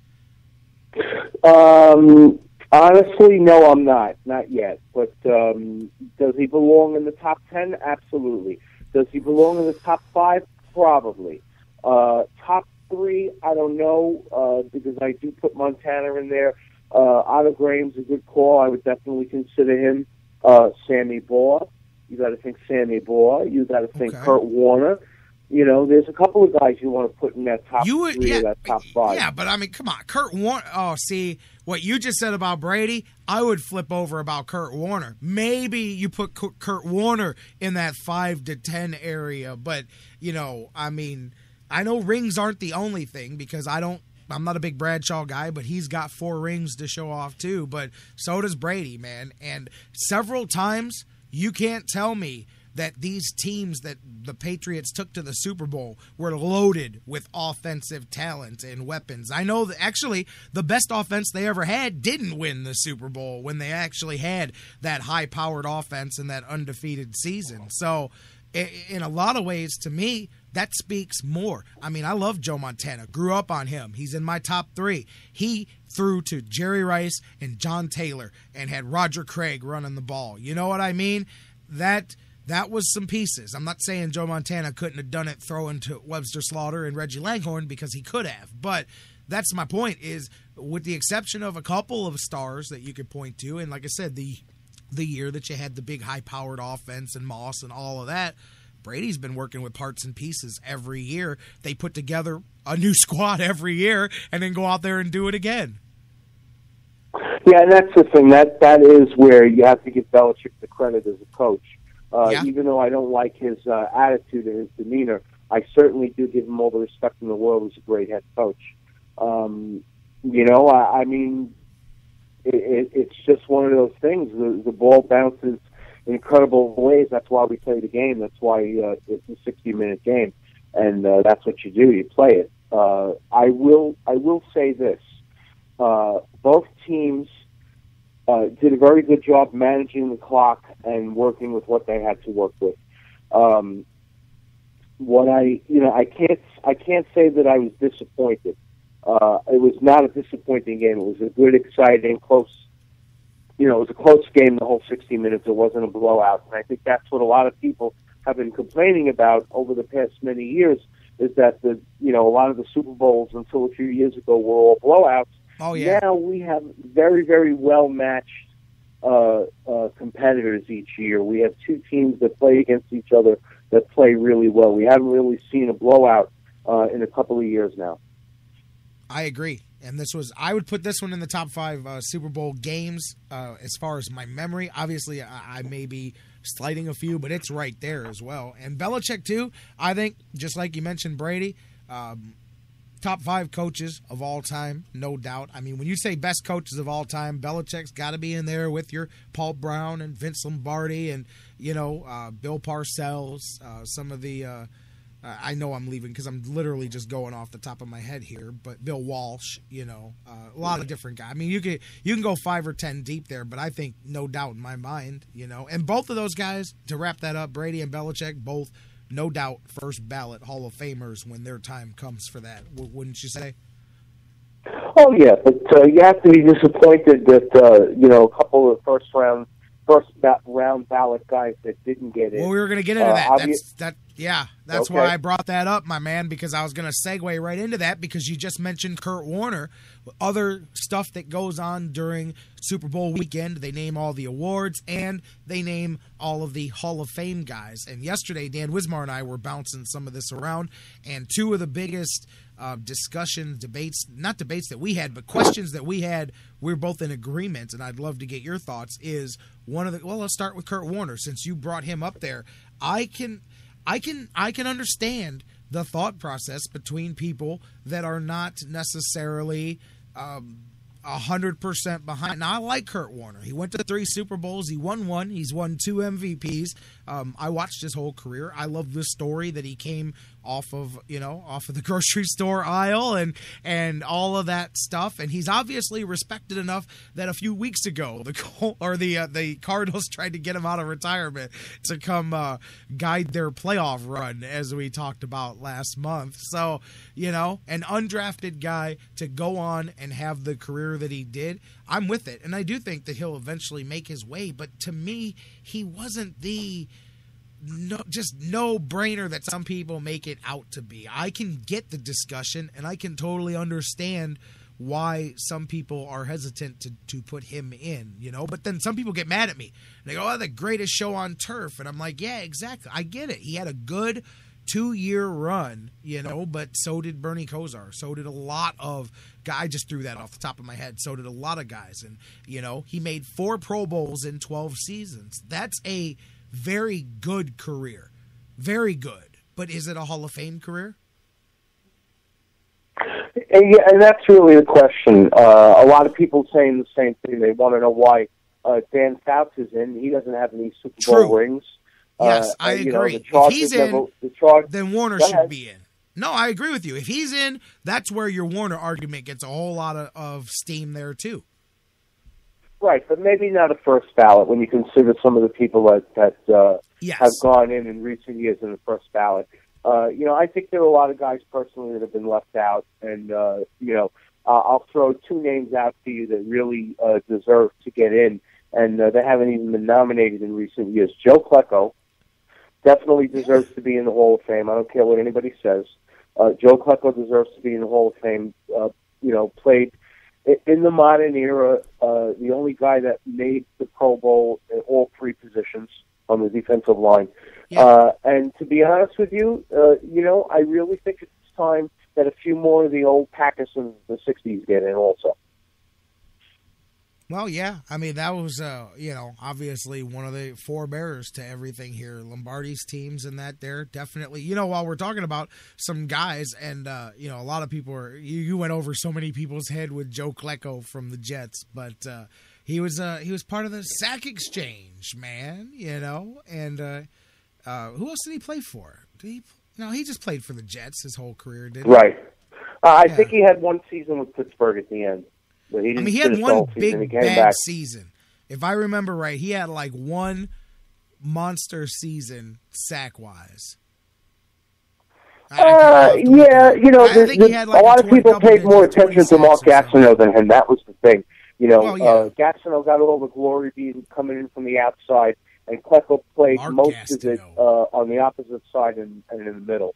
Honestly, no, I'm not. Not yet. But does he belong in the top 10? Absolutely. Does he belong in the top 5? Probably. Top 3, I don't know, because I do put Montana in there. Otto Graham's a good call. I would definitely consider him. Sammy Baugh. You got to think Sammy Baugh. You got to think Kurt Warner. There's a couple of guys you want to put in that top 3 or that top 5. Yeah, but I mean, come on. Kurt Warner. Oh, see, what you just said about Brady, I would flip over about Kurt Warner. Maybe you put Kurt Warner in that 5 to 10 area, but, I mean, I know rings aren't the only thing because I'm not a big Bradshaw guy, but he's got 4 rings to show off too. But so does Brady, man. And several times you can't tell me that these teams that the Patriots took to the Super Bowl were loaded with offensive talent and weapons. I know that actually the best offense they ever had didn't win the Super Bowl when they actually had that high-powered offense in that undefeated season. So in a lot of ways, to me, that speaks more. I mean, I love Joe Montana. Grew up on him. He's in my top 3. He threw to Jerry Rice and John Taylor and had Roger Craig running the ball. You know what I mean? That was some pieces. I'm not saying Joe Montana couldn't have done it throwing to Webster Slaughter and Reggie Langhorne, because he could have. But that's my point, is with the exception of a couple of stars that you could point to, and like I said, the year that you had the big high-powered offense and Moss and all of that, Brady's been working with parts and pieces every year. They put together a new squad every year and then go out there and do it again. Yeah, and that's the thing. That is where you have to give Belichick the credit as a coach. Even though I don't like his attitude and his demeanor, I certainly do give him all the respect in the world as a great head coach. I mean, it's just one of those things. The ball bounces incredible ways. That's why we play the game. That's why it's a 60-minute game, and that's what you do. You play it. I will say this: both teams did a very good job managing the clock and working with what they had to work with. I can't say that I was disappointed. It was not a disappointing game. It was a good, exciting, close. It was a close game the whole 60 minutes. It wasn't a blowout, and I think that's what a lot of people have been complaining about over the past many years. Is that a lot of the Super Bowls until a few years ago were all blowouts. Oh yeah. Now we have very, very well matched competitors each year. We have two teams that play against each other that play really well. We haven't really seen a blowout in a couple of years now. I agree. And I would put this one in the top 5 Super Bowl games as far as my memory. Obviously, I may be slighting a few, but it's right there as well. And Belichick, too, I think, just like you mentioned, Brady, top 5 coaches of all time, no doubt. I mean, when you say best coaches of all time, Belichick's got to be in there with your Paul Brown and Vince Lombardi and, Bill Parcells, some of the I know I'm leaving because I'm literally just going off the top of my head here, but Bill Walsh, a lot of different guys. I mean, you can go 5 or 10 deep there, but I think no doubt in my mind, and both of those guys, to wrap that up, Brady and Belichick, both no doubt first ballot Hall of Famers when their time comes for that, wouldn't you say? Oh yeah, but you have to be disappointed that a couple of first round ballot guys that didn't get in. Well, we were going to get into that. That's why I brought that up, my man, because I was going to segue right into that because you just mentioned Kurt Warner. Other stuff that goes on during Super Bowl weekend, they name all the awards and they name all of the Hall of Fame guys. And yesterday, Dan Wismar and I were bouncing some of this around, and two of the biggest not debates that we had, but questions that we had, we're both in agreement, and I'd love to get your thoughts, is let's start with Kurt Warner, since you brought him up there. I can understand the thought process between people that are not necessarily 100% behind. Now, I like Kurt Warner. He went to 3 Super Bowls. He won 1. He's won 2 MVPs. I watched his whole career. I love the story that he came off of the grocery store aisle and all of that stuff. And he's obviously respected enough that a few weeks ago the Cardinals tried to get him out of retirement to come guide their playoff run, as we talked about last month. So, an undrafted guy to go on and have the career that he did, I'm with it. And I do think that he'll eventually make his way. But to me, he wasn't the no-brainer that some people make it out to be. I can get the discussion, and I can totally understand why some people are hesitant to put him in, But then some people get mad at me. They go, the greatest show on turf. And I'm like, yeah, exactly. I get it. He had a good 2-year run, but so did Bernie Kosar. So did a lot of guys. I just threw that off the top of my head. So did a lot of guys. And, he made 4 Pro Bowls in 12 seasons. That's a very good career. Very good. But is it a Hall of Fame career? And that's really the question. A lot of people saying the same thing. They want to know why Dan Fouts is in. He doesn't have any Super Bowl rings. Yes, I agree. If he's in, then Warner should be in. No, I agree with you. If he's in, that's where your Warner argument gets a whole lot of steam there, too. Right, but maybe not a first ballot when you consider some of the people that have gone in recent years in the first ballot. I think there are a lot of guys personally that have been left out, and I'll throw 2 names out to you that really deserve to get in, and they haven't even been nominated in recent years. Joe Klecko definitely deserves to be in the Hall of Fame. I don't care what anybody says. Joe Klecko deserves to be in the Hall of Fame. Played in the modern era, the only guy that made the Pro Bowl in all 3 positions on the defensive line. Yeah. And to be honest with you, I really think it's time that a few more of the old Packers of the 60s get in also. Well, yeah. I mean, that was, obviously one of the forebearers to everything here. Lombardi's teams and that there, definitely. While we're talking about some guys and, a lot of people you went over so many people's head with Joe Klecko from the Jets. But, He was part of the sack exchange, man. You know, and who else did he play for? No, he just played for the Jets his whole career, didn't he? Right. I think he had one season with Pittsburgh at the end. But he had one big bad season. If I remember right, he had like one monster season sack-wise. Yeah, you know, a lot of people paid more attention to Mark Gastineau than him. That was the thing. You know, Gastineau got all the glory being coming in from the outside, and Klecko played most of it on the opposite side and in the middle.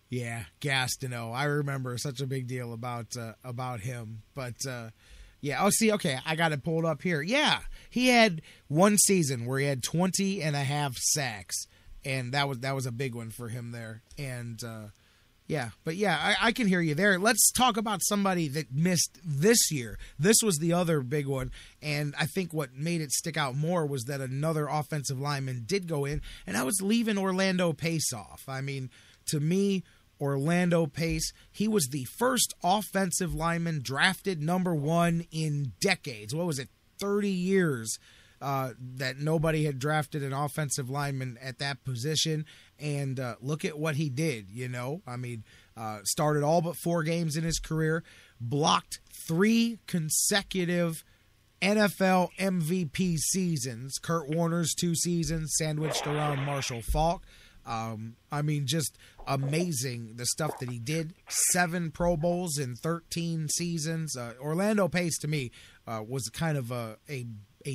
Yeah, Gastineau. I remember such a big deal about him. But, okay, I got it pulled up here. Yeah, he had one season where he had 20 and a half sacks, and that was a big one for him there. And, I can hear you there. Let's talk about somebody that missed this year. This was the other big one, and I think what made it stick out more was that another offensive lineman did go in, and I was leaving Orlando Pace off. I mean, to me, Orlando Pace, he was the first offensive lineman drafted number 1 in decades. What was it, 30 years that nobody had drafted an offensive lineman at that position. And look at what he did, you know. I mean, started all but 4 games in his career, blocked 3 consecutive NFL MVP seasons, Kurt Warner's 2 seasons, sandwiched around Marshall Faulk. I mean, just amazing the stuff that he did. 7 Pro Bowls in 13 seasons. Orlando Pace, to me, was kind of a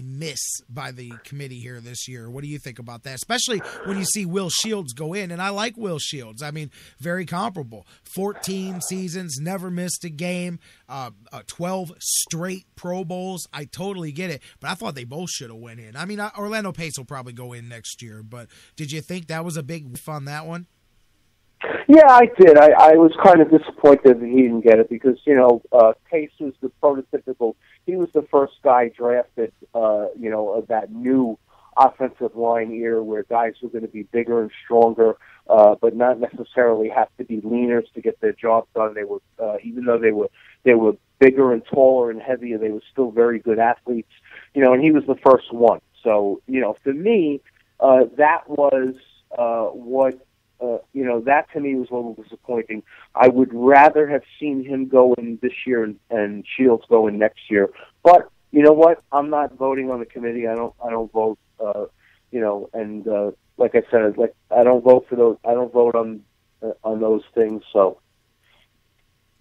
miss by the committee here this year. What do you think about that? Especially when you see Will Shields go in, and I like Will Shields. I mean, very comparable. 14 seasons, never missed a game, 12 straight Pro Bowls. I totally get it, but I thought they both should have went in. I mean, Orlando Pace will probably go in next year, but did you think that was a big whiff on that one? Yeah, I did. I was kind of disappointed that he didn't get it because, you know, Pace was the prototypical. He was the first guy drafted, of that new offensive line era where guys were going to be bigger and stronger, but not necessarily have to be leaners to get their job done. They were, even though they were bigger and taller and heavier, they were still very good athletes. You know, and he was the first one. So, you know, for me, that was that to me was a little disappointing. I would rather have seen him go in this year and Shields go in next year. But you know what? I'm not voting on the committee. I don't vote. Like I said, I don't vote for those. I don't vote on those things. So.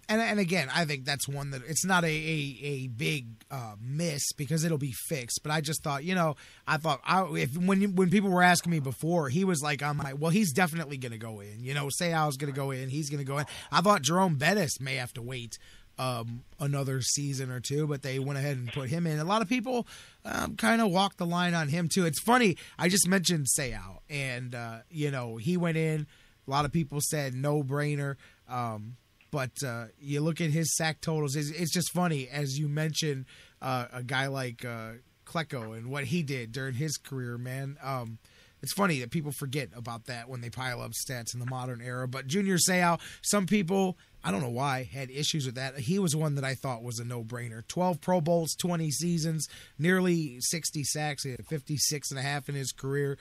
And again, I think that's one that it's not a big miss because it'll be fixed. But I just thought, when people were asking me before, he was like, well, he's definitely going to go in. You know, Seau's going to go in. He's going to go in. I thought Jerome Bettis may have to wait another season or 2, but they went ahead and put him in. A lot of people kind of walked the line on him too. It's funny. I just mentioned Seau, and he went in. A lot of people said no brainer. But you look at his sack totals. It's just funny, as you mentioned, a guy like Klecko and what he did during his career, man. It's funny that people forget about that when they pile up stats in the modern era. But Junior Seau, some people, I don't know why, had issues with that. He was one that I thought was a no-brainer. 12 Pro Bowls, 20 seasons, nearly 60 sacks. He had 56.5 in his career.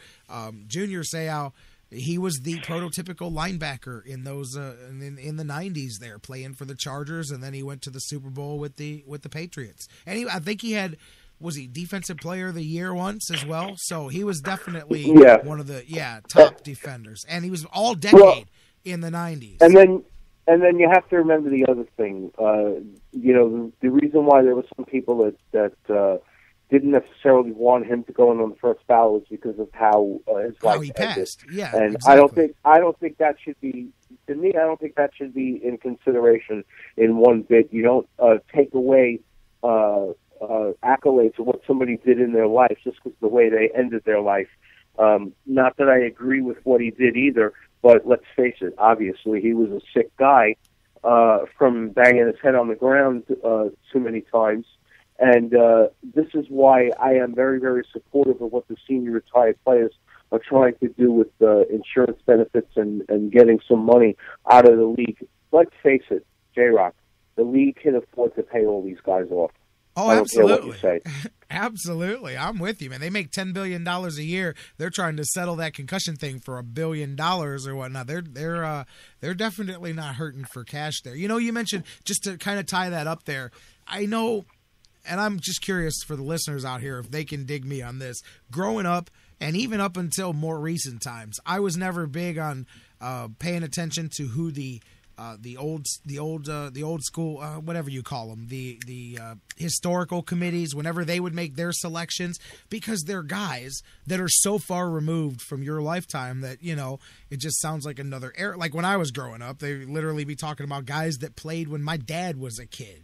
Junior Seau, he was the prototypical linebacker in those in the 90s there, playing for the Chargers, and then he went to the Super Bowl with the Patriots. And I think he had, was he Defensive Player of the Year once as well? So he was definitely one of the top defenders, and he was all decade in the 90s. And then you have to remember the other thing. The reason why there were some people that didn't necessarily want him to go in on the first ballot was because of how his life he passed. ended. Yeah, and exactly. I don't think that should be. To me, I don't think that should be in consideration in one bit. You don't take away accolades of what somebody did in their life just because of the way they ended their life. Not that I agree with what he did either, but let's face it. Obviously, he was a sick guy from banging his head on the ground too many times. And this is why I am very, very supportive of what the senior retired players are trying to do with insurance benefits and getting some money out of the league. Let's face it, J-Rocc, the league can afford to pay all these guys off. Oh, I don't absolutely. care what you say. Absolutely. I'm with you, man. They make $10 billion a year. They're trying to settle that concussion thing for $1 billion or whatnot. They're definitely not hurting for cash there. You mentioned, just to kind of tie that up there, I know, and I'm just curious for the listeners out here if they can dig me on this. Growing up, and even up until more recent times, I was never big on paying attention to who the old school, whatever you call them, the historical committees, whenever they would make their selections, because they're guys that are so far removed from your lifetime that, it just sounds like another era. Like when I was growing up, they literally be talking about guys that played when my dad was a kid,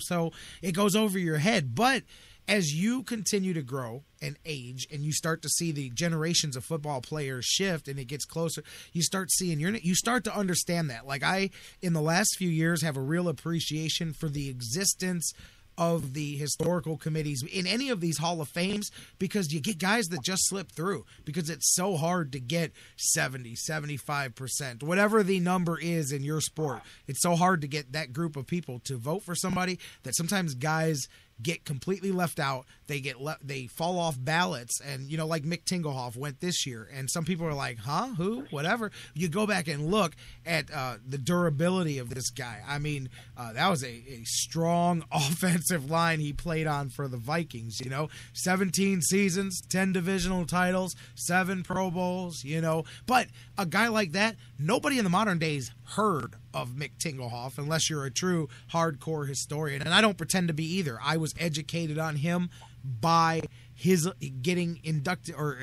so it goes over your head. But as you continue to grow and age and you start to see the generations of football players shift and it gets closer, you start to understand that. Like in the last few years, have a real appreciation for the existence of the historical committees in any of these Hall of Fames, because you get guys that just slip through because it's so hard to get 70, 75%, whatever the number is in your sport. It's so hard to get that group of people to vote for somebody that sometimes guys get completely left out. They fall off ballots, and like Mick Tingelhoff went this year, and some people are like, who, whatever. You go back and look at the durability of this guy. I mean, that was a strong offensive line he played on for the Vikings. 17 seasons, 10 divisional titles, 7 Pro Bowls. But a guy like that, nobody in the modern days heard of Mick Tingelhoff unless you're a true hardcore historian, and I don't pretend to be either. I was educated on him by his getting inducted or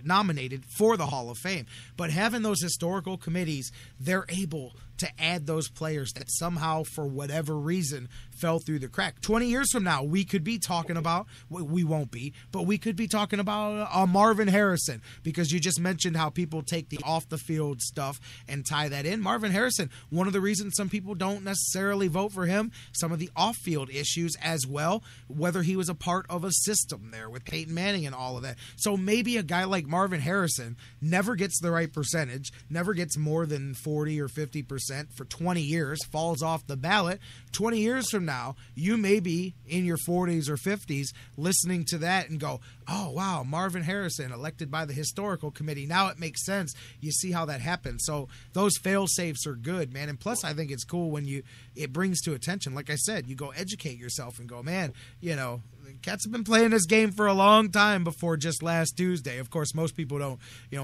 nominated for the Hall of Fame. But having those historical committees, they're able to add those players that somehow, for whatever reason, fell through the crack. 20 years from now, we could be talking about, we won't be, but we could be talking about Marvin Harrison, because you just mentioned how people take the off-the-field stuff and tie that in. Marvin Harrison, one of the reasons some people don't necessarily vote for him, some of the off-field issues as well, whether he was a part of a system there with Peyton Manning and all of that. So maybe a guy like Marvin Harrison never gets the right percentage, never gets more than 40 or 50% for 20 years, falls off the ballot. 20 years from now, you may be in your 40s or 50s listening to that and go, oh, wow, Marvin Harrison elected by the historical committee. Now it makes sense. You see how that happens. So those fail-safes are good, man. And plus, I think it's cool when it brings to attention. Like I said, you go educate yourself and go, man, the Cats have been playing this game for a long time before just last Tuesday. Of course, most people don't,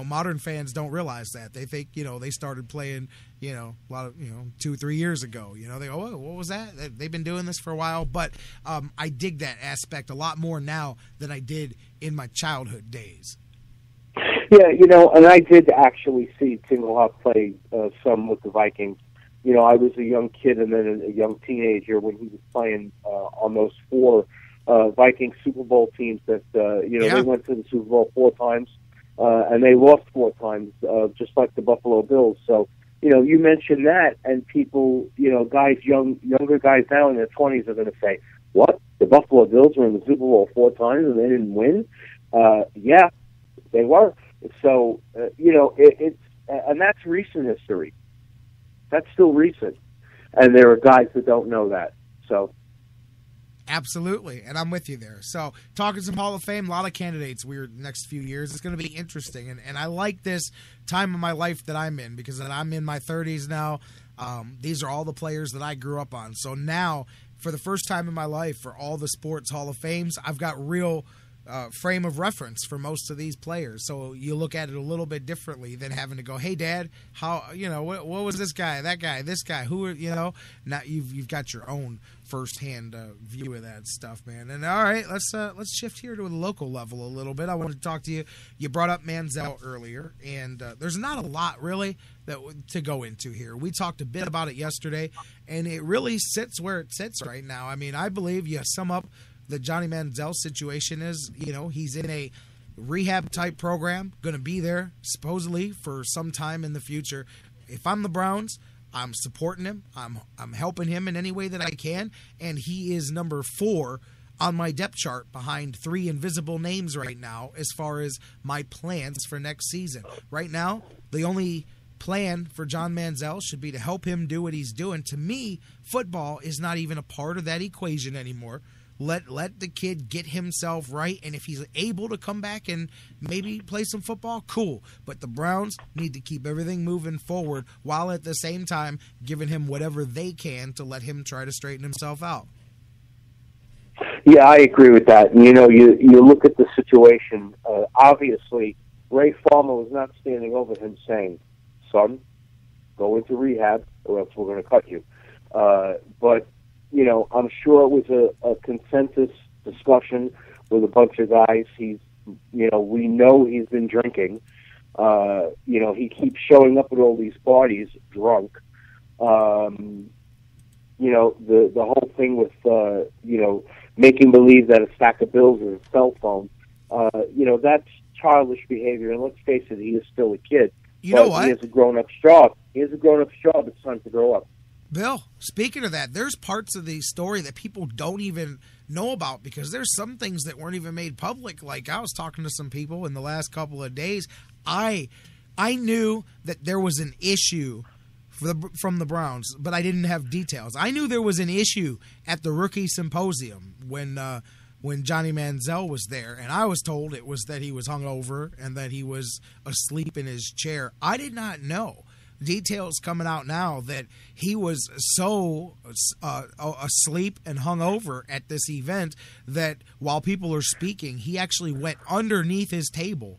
modern fans don't realize that. They think, they started playing, a lot of, 2-3 years ago. They go, oh, what was that? They've been doing this for a while. But I dig that aspect a lot more now than I did in my childhood days. Yeah, and I did actually see Tingelhoff play some with the Vikings. I was a young kid and then a young teenager when he was playing on those 4 Vikings Super Bowl teams that, they went to the Super Bowl 4 times, and they lost 4 times, just like the Buffalo Bills. So, you mentioned that, and people, guys, younger guys now in their 20s are going to say, what? The Buffalo Bills were in the Super Bowl 4 times and they didn't win? Yeah, they were. So, it's and that's recent history. That's still recent. And there are guys that don't know that. So, absolutely, and I'm with you there. So, talking some Hall of Fame, a lot of candidates next few years. It's going to be interesting, and I like this time of my life that I'm in, because I'm in my 30s now. These are all the players that I grew up on. So now, for the first time in my life, for all the sports Hall of Fames, I've got real frame of reference for most of these players. So you look at it a little bit differently than having to go, hey, Dad, how, what was this guy, that guy, this guy, who, now you've got your own firsthand view of that stuff, man. And all right, let's shift here to the local level a little bit. I wanted to talk to you. You brought up Manziel earlier, and there's not a lot really to go into here. We talked a bit about it yesterday, and it really sits where it sits right now. I mean, I believe you sum up the Johnny Manziel situation is, he's in a rehab-type program, going to be there supposedly for some time in the future. If I'm the Browns, I'm supporting him. I'm helping him in any way that I can, and he is number 4 on my depth chart behind 3 invisible names right now as far as my plans for next season. Right now, the only plan for John Manziel should be to help him do what he's doing. To me, football is not even a part of that equation anymore. Let the kid get himself right, and if he's able to come back and maybe play some football, cool. But the Browns need to keep everything moving forward while at the same time giving him whatever they can to let him try to straighten himself out. Yeah, I agree with that. And, you look at the situation. Obviously, Ray Farmer was not standing over him saying, "Son, go into rehab, or else we're going to cut you." But I'm sure it was a consensus discussion with a bunch of guys. We know he's been drinking. He keeps showing up at all these parties drunk. The whole thing with making believe that a stack of bills is a cell phone. That's childish behavior. And let's face it, he is still a kid. You know what? He has a grown-up job. It's time to grow up. Bill, speaking of that, there's parts of the story that people don't even know about because there's some things that weren't even made public. Like I was talking to some people in the last couple of days. I knew that there was an issue from the Browns, but I didn't have details. I knew there was an issue at the rookie symposium when Johnny Manziel was there, and I was told it was that he was hungover and that he was asleep in his chair. I did not know. Details coming out now that he was so asleep and hungover at this event that while people are speaking, he actually went underneath his table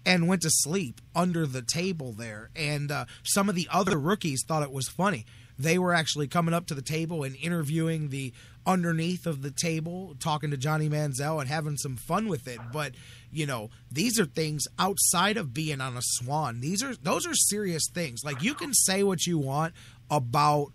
and went to sleep under the table there. And some of the other rookies thought it was funny. They were actually coming up to the table and interviewing the underneath of the table, talking to Johnny Manziel and having some fun with it. But, these are things outside of being on a swan. Those are serious things. Like, you can say what you want about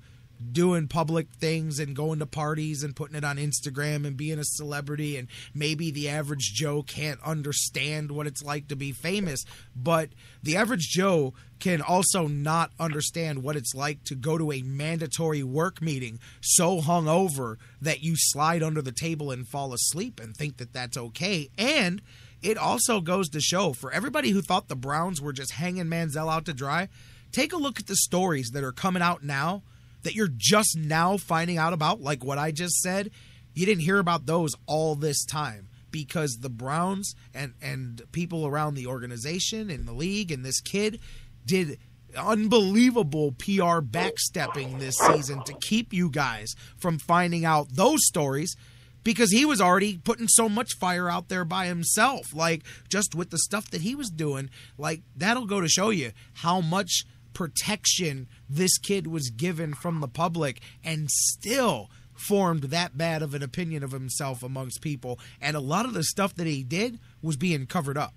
doing public things and going to parties and putting it on Instagram and being a celebrity, and maybe the average Joe can't understand what it's like to be famous, but the average Joe can also not understand what it's like to go to a mandatory work meeting so hungover that you slide under the table and fall asleep and think that that's okay. And it also goes to show, for everybody who thought the Browns were just hanging Manziel out to dry, take a look at the stories that are coming out now that you're just now finding out about, like what I just said. You didn't hear about those all this time because the Browns and people around the organization and the league and this kid did unbelievable PR backstepping this season to keep you guys from finding out those stories, because he was already putting so much fire out there by himself, like just with the stuff that he was doing. Like, that'll go to show you how much protection this kid was given from the public and still formed that bad of an opinion of himself amongst people. And a lot of the stuff that he did was being covered up.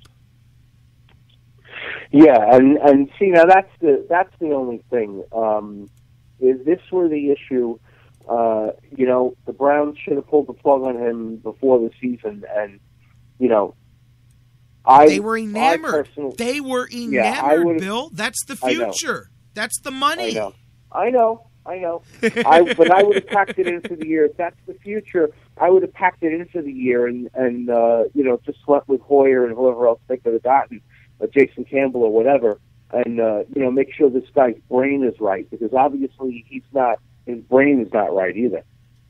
Yeah, and see, now that's the only thing. If this were the issue, the Browns should have pulled the plug on him before the season, and they were enamored. They were enamored, Bill. That's the future. That's the money. I know. But I would have packed it into the year. If that's the future, I would have packed it into the year and just slept with Hoyer and whoever else they could have gotten, Jason Campbell or whatever, and make sure this guy's brain is right, because obviously his brain is not right either.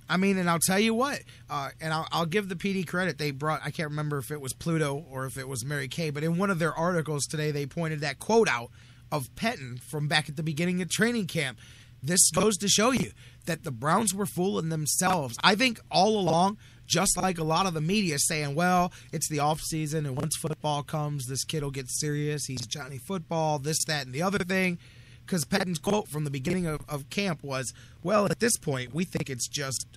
I mean, and I'll tell you what, and I'll give the PD credit. They brought, I can't remember if it was Pluto or if it was Mary Kay, but in one of their articles today, they pointed that quote out of Pettin from back at the beginning of training camp. This goes to show you that the Browns were fooling themselves. I think all along, just like a lot of the media saying, well, it's the offseason, and once football comes, this kid will get serious. He's Johnny Football, this, that, and the other thing. Because Pettin's quote from the beginning of camp was, well, at this point, we think it's just,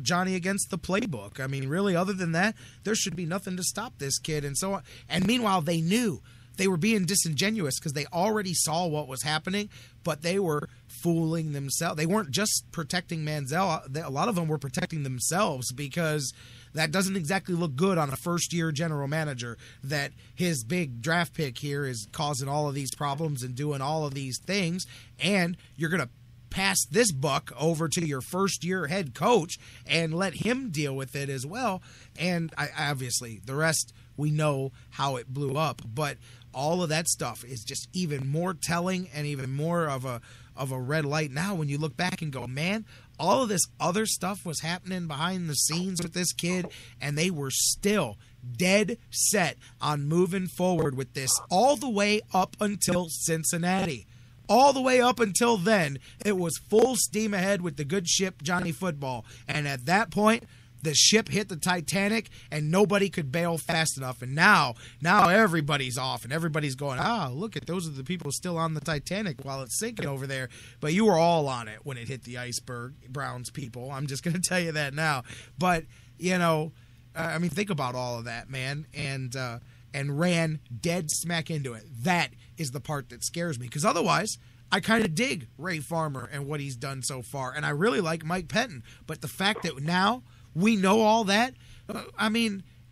Johnny against the playbook. I mean, really, other than that, there should be nothing to stop this kid, and so on. And meanwhile, they knew they were being disingenuous because they already saw what was happening, but they were fooling themselves. They weren't just protecting Manziel. A lot of them were protecting themselves, because that doesn't exactly look good on a first-year general manager, that his big draft pick here is causing all of these problems and doing all of these things, and you're going to pass this buck over to your first-year head coach and let him deal with it as well. And obviously, the rest, we know how it blew up, but all of that stuff is just even more telling and even more of a of a red light now when you look back and go, man, all of this other stuff was happening behind the scenes with this kid, and they were still dead set on moving forward with this all the way up until Cincinnati. All the way up until then, it was full steam ahead with the good ship Johnny Football. And at that point, the ship hit the Titanic, and nobody could bail fast enough. And now everybody's off, and everybody's going, look at those are the people still on the Titanic while it's sinking over there. But you were all on it when it hit the iceberg, Browns people. I'm just going to tell you that now. But, think about all of that, man, and ran dead smack into it. That is the part that scares me, because otherwise, I kind of dig Ray Farmer and what he's done so far, and I really like Mike Penton. But the fact that now we know all that,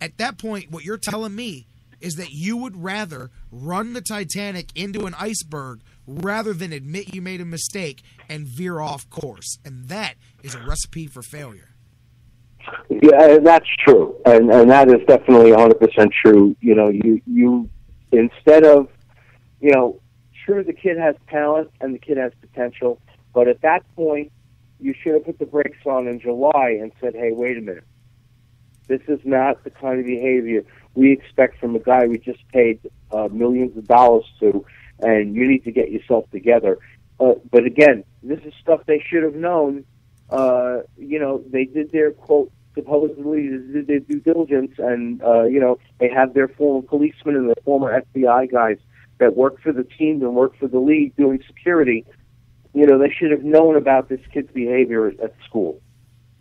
at that point, what you're telling me is that you would rather run the Titanic into an iceberg rather than admit you made a mistake and veer off course. And that is a recipe for failure. Yeah, that's true. And that is definitely 100% true. You instead of, sure, the kid has talent and the kid has potential, but at that point, you should have put the brakes on in July and said, hey, wait a minute. This is not the kind of behavior we expect from a guy we just paid millions of dollars to, and you need to get yourself together. But again, this is stuff they should have known. They did their, quote, supposedly did their due diligence, and, they have their former policemen and their former FBI guys that work for the team and work for the league doing security. They should have known about this kid's behavior at school.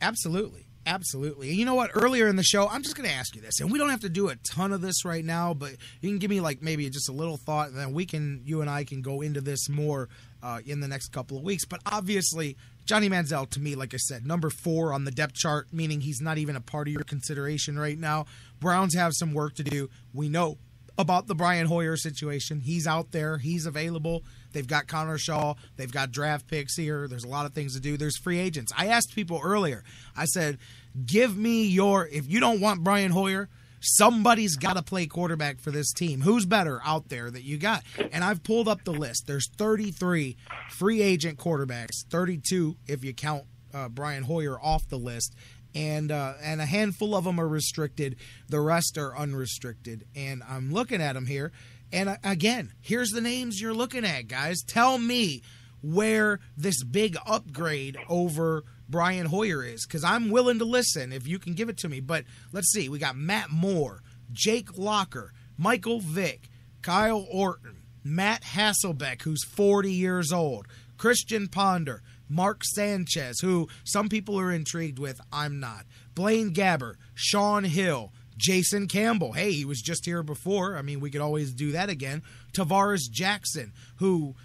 Absolutely. Absolutely. And you know what? Earlier in the show, I'm just going to ask you this, and we don't have to do a ton of this right now, but you can give me maybe just a little thought, and then you and I can go into this more in the next couple of weeks. But obviously, Johnny Manziel, to me, like I said, number 4 on the depth chart, meaning he's not even a part of your consideration right now. Browns have some work to do. We know about the Brian Hoyer situation. He's out there. He's available. They've got Connor Shaw. They've got draft picks here. There's a lot of things to do. There's free agents. I asked people earlier. I said, give me if you don't want Brian Hoyer, somebody's got to play quarterback for this team. Who's better out there that you got? And I've pulled up the list. There's 33 free agent quarterbacks, 32 if you count Brian Hoyer off the list. And a handful of them are restricted. The rest are unrestricted. And I'm looking at them here. And again, here's the names you're looking at, guys. Tell me where this big upgrade over Brian Hoyer is, because I'm willing to listen if you can give it to me. But let's see. We got Matt Moore, Jake Locker, Michael Vick, Kyle Orton, Matt Hasselbeck, who's 40 years old, Christian Ponder, Mark Sanchez, who some people are intrigued with, I'm not, Blaine Gabbert, Sean Hill, Jason Campbell. Hey, he was just here before. We could always do that again. Tavares Jackson, who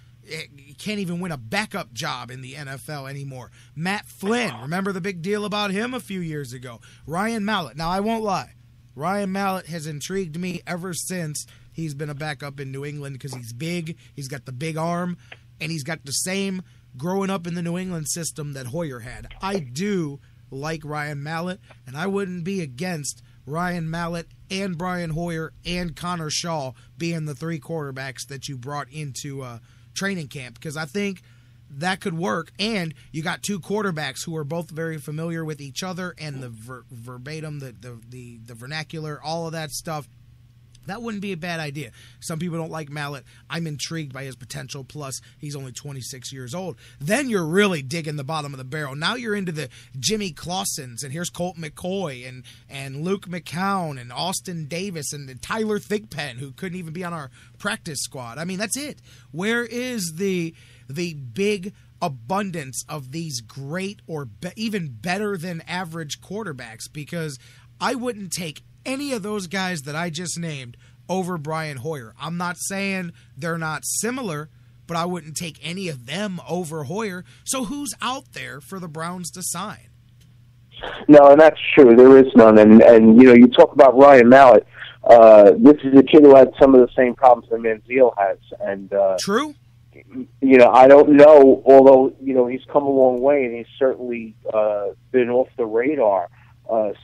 can't even win a backup job in the NFL anymore. Matt Flynn, remember the big deal about him a few years ago. Ryan Mallett. Now, I won't lie. Ryan Mallett has intrigued me ever since he's been a backup in New England, because he's big, he's got the big arm, and he's got the same growing up in the New England system that Hoyer had. I do like Ryan Mallett, and I wouldn't be against Ryan Mallett and Brian Hoyer and Connor Shaw being the 3 quarterbacks that you brought into training camp, because I think that could work. And you got 2 quarterbacks who are both very familiar with each other, and the verbatim, the vernacular, all of that stuff. That wouldn't be a bad idea. Some people don't like Mallett. I'm intrigued by his potential, plus he's only 26 years old. Then you're really digging the bottom of the barrel. Now you're into the Jimmy Clausens, and here's Colt McCoy, and Luke McCown, and Austin Davis, and Tyler Thigpen, who couldn't even be on our practice squad. That's it. Where is the big abundance of these great or even better than average quarterbacks? Because I wouldn't take any of those guys that I just named over Brian Hoyer. I'm not saying they're not similar, but I wouldn't take any of them over Hoyer. So who's out there for the Browns to sign? No, and that's true. There is none. And you talk about Ryan Mallett. This is a kid who had some of the same problems that Manziel has. And true. I don't know, although, he's come a long way, and he's certainly been off the radar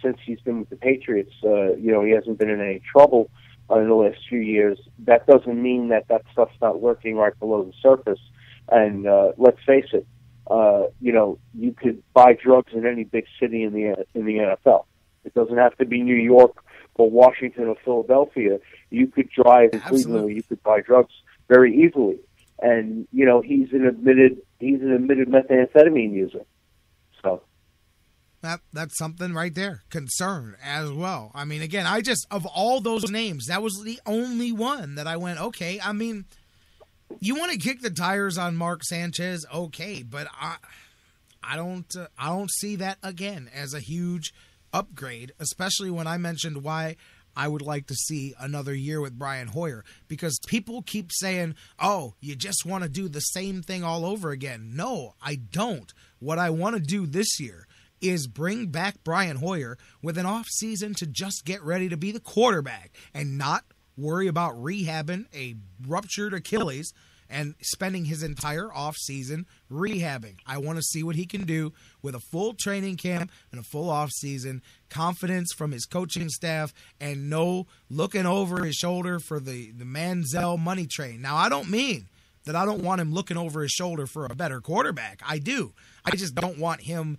since he's been with the Patriots. He hasn't been in any trouble in the last few years. That doesn't mean that stuff's not lurking right below the surface. And let's face it, you could buy drugs in any big city in the NFL. It doesn't have to be New York or Washington or Philadelphia. You could drive in Cleveland where you could buy drugs very easily. And he's an admitted methamphetamine user. So that's something right there. Concern as well. I mean, again, of all those names, that was the only one that I went, okay. I mean, you want to kick the tires on Mark Sanchez, okay, but I don't see that again as a huge upgrade, especially when I mentioned why I would like to see another year with Brian Hoyer, because people keep saying, oh, you just want to do the same thing all over again. No, I don't. What I want to do this year is bring back Brian Hoyer with an off season to just get ready to be the quarterback and not worry about rehabbing a ruptured Achilles and spending his entire offseason rehabbing. I want to see what he can do with a full training camp and a full offseason, confidence from his coaching staff, and no looking over his shoulder for the Manziel money train. Now, I don't mean that I don't want him looking over his shoulder for a better quarterback. I do. I just don't want him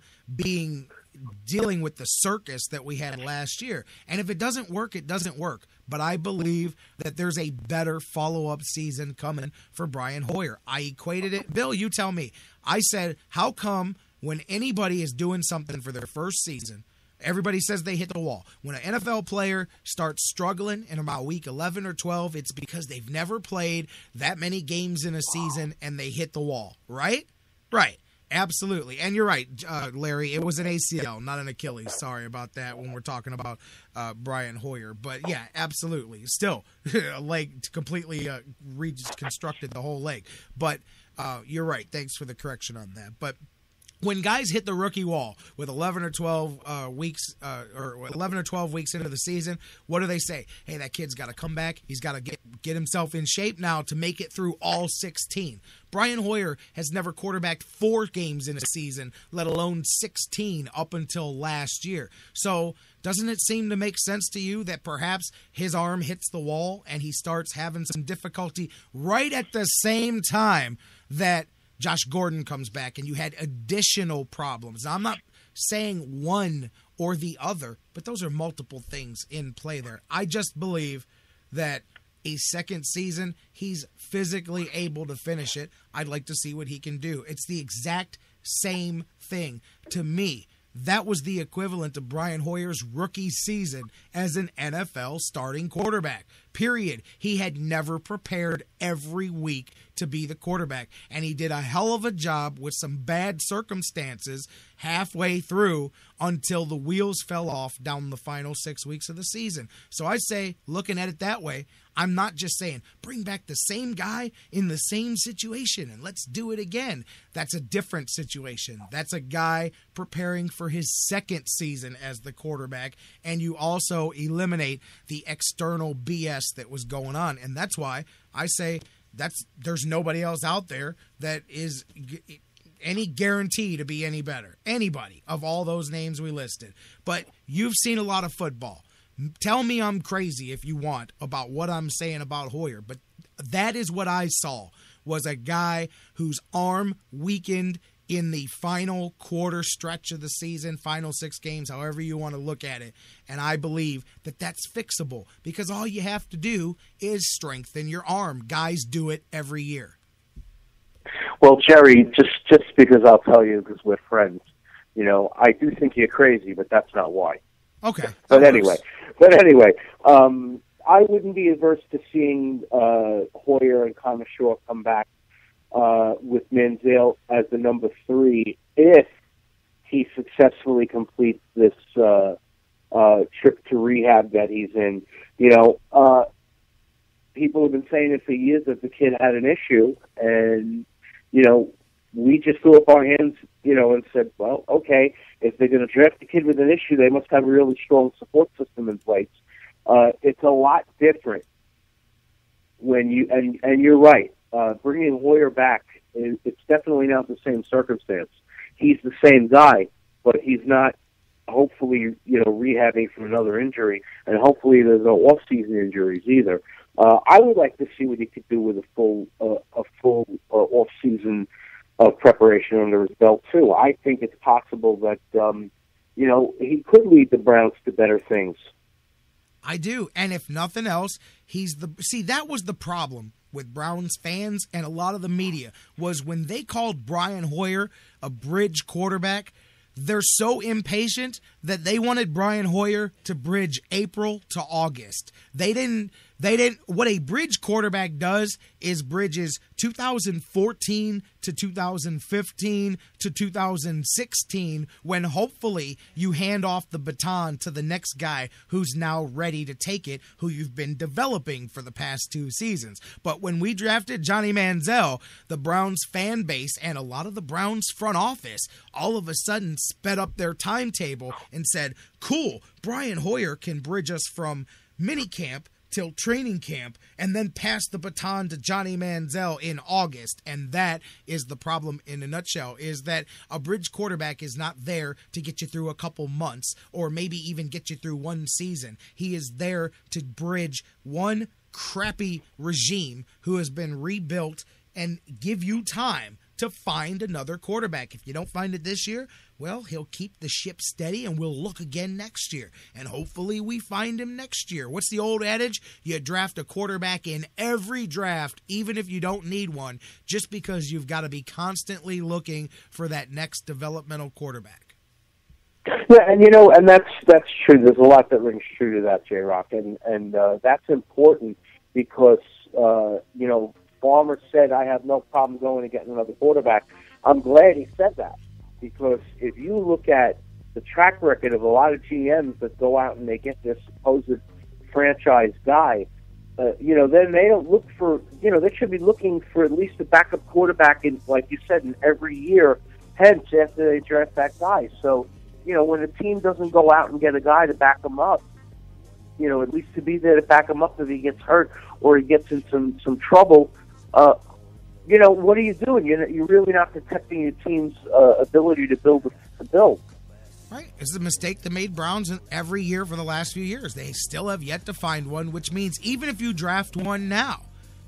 dealing with the circus that we had last year. And if it doesn't work, it doesn't work. But I believe that there's a better follow-up season coming for Brian Hoyer. I equated it. Bill, you tell me. I said, how come when anybody is doing something for their first season, everybody says they hit the wall? When an NFL player starts struggling in about week 11 or 12, it's because they've never played that many games in a season and they hit the wall, right? Right. Absolutely. And you're right, Larry. It was an ACL, not an Achilles. Sorry about that when we're talking about Brian Hoyer. But, yeah, absolutely. Still, a leg completely reconstructed the whole leg. But you're right. Thanks for the correction on that. But when guys hit the rookie wall with 11 or 12 weeks into the season, what do they say? Hey, that kid's got to come back. He's got to get himself in shape now to make it through all 16. Brian Hoyer has never quarterbacked 4 games in a season, let alone 16 up until last year. So doesn't it seem to make sense to you that perhaps his arm hits the wall and he starts having some difficulty right at the same time that Josh Gordon comes back and you had additional problems? Now, I'm not saying one or the other, but those are multiple things in play there. I just believe that a second season, he's physically able to finish it. I'd like to see what he can do. It's the exact same thing to me. That was the equivalent to Brian Hoyer's rookie season as an NFL starting quarterback. Period. He had never prepared every week to be the quarterback, and he did a hell of a job with some bad circumstances halfway through until the wheels fell off down the final 6 weeks of the season. So I say, looking at it that way, I'm not just saying bring back the same guy in the same situation and let's do it again. That's a different situation. That's a guy preparing for his second season as the quarterback, and you also eliminate the external BS that was going on. And that's why I say there's nobody else out there that is any guarantee to be any better. Anybody of all those names we listed. But you've seen a lot of football. Tell me I'm crazy if you want about what I'm saying about Hoyer, but that is what I saw, was a guy whose arm weakened in the final quarter stretch of the season, final 6 games, however you want to look at it. And I believe that that's fixable because all you have to do is strengthen your arm. Guys do it every year. Well, Jerry, just because I'll tell you because we're friends, I do think you're crazy, but that's not why. Okay. But anyway, I wouldn't be averse to seeing Hoyer and Connor Shaw come back with Manziel as the number 3 if he successfully completes this trip to rehab that he's in. People have been saying it for years that the kid had an issue, and we just threw up our hands, and said, well, okay, if they're going to draft a kid with an issue, they must have a really strong support system in place. It's a lot different when you, and you're right, bringing Hoyer back, it's definitely not the same circumstance. He's the same guy, but he's not, hopefully, rehabbing from another injury, and hopefully there's no off-season injuries either. I would like to see what he could do with a full off season of preparation under his belt too. I think it's possible that he could lead the Browns to better things. I do, and if nothing else, that was the problem with Browns fans and a lot of the media, was when they called Brian Hoyer a bridge quarterback. They're so impatient that they wanted Brian Hoyer to bridge April to August. They didn't, what a bridge quarterback does is bridges 2014 to 2015 to 2016, when hopefully you hand off the baton to the next guy who's now ready to take it, who you've been developing for the past 2 seasons. But when we drafted Johnny Manziel, the Browns fan base and a lot of the Browns front office all of a sudden sped up their timetable and said, cool, Brian Hoyer can bridge us from minicamp till training camp and then pass the baton to Johnny Manziel in August. And that is the problem in a nutshell, is that a bridge quarterback is not there to get you through a couple months or maybe even get you through 1 season. He is there to bridge one crappy regime who has been rebuilt and give you time to find another quarterback. If you don't find it this year, well, he'll keep the ship steady and we'll look again next year. And hopefully we find him next year. What's the old adage? You draft a quarterback in every draft, even if you don't need one, just because you've got to be constantly looking for that next developmental quarterback. Yeah, and that's true. There's a lot that rings true to that, J-Rocc, and that's important because Farmer said, I have no problem going and getting another quarterback. I'm glad he said that, because if you look at the track record of a lot of GMs that go out and they get this supposed franchise guy, then they don't look for, they should be looking for at least a backup quarterback in, like you said, in every year, hence after they draft that guy. So, when a team doesn't go out and get a guy to back them up, at least to be there to back him up if he gets hurt or he gets in some trouble, what are you doing? You're really not protecting your team's ability to build. Right. It's a mistake that made Browns every year for the last few years. They still have yet to find one, which means even if you draft one now,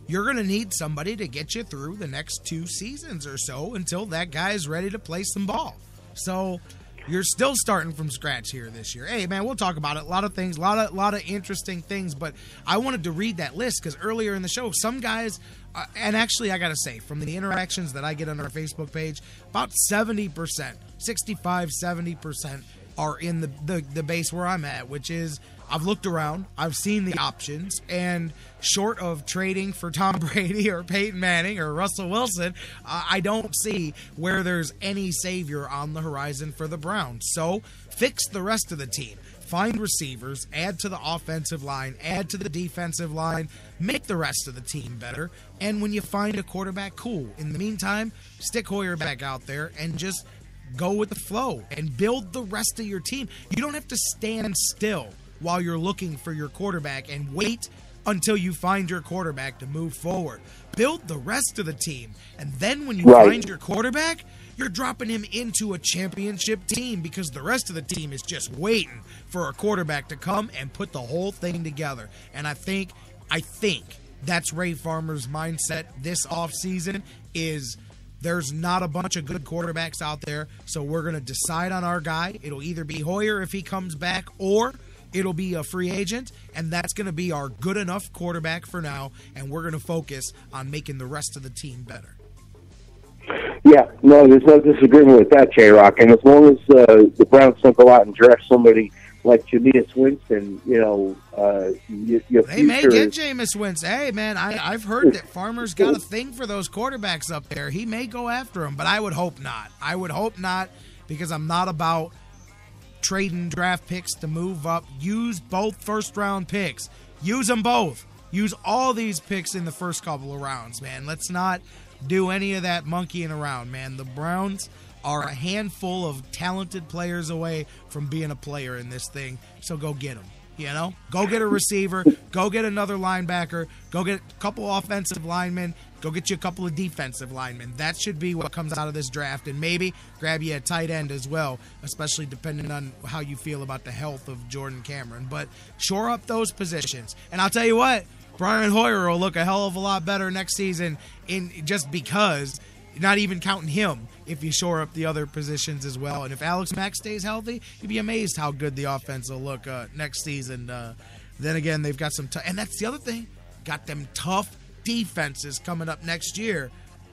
you're going to need somebody to get you through the next 2 seasons or so until that guy is ready to play some ball. So you're still starting from scratch here this year. Hey, man, we'll talk about it. A lot of things, a lot of interesting things. But I wanted to read that list because earlier in the show, some guys, and actually I got to say, from the interactions that I get on our Facebook page, about 70%, 65, 70% are in the base where I'm at, which is I've looked around, I've seen the options, and short of trading for Tom Brady or Peyton Manning or Russell Wilson, I don't see where there's any savior on the horizon for the Browns. So fix the rest of the team. Find receivers, add to the offensive line, add to the defensive line, make the rest of the team better, and when you find a quarterback, cool. In the meantime, stick Hoyer back out there and just go with the flow and build the rest of your team. You don't have to stand still while you're looking for your quarterback and wait until you find your quarterback to move forward. Build the rest of the team, and then when you find your quarterback, you're dropping him into a championship team because the rest of the team is just waiting for a quarterback to come and put the whole thing together. And I think that's Ray Farmer's mindset this offseason is there's not a bunch of good quarterbacks out there, so we're going to decide on our guy. It'll either be Hoyer if he comes back, or it'll be a free agent, and that's going to be our good enough quarterback for now, and we're going to focus on making the rest of the team better. Yeah, no, there's no disagreement with that, J-Rocc. And as long as the Browns don't go out and draft somebody like Jameis Winston, your they may get Jameis Winston. Hey, man, I've heard that Farmer's got a thing for those quarterbacks up there. He may go after them, but I would hope not. I would hope not, because I'm not about trading draft picks to move up. Use both first-round picks. Use them both. Use all these picks in the first couple of rounds, man. Let's not do any of that monkeying around, man. The Browns are a handful of talented players away from being a player in this thing, so go get them. Go get a receiver, go get another linebacker, go get a couple offensive linemen, go get you a couple of defensive linemen. That should be what comes out of this draft, and maybe grab you a tight end as well, especially depending on how you feel about the health of Jordan Cameron. But shore up those positions. And I'll tell you what, Brian Hoyer will look a hell of a lot better next season just because, not even counting him, if you shore up the other positions as well. And if Alex Mack stays healthy, you'd be amazed how good the offense will look next season. Then again, they've got some and that's the other thing, got them tough defenses coming up next year.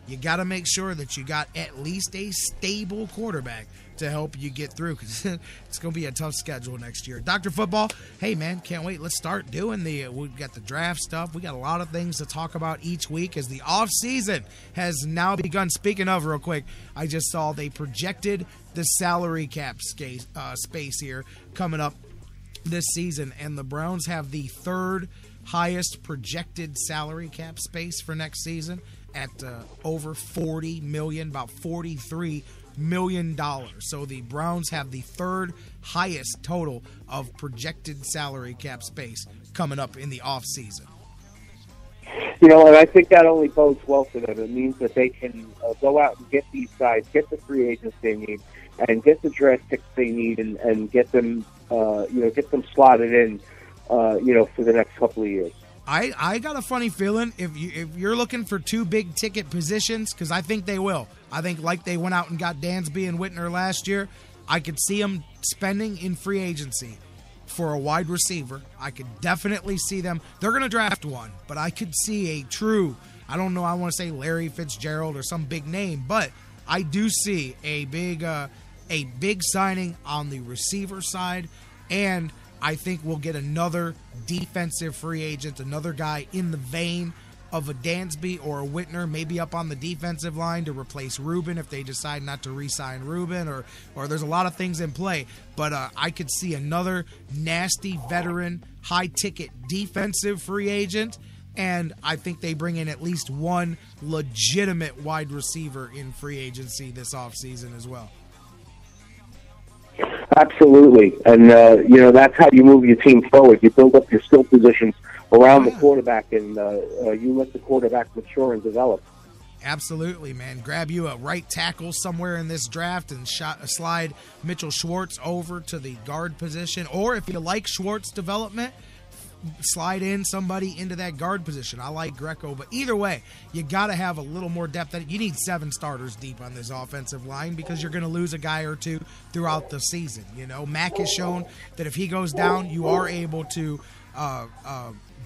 You got to make sure that you got at least a stable quarterback to help you get through, because it's going to be a tough schedule next year. Dr. Football, hey, man, can't wait. Let's start doing we've got the draft stuff. We got a lot of things to talk about each week as the offseason has now begun. Speaking of, real quick, I just saw they projected the salary cap space here coming up this season, and the Browns have the third highest projected salary cap space for next season at over $40 million, about $43 million. So the Browns have the third highest total of projected salary cap space coming up in the offseason. You know, and I think that only bodes well for them. It means that they can go out and get these guys, get the free agents they need, and get the draft picks they need, and get them, get them slotted in, for the next couple of years. I got a funny feeling if you're looking for two big ticket positions, because I think they will. I think like they went out and got Dansby and Whitner last year, I could see them spending in free agency for a wide receiver. I could definitely see them. They're going to draft one, but I could see a true, I don't know, I want to say Larry Fitzgerald or some big name, but I do see a big signing on the receiver side, and I think we'll get another defensive free agent, another guy in the vein of a Dansby or a Whitner, maybe up on the defensive line to replace Rubin if they decide not to re-sign Rubin, or there's a lot of things in play. But I could see another nasty veteran, high-ticket defensive free agent, and I think they bring in at least one legitimate wide receiver in free agency this offseason as well. Absolutely, and that's how you move your team forward. You build up your skill positions around the quarterback, and you let the quarterback mature and develop. Absolutely, man. Grab you a right tackle somewhere in this draft and slide Mitchell Schwartz over to the guard position, or if you like Schwartz development, slide in somebody into that guard position. I like Greco, but either way, you got to have a little more depth. You need 7 starters deep on this offensive line because you're going to lose a guy or two throughout the season. Mack has shown that if he goes down, you are able to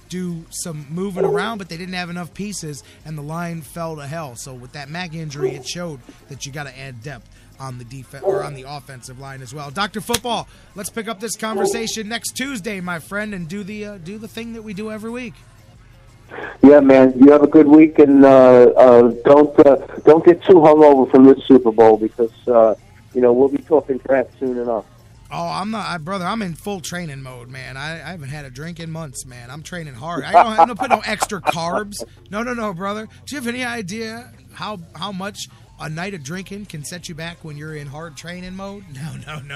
do some moving around, but they didn't have enough pieces, and the line fell to hell. So with that Mack injury, it showed that you got to add depth on the defense or on the offensive line as well. Dr. Football, let's pick up this conversation next Tuesday, my friend, and do the thing that we do every week. Yeah, man. You have a good week, and don't get too hungover from this Super Bowl because we'll be talking draft soon enough. Oh, I'm not, brother. I'm in full training mode, man. I haven't had a drink in months, man. I'm training hard. I don't put no extra carbs. No, brother. Do you have any idea how much a night of drinking can set you back when you're in hard training mode?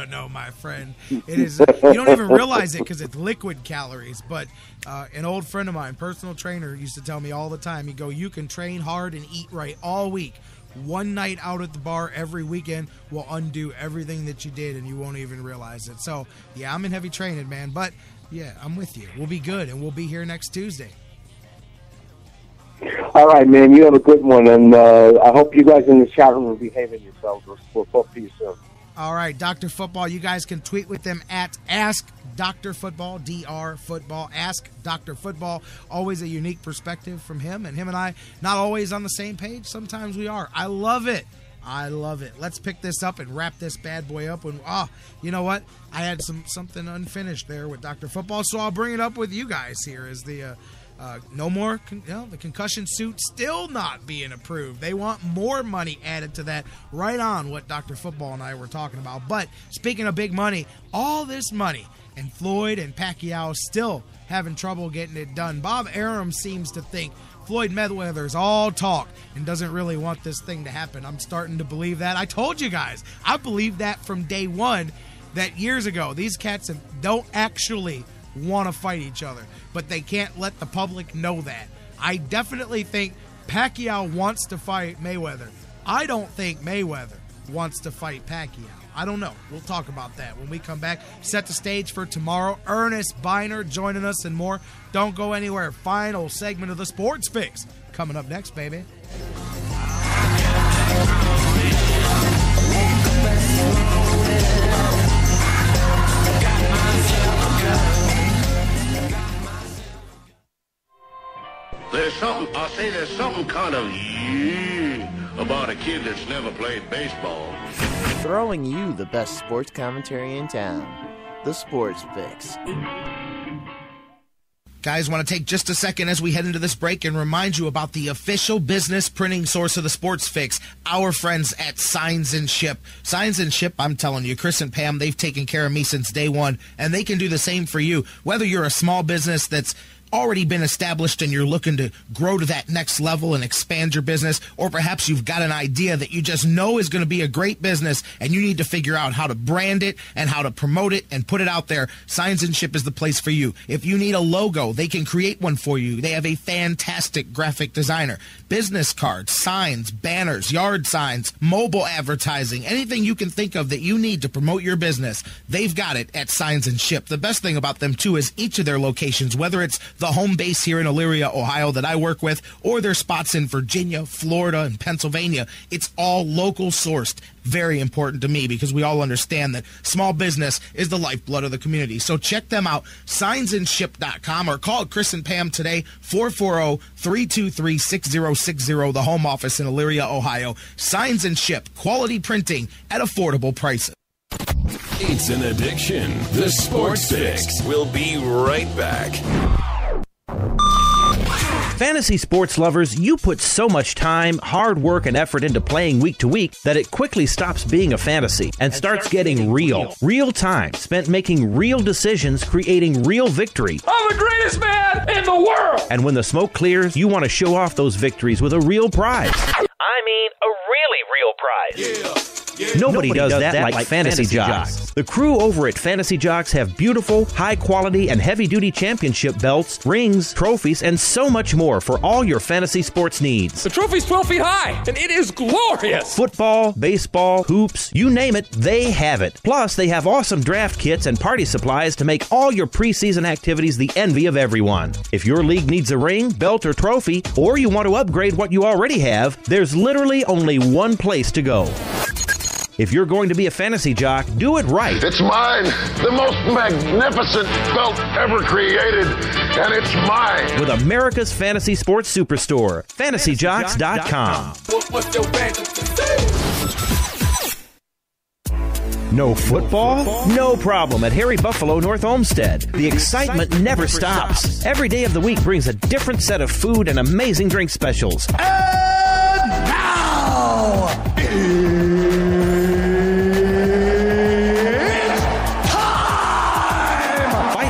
No, my friend. It is. You don't even realize it because it's liquid calories. But an old friend of mine, personal trainer, used to tell me all the time. He'd go, you can train hard and eat right all week. One night out at the bar every weekend will undo everything that you did, and you won't even realize it. So, yeah, I'm in heavy training, man. But, yeah, I'm with you. We'll be good, and we'll be here next Tuesday. All right, man. You have a good one, and I hope you guys in the chat room are behaving yourselves. We'll talk to you soon. All right, Dr. Football, you guys can tweet with them at Ask Dr. Football, DR Football, Ask Dr. Football. Always a unique perspective from him, and him and I, not always on the same page. Sometimes we are. I love it. Let's pick this up and wrap this bad boy up. You know what? I had something unfinished there with Dr. Football, so I'll bring it up with you guys here as the the concussion suit still not being approved. They want more money added to that. Right on what Dr. Football and I were talking about. But speaking of big money, all this money, and Floyd and Pacquiao still having trouble getting it done. Bob Arum seems to think Floyd Mayweather is all talk and doesn't really want this thing to happen. I'm starting to believe that. I told you guys, I believed that from day one, that years ago, these cats don't actually want to fight each other, but they can't let the public know that. I definitely think Pacquiao wants to fight Mayweather. I don't think Mayweather wants to fight Pacquiao. I don't know. We'll talk about that when we come back. Set the stage for tomorrow. Ernest Biner joining us and more. Don't go anywhere. Final segment of the Sports Fix coming up next, baby. There's something kind of about a kid that's never played baseball. Throwing you the best sports commentary in town. The Sports Fix. Guys, want to take just a second as we head into this break and remind you about the official business printing source of the Sports Fix, our friends at Signs and Ship. Signs and Ship, I'm telling you, Chris and Pam, they've taken care of me since day one, and they can do the same for you. Whether you're a small business that's already been established and you're looking to grow to that next level and expand your business, or perhaps you've got an idea that you just know is going to be a great business and you need to figure out how to brand it and how to promote it and put it out there, Signs and Ship is the place for you. If you need a logo, they can create one for you. They have a fantastic graphic designer. Business cards, signs, banners, yard signs, mobile advertising, anything you can think of that you need to promote your business, they've got it at Signs and Ship. The best thing about them, too, is each of their locations, whether it's the home base here in Elyria, Ohio that I work with, or their spots in Virginia, Florida, and Pennsylvania, it's all local sourced. Very important to me because we all understand that small business is the lifeblood of the community. So check them out, signsandship.com, or call Chris and Pam today, 440-323-6060, the home office in Elyria, Ohio. Signs and Ship, quality printing at affordable prices. It's an addiction. The Sports Fix. We'll be right back. Fantasy sports lovers, you put so much time, hard work, and effort into playing week to week that it quickly stops being a fantasy and starts getting real. Real time spent making real decisions, creating real victory. I'm the greatest man in the world! And when the smoke clears, you want to show off those victories with a real prize. I mean, a really real prize. Nobody does that like Fantasy Jocks. The crew over at Fantasy Jocks have beautiful, high-quality, and heavy-duty championship belts, rings, trophies, and so much more for all your fantasy sports needs. The trophy's 12 feet high, and it is glorious! Football, baseball, hoops, you name it, they have it. Plus, they have awesome draft kits and party supplies to make all your preseason activities the envy of everyone. If your league needs a ring, belt, or trophy, or you want to upgrade what you already have, there's literally only one place to go. If you're going to be a fantasy jock, do it right. It's mine, the most magnificent belt ever created, and it's mine. With America's fantasy sports superstore, fantasyjocks.com. No football? No problem at Harry Buffalo North Olmsted. The excitement never stops. Every day of the week brings a different set of food and amazing drink specials. And now,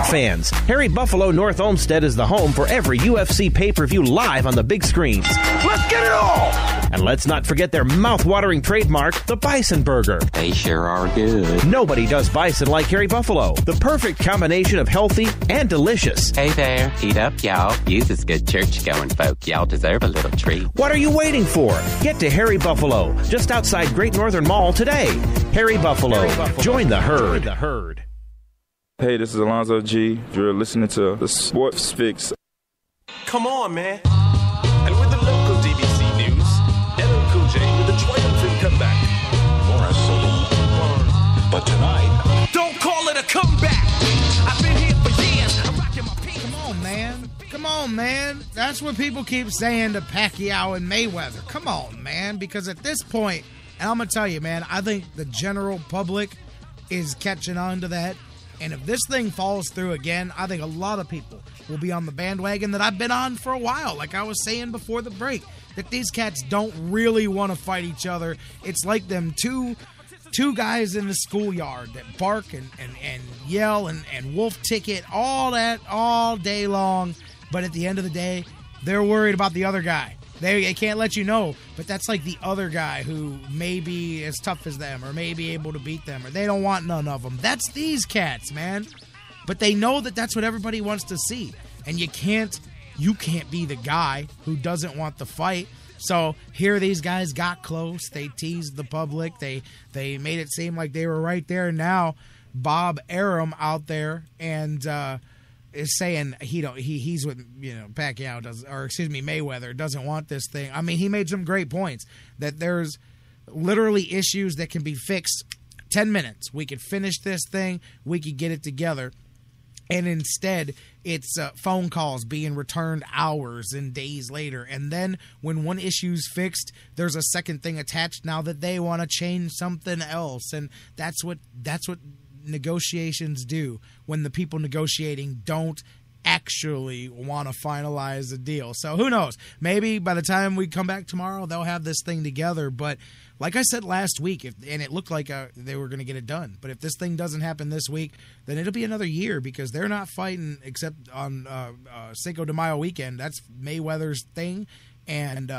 fans, Harry Buffalo North Olmsted is the home for every UFC pay-per-view live on the big screens. Let's get it all! And let's not forget their mouth-watering trademark, the Bison Burger. They sure are good. Nobody does bison like Harry Buffalo. The perfect combination of healthy and delicious. Hey there, eat up, y'all. You's as good church-going folk. Y'all deserve a little treat. What are you waiting for? Get to Harry Buffalo, just outside Great Northern Mall today. Harry Buffalo. Join the herd. Hey, this is Alonzo G. You're listening to the Sports Fix. Come on, man. And with the local DBC news, LL Cool J with a triumphant comeback. Morris but tonight, don't call it a comeback. I've been here for years. I'm rocking my pink. Come on, man. That's what people keep saying to Pacquiao and Mayweather. Come on, man. Because at this point, and I'm going to tell you, man, I think the general public is catching on to that. And if this thing falls through again, I think a lot of people will be on the bandwagon that I've been on for a while. Like I was saying before the break, that these cats don't really want to fight each other. It's like them two guys in the schoolyard that bark and yell and wolf ticket, all that all day long. But at the end of the day, they're worried about the other guy. They can't let you know, but that's like the other guy who may be as tough as them or may be able to beat them, or they don't want none of them. That's these cats, man. But they know that that's what everybody wants to see, and you can't be the guy who doesn't want the fight. So here these guys got close. They teased the public. They made it seem like they were right there. Now Bob Arum out there and is saying he's with Pacquiao Mayweather doesn't want this thing. I mean, he made some great points that there's literally issues that can be fixed 10 minutes. We could finish this thing. We could get it together. And instead, it's phone calls being returned hours and days later. And then when one issue's fixed, there's a second thing attached now that they want to change something else. And that's what negotiations do when the people negotiating don't actually want to finalize the deal. So who knows? Maybe by the time we come back tomorrow, they'll have this thing together. But like I said last week, and it looked like they were going to get it done. But if this thing doesn't happen this week, then it'll be another year because they're not fighting except on Cinco de Mayo weekend. That's Mayweather's thing. And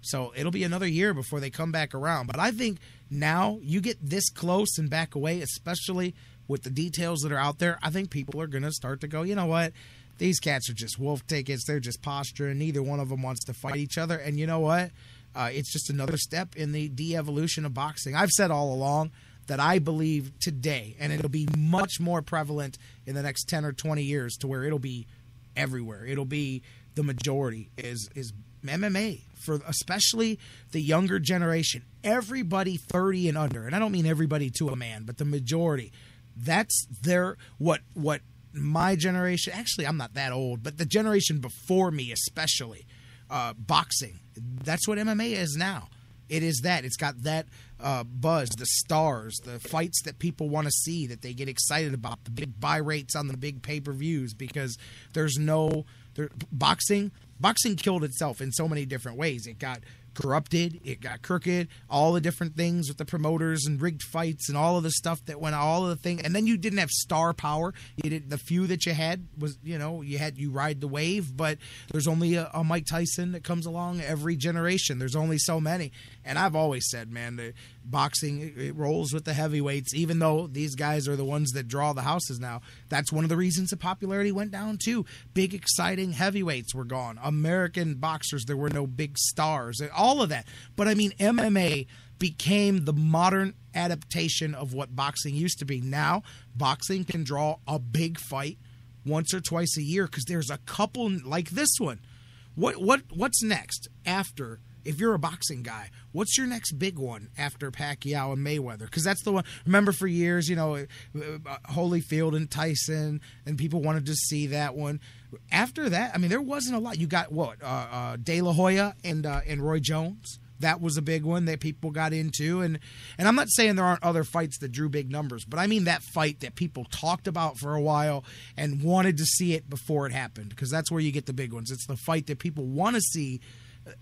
so it'll be another year before they come back around. But I think now you get this close and back away, especially with the details that are out there, I think people are going to start to go, you know what? These cats are just wolf tickets. They're just posturing. Neither one of them wants to fight each other. And you know what? It's just another step in the de-evolution of boxing. I've said all along that I believe today, and it'll be much more prevalent in the next 10 or 20 years to where it'll be everywhere. It'll be the majority is MMA for especially the younger generation. Everybody 30 and under, and I don't mean everybody to a man, but the majority. That's their what my generation, actually I'm not that old, but the generation before me especially, boxing, that's what MMA is now. It is that. It's got that buzz, the stars, the fights that people want to see, that they get excited about, the big buy rates on the big pay-per-views, because boxing killed itself in so many different ways. It got corrupted, it got crooked, all the different things with the promoters and rigged fights and all of the stuff that went, all of the things. And then you didn't have star power. The few that you had was, you ride the wave, but there's only a Mike Tyson that comes along every generation. There's only so many. And I've always said, man, the boxing, it rolls with the heavyweights, even though these guys are the ones that draw the houses now. That's one of the reasons the popularity went down too. Big, exciting heavyweights were gone. American boxers, there were no big stars, all of that. But I mean, MMA became the modern adaptation of what boxing used to be. Now, boxing can draw a big fight once or twice a year because there's a couple like this one. What's next after? If you're a boxing guy, what's your next big one after Pacquiao and Mayweather? Because that's the one. Remember for years, Holyfield and Tyson, and people wanted to see that one. After that, I mean, there wasn't a lot. You got De La Hoya and Roy Jones. That was a big one that people got into. And I'm not saying there aren't other fights that drew big numbers, but I mean that fight that people talked about for a while and wanted to see it before it happened, because that's where you get the big ones. It's the fight that people want to see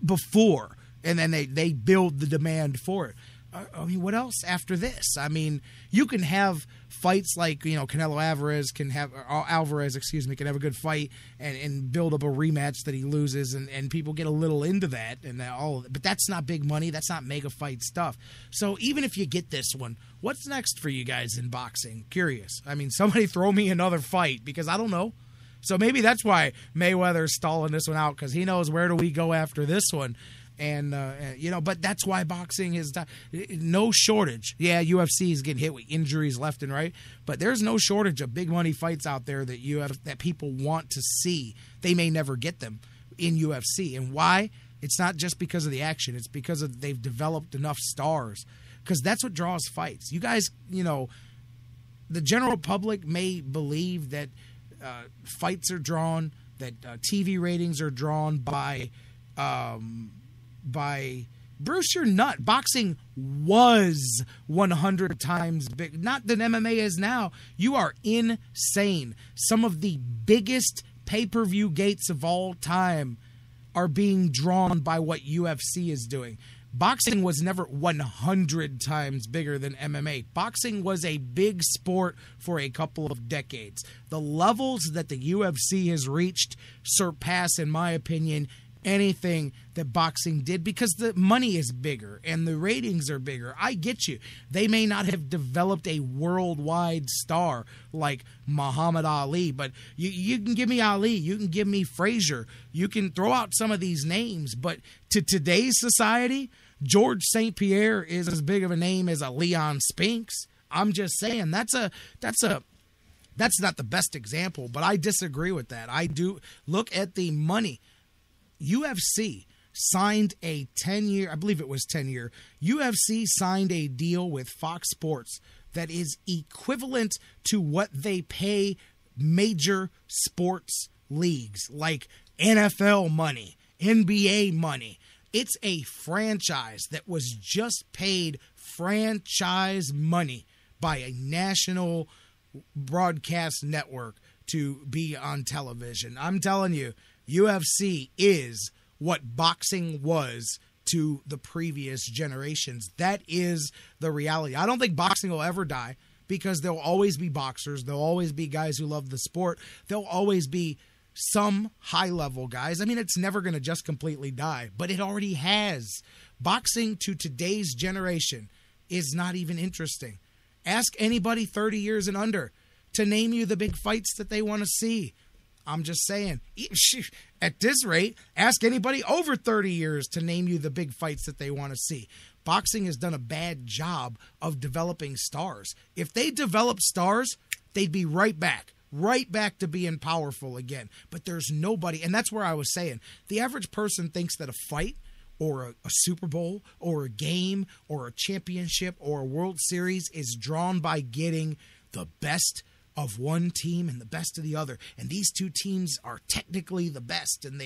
before, and then they build the demand for it. I mean, what else after this? I mean, you can have fights like, Canelo Alvarez can have a good fight and build up a rematch that he loses, and people get a little into that and all. But that's not big money. That's not mega fight stuff. So even if you get this one, what's next for you guys in boxing? Curious. I mean, somebody throw me another fight, because I don't know. So maybe that's why Mayweather's stalling this one out, because he knows where do we go after this one. And, but that's why boxing is no shortage. Yeah, UFC is getting hit with injuries left and right, but there's no shortage of big money fights out there that people want to see. They may never get them in UFC. And why? It's not just because of the action. It's because they've developed enough stars, because that's what draws fights. You guys, the general public may believe that fights are drawn, that TV ratings are drawn by Bruce, you're nut. Boxing was 100 times big. Not that MMA is now. You are insane. Some of the biggest pay-per-view gates of all time are being drawn by what UFC is doing. Boxing was never 100 times bigger than MMA. Boxing was a big sport for a couple of decades. The levels that the UFC has reached surpass, in my opinion, anything that boxing did because the money is bigger and the ratings are bigger. I get you. They may not have developed a worldwide star like Muhammad Ali, but you can give me Ali, you can give me Frazier, you can throw out some of these names, but to today's society, George St. Pierre is as big of a name as a Leon Spinks. I'm just saying that's not the best example, but I disagree with that. I do look at the money. UFC signed a 10-year, I believe it was 10-year, UFC signed a deal with Fox Sports that is equivalent to what they pay major sports leagues like NFL money, NBA money. It's a franchise that was just paid franchise money by a national broadcast network to be on television. I'm telling you, UFC is what boxing was to the previous generations. That is the reality. I don't think boxing will ever die because there'll always be boxers. There'll always be guys who love the sport. There'll always be some high-level guys. I mean, it's never going to just completely die, but it already has. Boxing to today's generation is not even interesting. Ask anybody 30 years and under to name you the big fights that they want to see. I'm just saying, at this rate, ask anybody over 30 years to name you the big fights that they want to see. Boxing has done a bad job of developing stars. If they developed stars, they'd be right back to being powerful again. But there's nobody, and that's where I was saying, the average person thinks that a fight or a Super Bowl or a game or a championship or a World Series is drawn by getting the best of one team and the best of the other, and these two teams are technically the best, and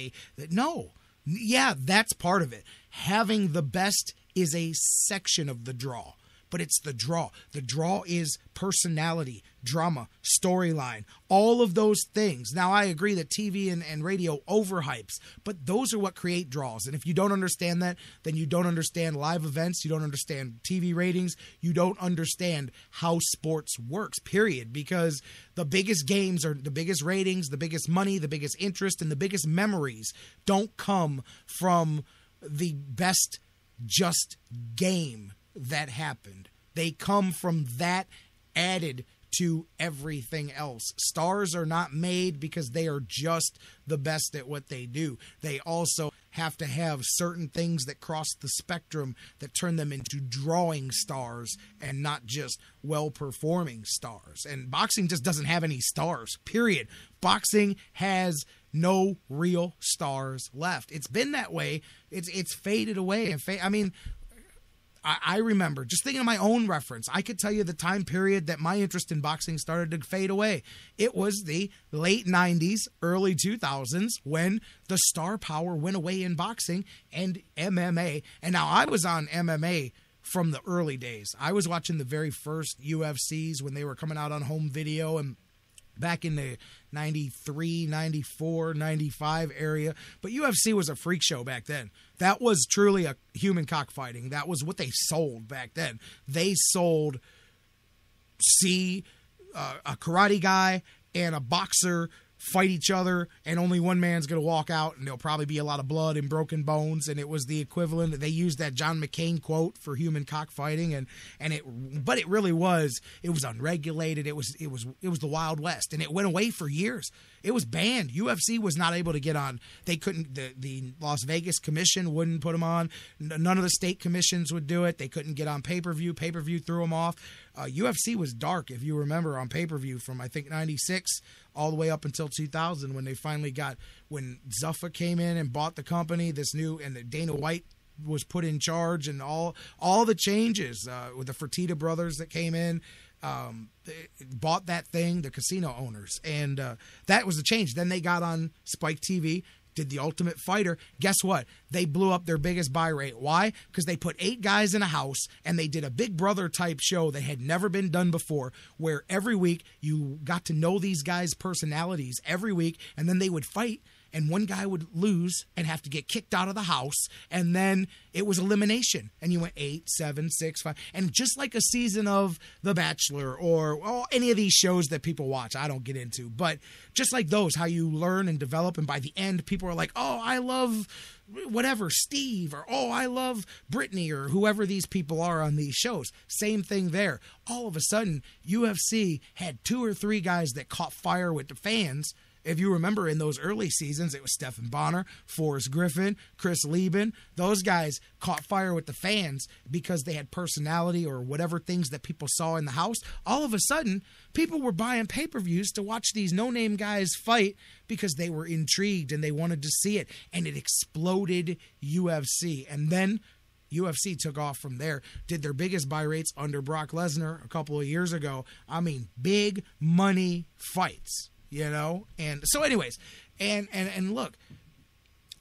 that's part of it. Having the best is a section of the draw, but it's the draw. The draw is personality, drama, storyline, all of those things. Now, I agree that TV and radio overhypes, but those are what create draws. And if you don't understand that, then you don't understand live events, you don't understand TV ratings, you don't understand how sports works, period. Because the biggest games are the biggest ratings, the biggest money, the biggest interest, and the biggest memories don't come from the best just game that happened. They come from that added to everything else. Stars are not made because they are just the best at what they do. They also have to have certain things that cross the spectrum that turn them into drawing stars and not just well-performing stars. And boxing just doesn't have any stars, period. Boxing has no real stars left. It's been that way. It's faded away. I remember, just thinking of my own reference, I could tell you the time period that my interest in boxing started to fade away. It was the late 90s, early 2000s, when the star power went away in boxing and MMA. And now I was on MMA from the early days. I was watching the very first UFCs when they were coming out on home video and back in the 93, 94, 95 area. But UFC was a freak show back then. That was truly a human cockfighting. That was what they sold back then. They sold, a karate guy and a boxer fight each other, and only one man's going to walk out, and there'll probably be a lot of blood and broken bones. And it was the equivalent. They used that John McCain quote for human cockfighting, but it really was. It was unregulated. It was the Wild West, and it went away for years. It was banned. UFC was not able to get on. They couldn't. The Las Vegas Commission wouldn't put them on. None of the state commissions would do it. They couldn't get on pay-per-view. Pay-per-view threw them off. UFC was dark, if you remember, on pay-per-view from, I think, 96 all the way up until 2000 when they finally when Zuffa came in and bought the company, and Dana White was put in charge, and all the changes with the Fertitta brothers that came in, bought that thing, the casino owners, and that was the change. Then they got on Spike TV, did The Ultimate Fighter. Guess what? They blew up their biggest buy rate. Why? Because they put 8 guys in a house and they did a Big Brother type show that had never been done before, where every week you got to know these guys' personalities every week, and then they would fight. and one guy would lose and have to get kicked out of the house, and then it was elimination, and you went 8, 7, 6, 5, and just like a season of The Bachelor or any of these shows that people watch, I don't get into, but just like those, how you learn and develop, and by the end, people are like, oh, I love whatever, Steve, or oh, I love Brittany, or whoever these people are on these shows. Same thing there. All of a sudden, UFC had 2 or 3 guys that caught fire with the fans. If you remember in those early seasons, it was Stephen Bonner, Forrest Griffin, Chris Lieben. Those guys caught fire with the fans because they had personality or whatever things that people saw in the house. All of a sudden, people were buying pay-per-views to watch these no-name guys fight because they were intrigued and they wanted to see it. And it exploded UFC. And then UFC took off from there, did their biggest buy rates under Brock Lesnar a couple of years ago. I mean, big money fights. And so anyways, and look,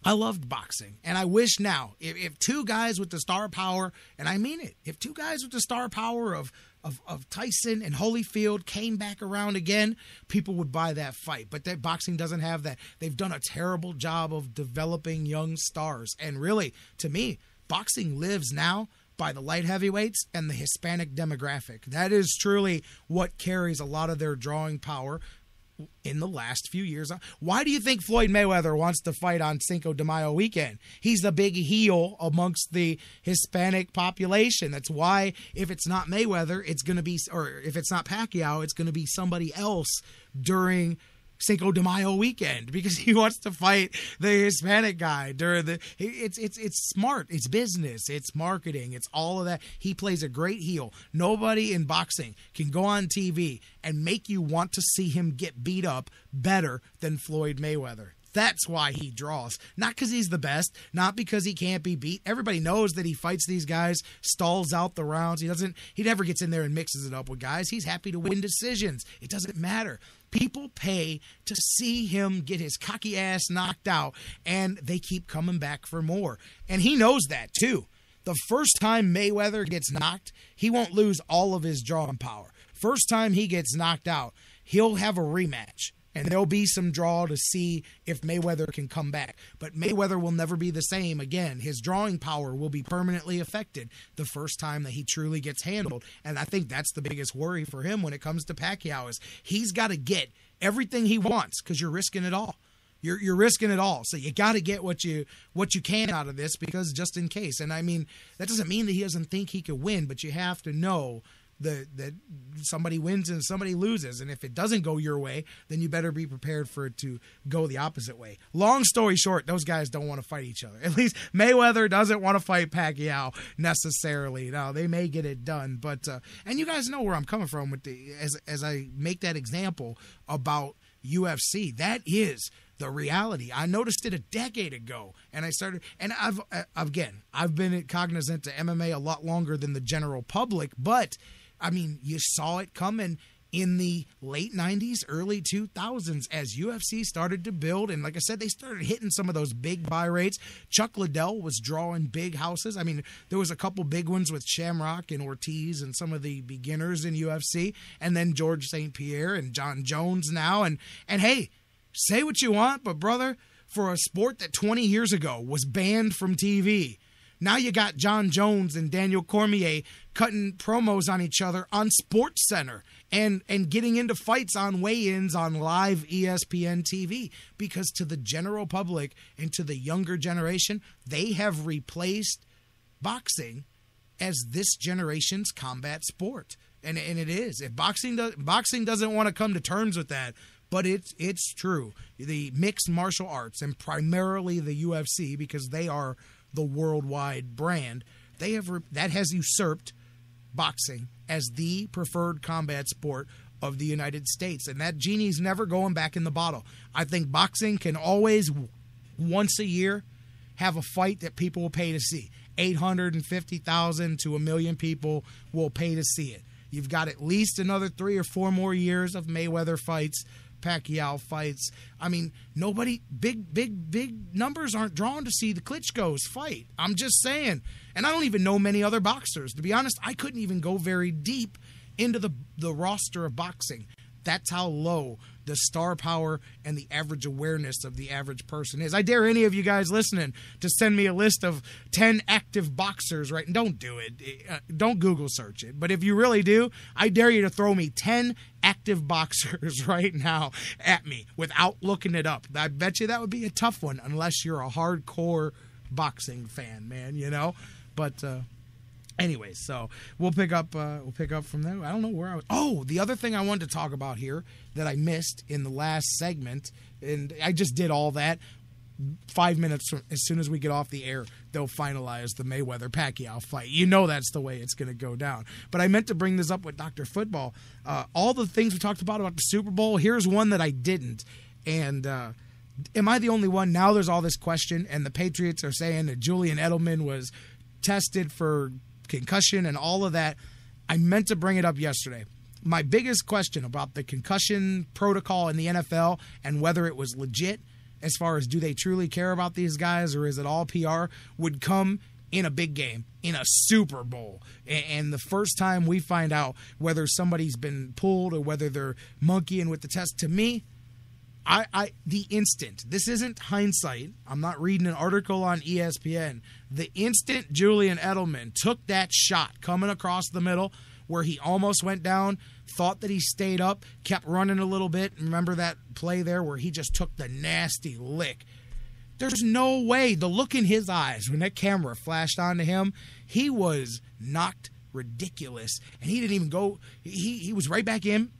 I loved boxing, and I wish now, if 2 guys with the star power, and I mean it, if 2 guys with the star power of Tyson and Holyfield came back around again, people would buy that fight. But that boxing doesn't have that. They've done a terrible job of developing young stars, and really, to me, boxing lives now by the light heavyweights and the Hispanic demographic. That is truly what carries a lot of their drawing power in the last few years. Why do you think Floyd Mayweather wants to fight on Cinco de Mayo weekend? He's the big heel amongst the Hispanic population. That's why if it's not Mayweather, it's going to be, or if it's not Pacquiao, it's going to be somebody else during Cinco de Mayo weekend, because he wants to fight the Hispanic guy during the. It's smart. It's business. It's marketing. It's all of that. He plays a great heel. Nobody in boxing can go on TV and make you want to see him get beat up better than Floyd Mayweather. That's why he draws. Not because he's the best, not because he can't be beat. Everybody knows that he fights these guys, stalls out the rounds. He never gets in there and mixes it up with guys. He's happy to win decisions. It doesn't matter. People pay to see him get his cocky ass knocked out, and they keep coming back for more. And he knows that, too. The first time Mayweather gets knocked, he won't lose all of his drawing power. First time he gets knocked out, he'll have a rematch. And there'll be some draw to see if Mayweather can come back. But Mayweather will never be the same again. His drawing power will be permanently affected the first time that he truly gets handled. And I think that's the biggest worry for him when it comes to Pacquiao is he's got to get everything he wants because you're risking it all. You're risking it all. So you got to get what you can out of this because just in case. And I mean, that doesn't mean that he doesn't think he could win, but you have to know that somebody wins and somebody loses. And if it doesn't go your way, then you better be prepared for it to go the opposite way. Long story short, those guys don't want to fight each other. At least Mayweather doesn't want to fight Pacquiao necessarily. Now, they may get it done, but and you guys know where I'm coming from with as I make that example about UFC. That is the reality. I noticed it a decade ago, and I started, and I've been cognizant to MMA a lot longer than the general public, but I mean, you saw it coming in the late 90s, early 2000s as UFC started to build. And like I said, they started hitting some of those big buy rates. Chuck Liddell was drawing big houses. I mean, there was a couple big ones with Shamrock and Ortiz and some of the beginners in UFC. And then George St. Pierre and John Jones now. And hey, say what you want, but brother, for a sport that 20 years ago was banned from TV, now you got John Jones and Daniel Cormier cutting promos on each other on SportsCenter and getting into fights on weigh-ins on live ESPN TV, because to the general public and to the younger generation, they have replaced boxing as this generation's combat sport. And it is. If boxing doesn't want to come to terms with that, but it's true. The mixed martial arts, and primarily the UFC, because they are the worldwide brand, that has usurped boxing as the preferred combat sport of the United States. And that genie's never going back in the bottle. I think boxing can always, once a year, have a fight that people will pay to see. 850,000 to 1 million people will pay to see it. You've got at least another 3 or 4 more years of Mayweather fights, Pacquiao fights. I mean, nobody, big numbers aren't drawn to see the Klitschko's fight. I'm just saying. And I don't even know many other boxers. To be honest, I couldn't even go very deep into the roster of boxing. That's how low the star power and the average awareness of the average person is. I dare any of you guys listening to send me a list of 10 active boxers, right? And don't do it. Don't Google search it. But if you really do, I dare you to throw me 10 active boxers right now at me without looking it up. I bet you that would be a tough one unless you're a hardcore boxing fan, man, you know? But anyways, so we'll pick up from there. I don't know where I was. Oh, the other thing I wanted to talk about here that I missed in the last segment, and I just did all that 5 minutes from as soon as we get off the air, they'll finalize the Mayweather-Pacquiao fight. You know that's the way it's going to go down. But I meant to bring this up with Dr. Football. All the things we talked about the Super Bowl, here's one that I didn't. And am I the only one? Now there's all this question, and the Patriots are saying that Julian Edelman was tested for concussion and all of that. I meant to bring it up yesterday. My biggest question about the concussion protocol in the NFL and whether it was legit, as far as do they truly care about these guys or is it all PR, would come in a big game, in a Super Bowl. And the first time we find out whether somebody's been pulled or whether they're monkeying with the test, to me, the instant, this isn't hindsight, I'm not reading an article on ESPN, the instant Julian Edelman took that shot coming across the middle where he almost went down, thought that he stayed up, kept running a little bit, remember that play there where he just took the nasty lick. There's no way, the look in his eyes when that camera flashed onto him, he was knocked ridiculous, and he didn't even go, he was right back in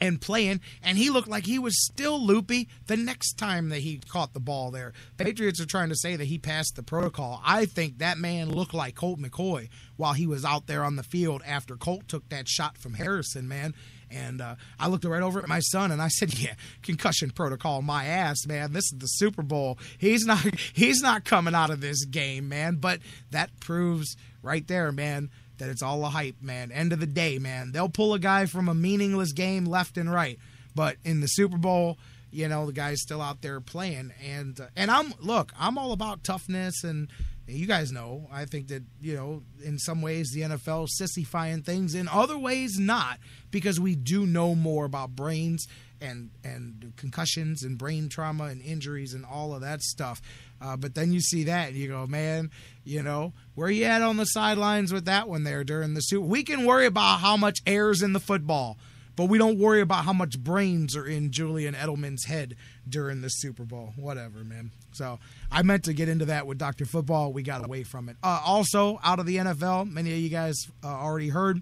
and playing, and he looked like he was still loopy the next time that he caught the ball there. The Patriots are trying to say that he passed the protocol. I think that man looked like Colt McCoy while he was out there on the field after Colt took that shot from Harrison, man. And I looked right over at my son, and I said, yeah, concussion protocol, my ass, man. This is the Super Bowl. He's not coming out of this game, man. But that proves right there, man, that it's all a hype, man. End of the day, man. They'll pull a guy from a meaningless game left and right. But in the Super Bowl, you know, the guy's still out there playing. And I'm all about toughness, and you guys know, I think that, you know, in some ways the NFL is sissifying things, in other ways not, because we do know more about brains and concussions and brain trauma and injuries and all of that stuff. But then you see that and you go, man, you know, where you at on the sidelines with that one there during the Super? We can worry about how much air's in the football, but we don't worry about how much brains are in Julian Edelman's head during the Super Bowl. Whatever, man. So I meant to get into that with Dr. Football. We got away from it. Also, out of the NFL, many of you guys already heard,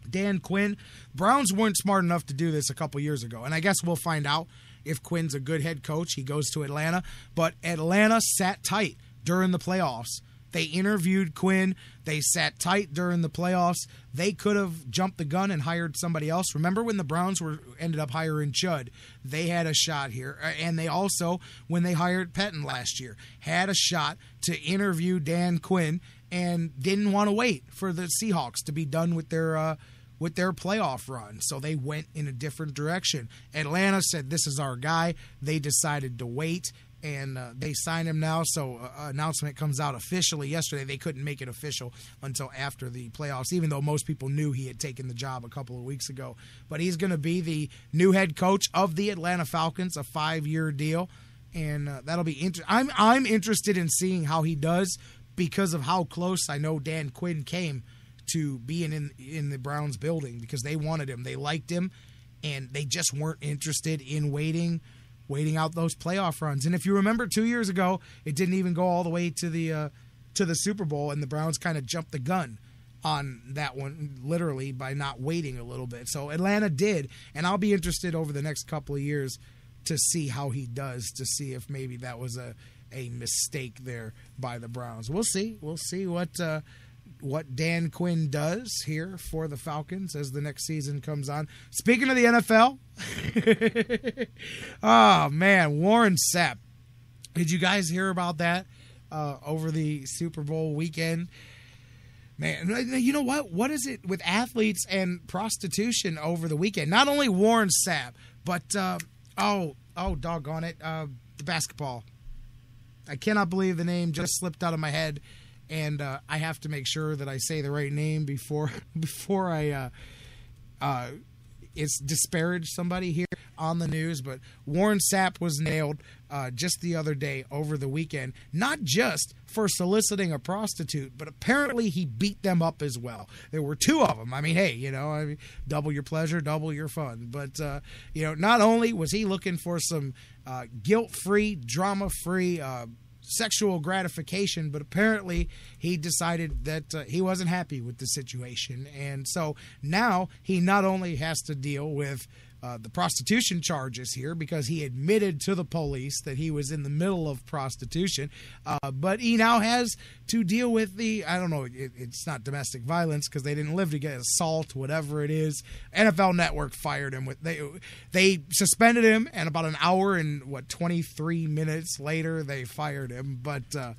Dan Quinn. Browns weren't smart enough to do this a couple years ago, and I guess we'll find out if Quinn's a good head coach. He goes to Atlanta, but Atlanta sat tight during the playoffs. They interviewed Quinn. They sat tight during the playoffs. They could have jumped the gun and hired somebody else. Remember when the Browns ended up hiring Judd? They had a shot here. And they also, when they hired Pettin last year, had a shot to interview Dan Quinn and didn't want to wait for the Seahawks to be done with their playoff run. So they went in a different direction. Atlanta said, this is our guy. They decided to wait, and they signed him now. So announcement comes out officially yesterday. They couldn't make it official until after the playoffs, even though most people knew he had taken the job a couple of weeks ago. But he's going to be the new head coach of the Atlanta Falcons, a 5-year deal. And that'll be interesting. I'm interested in seeing how he does because of how close I know Dan Quinn came to being in the Browns building, because they wanted him. They liked him, and they just weren't interested in waiting out those playoff runs. And if you remember 2 years ago, it didn't even go all the way to the Super Bowl, and the Browns kind of jumped the gun on that one, literally, by not waiting a little bit. So Atlanta did, and I'll be interested over the next couple of years to see how he does, to see if maybe that was a mistake there by the Browns. We'll see. We'll see what Dan Quinn does here for the Falcons as the next season comes on. Speaking of the NFL, oh, man, Warren Sapp. Did you guys hear about that over the Super Bowl weekend? Man, you know what? What is it with athletes and prostitution over the weekend? Not only Warren Sapp, but, doggone it, the basketball. I cannot believe the name just slipped out of my head. And I have to make sure that I say the right name before I it's disparage somebody here on the news, but Warren Sapp was nailed just the other day over the weekend, not just for soliciting a prostitute, but apparently he beat them up as well. There were two of them. I mean, hey, double your pleasure, double your fun. But, not only was he looking for some guilt-free, drama-free sexual gratification, but apparently he decided that he wasn't happy with the situation. And so now he not only has to deal with the prostitution charges here because he admitted to the police that he was in the middle of prostitution, but he now has to deal with it's not domestic violence because they didn't live together, assault, whatever it is. NFL Network fired him. They suspended him, and about an hour and 23 minutes later they fired him. But I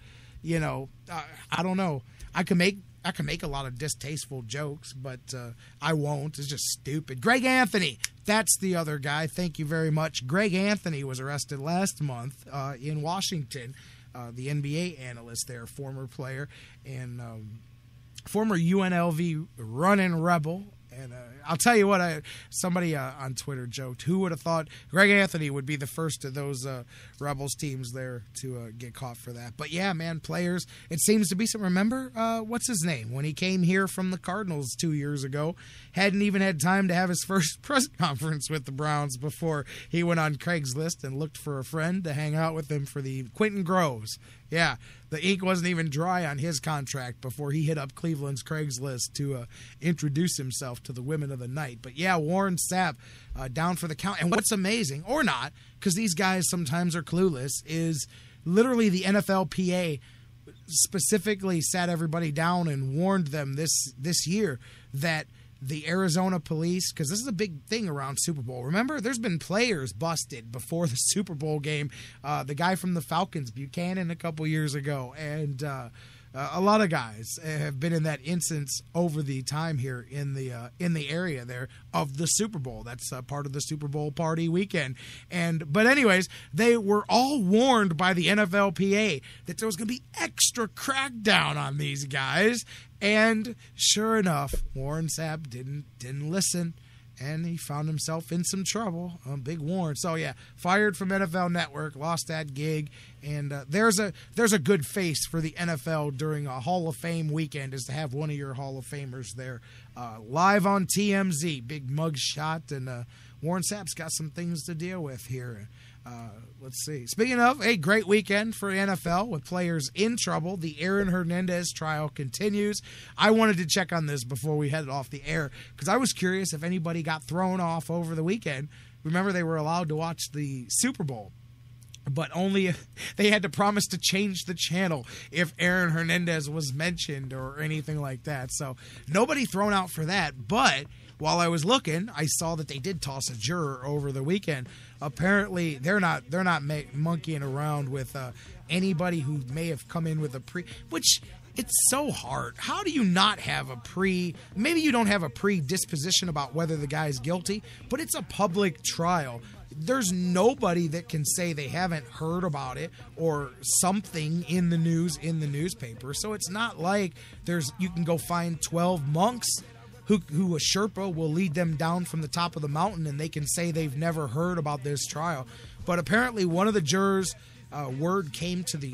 don't know. I can make a lot of distasteful jokes, but I won't. It's just stupid. Greg Anthony, that's the other guy. Thank you very much. Greg Anthony was arrested last month in Washington. The NBA analyst there, former player and former UNLV running rebel. And I'll tell you what, somebody on Twitter joked, who would have thought Greg Anthony would be the first of those Rebels teams there to get caught for that. But yeah, man, players, it seems to be some. Remember, what's his name? When he came here from the Cardinals 2 years ago, hadn't even had time to have his first press conference with the Browns before he went on Craigslist and looked for a friend to hang out with him for the Quentin Groves. Yeah, the ink wasn't even dry on his contract before he hit up Cleveland's Craigslist to introduce himself to the women of the night. But yeah, Warren Sapp down for the count. And what's amazing, or not, because these guys sometimes are clueless, is literally the NFLPA specifically sat everybody down and warned them this year that the Arizona police, because this is a big thing around Super Bowl. Remember, there's been players busted before the Super Bowl game. The guy from the Falcons, Buchanan, a couple years ago, and a lot of guys have been in that instance over the time here in the area there of the Super Bowl. That's part of the Super Bowl party weekend. But anyways, they were all warned by the NFLPA that there was going to be extra crackdown on these guys. And sure enough, Warren Sapp didn't listen, and he found himself in some trouble. Big Warren. So yeah, fired from NFL Network, lost that gig, and there's a good face for the NFL during a Hall of Fame weekend is to have one of your Hall of Famers there live on TMZ. Big mug shot, and Warren Sapp's got some things to deal with here. Let's see. Speaking of, a great weekend for the NFL with players in trouble. The Aaron Hernandez trial continues. I wanted to check on this before we headed off the air because I was curious if anybody got thrown off over the weekend. Remember, they were allowed to watch the Super Bowl, but only if they had to promise to change the channel if Aaron Hernandez was mentioned or anything like that. So nobody thrown out for that, but while I was looking, I saw that they did toss a juror over the weekend. Apparently, they're not monkeying around with anybody who may have come in with a which it's so hard. How do you not have maybe you don't have a predisposition about whether the guy's guilty, but it's a public trial. There's nobody that can say they haven't heard about it or something in the news, in the newspaper. So it's not like you can go find 12 monks who a Sherpa will lead them down from the top of the mountain and they can say they've never heard about this trial. But apparently one of the jurors, word came to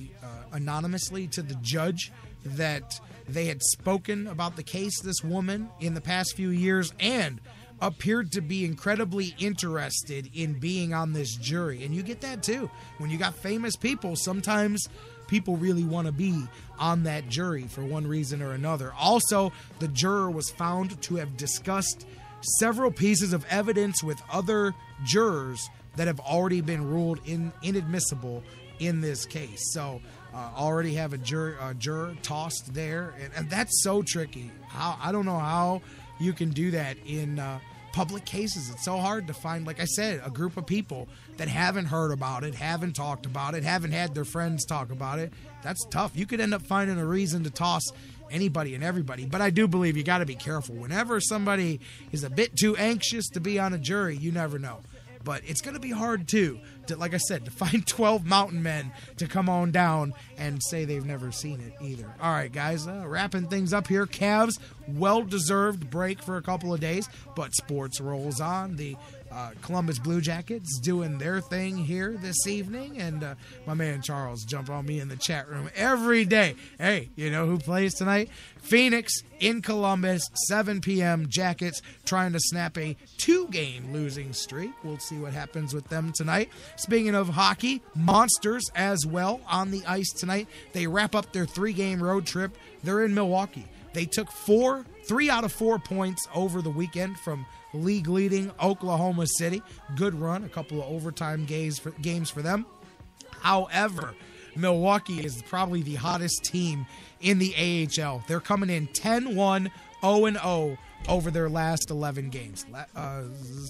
anonymously to the judge that they had spoken about the case, this woman, in the past few years and appeared to be incredibly interested in being on this jury. And you get that too. When you got famous people, sometimes people really want to be on that jury for one reason or another. Also, the juror was found to have discussed several pieces of evidence with other jurors that have already been ruled inadmissible in this case. So already have a juror tossed there, and that's so tricky. I don't know how you can do that in public cases. It's so hard to find, like I said, a group of people that haven't heard about it, haven't talked about it, haven't had their friends talk about it. That's tough. You could end up finding a reason to toss anybody and everybody. But I do believe you got to be careful. Whenever somebody is a bit too anxious to be on a jury, you never know. But it's going to be hard, too, like I said, to find 12 mountain men to come on down and say they've never seen it either. All right, guys, wrapping things up here. Cavs, well-deserved break for a couple of days, but sports rolls on. The Columbus Blue Jackets doing their thing here this evening, and my man Charles jump on me in the chat room every day. Hey, you know who plays tonight? Phoenix in Columbus, 7 p.m. Jackets trying to snap a 2-game losing streak. We'll see what happens with them tonight. Speaking of hockey, Monsters as well on the ice tonight. They wrap up their 3-game road trip. They're in Milwaukee. They took 3 out of 4 points over the weekend from league-leading Oklahoma City. Good run, a couple of overtime games for them. However, Milwaukee is probably the hottest team in the AHL. They're coming in 10-1, 0-0 over their last 11 games.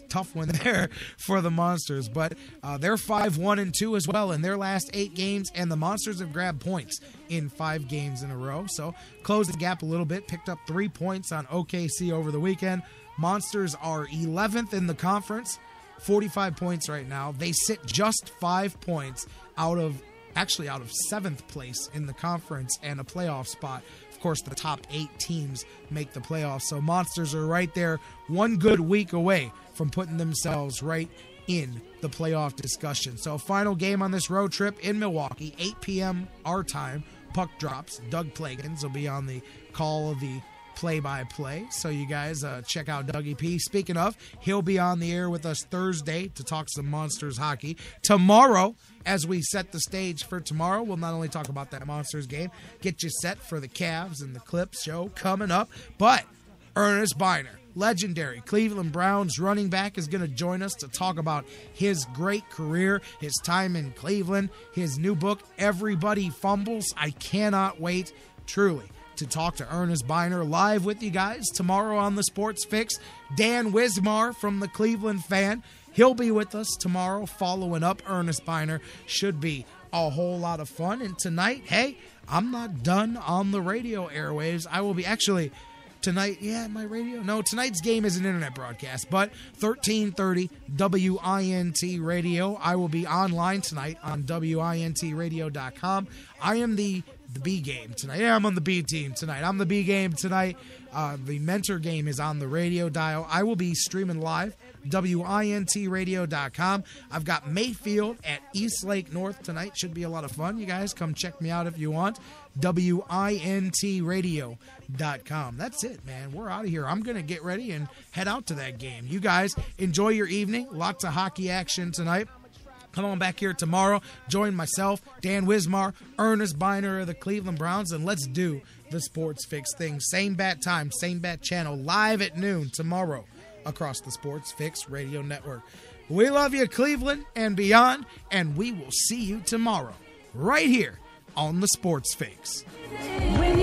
Tough one there for the Monsters, but they're 5-1-2 as well in their last 8 games, and the Monsters have grabbed points in 5 games in a row. So closed the gap a little bit, picked up 3 points on OKC over the weekend. Monsters are 11th in the conference, 45 points right now. They sit just 5 points out of 7th place in the conference and a playoff spot. Of course, the top 8 teams make the playoffs. So Monsters are right there, one good week away from putting themselves right in the playoff discussion. So final game on this road trip in Milwaukee, 8 p.m. our time. Puck drops. Doug Plagans will be on the call of the play-by-play, so you guys check out Dougie P. Speaking of, he'll be on the air with us Thursday to talk some Monsters hockey. Tomorrow, as we set the stage for tomorrow, we'll not only talk about that Monsters game, get you set for the Cavs and the Clips show coming up, but Ernest Biner, legendary Cleveland Browns running back, is going to join us to talk about his great career, his time in Cleveland, his new book, Everybody Fumbles. I cannot wait, truly, to talk to Ernest Biner live with you guys tomorrow on the Sports Fix. Dan Wismar from the Cleveland Fan, he'll be with us tomorrow following up Ernest Biner. Should be a whole lot of fun. And tonight, hey, I'm not done on the radio airwaves. I will be actually tonight, tonight's game is an internet broadcast, but 1330 WINT Radio. I will be online tonight on WINTradio.com. I am the B game tonight. Yeah, I'm on the B team tonight. I'm the B game tonight. The Mentor game is on the radio dial. I will be streaming live, WINTradio.com. I've got Mayfield at Eastlake North tonight. Should be a lot of fun. You guys come check me out if you want. WINTradio.com. That's it, man. We're out of here. I'm going to get ready and head out to that game. You guys enjoy your evening. Lots of hockey action tonight. Come on back here tomorrow. Join myself, Dan Wismar, Ernest Biner of the Cleveland Browns, and let's do the Sports Fix thing. Same bat time, same bat channel, live at noon tomorrow across the Sports Fix Radio Network. We love you, Cleveland and beyond, and we will see you tomorrow right here on the Sports Fix. When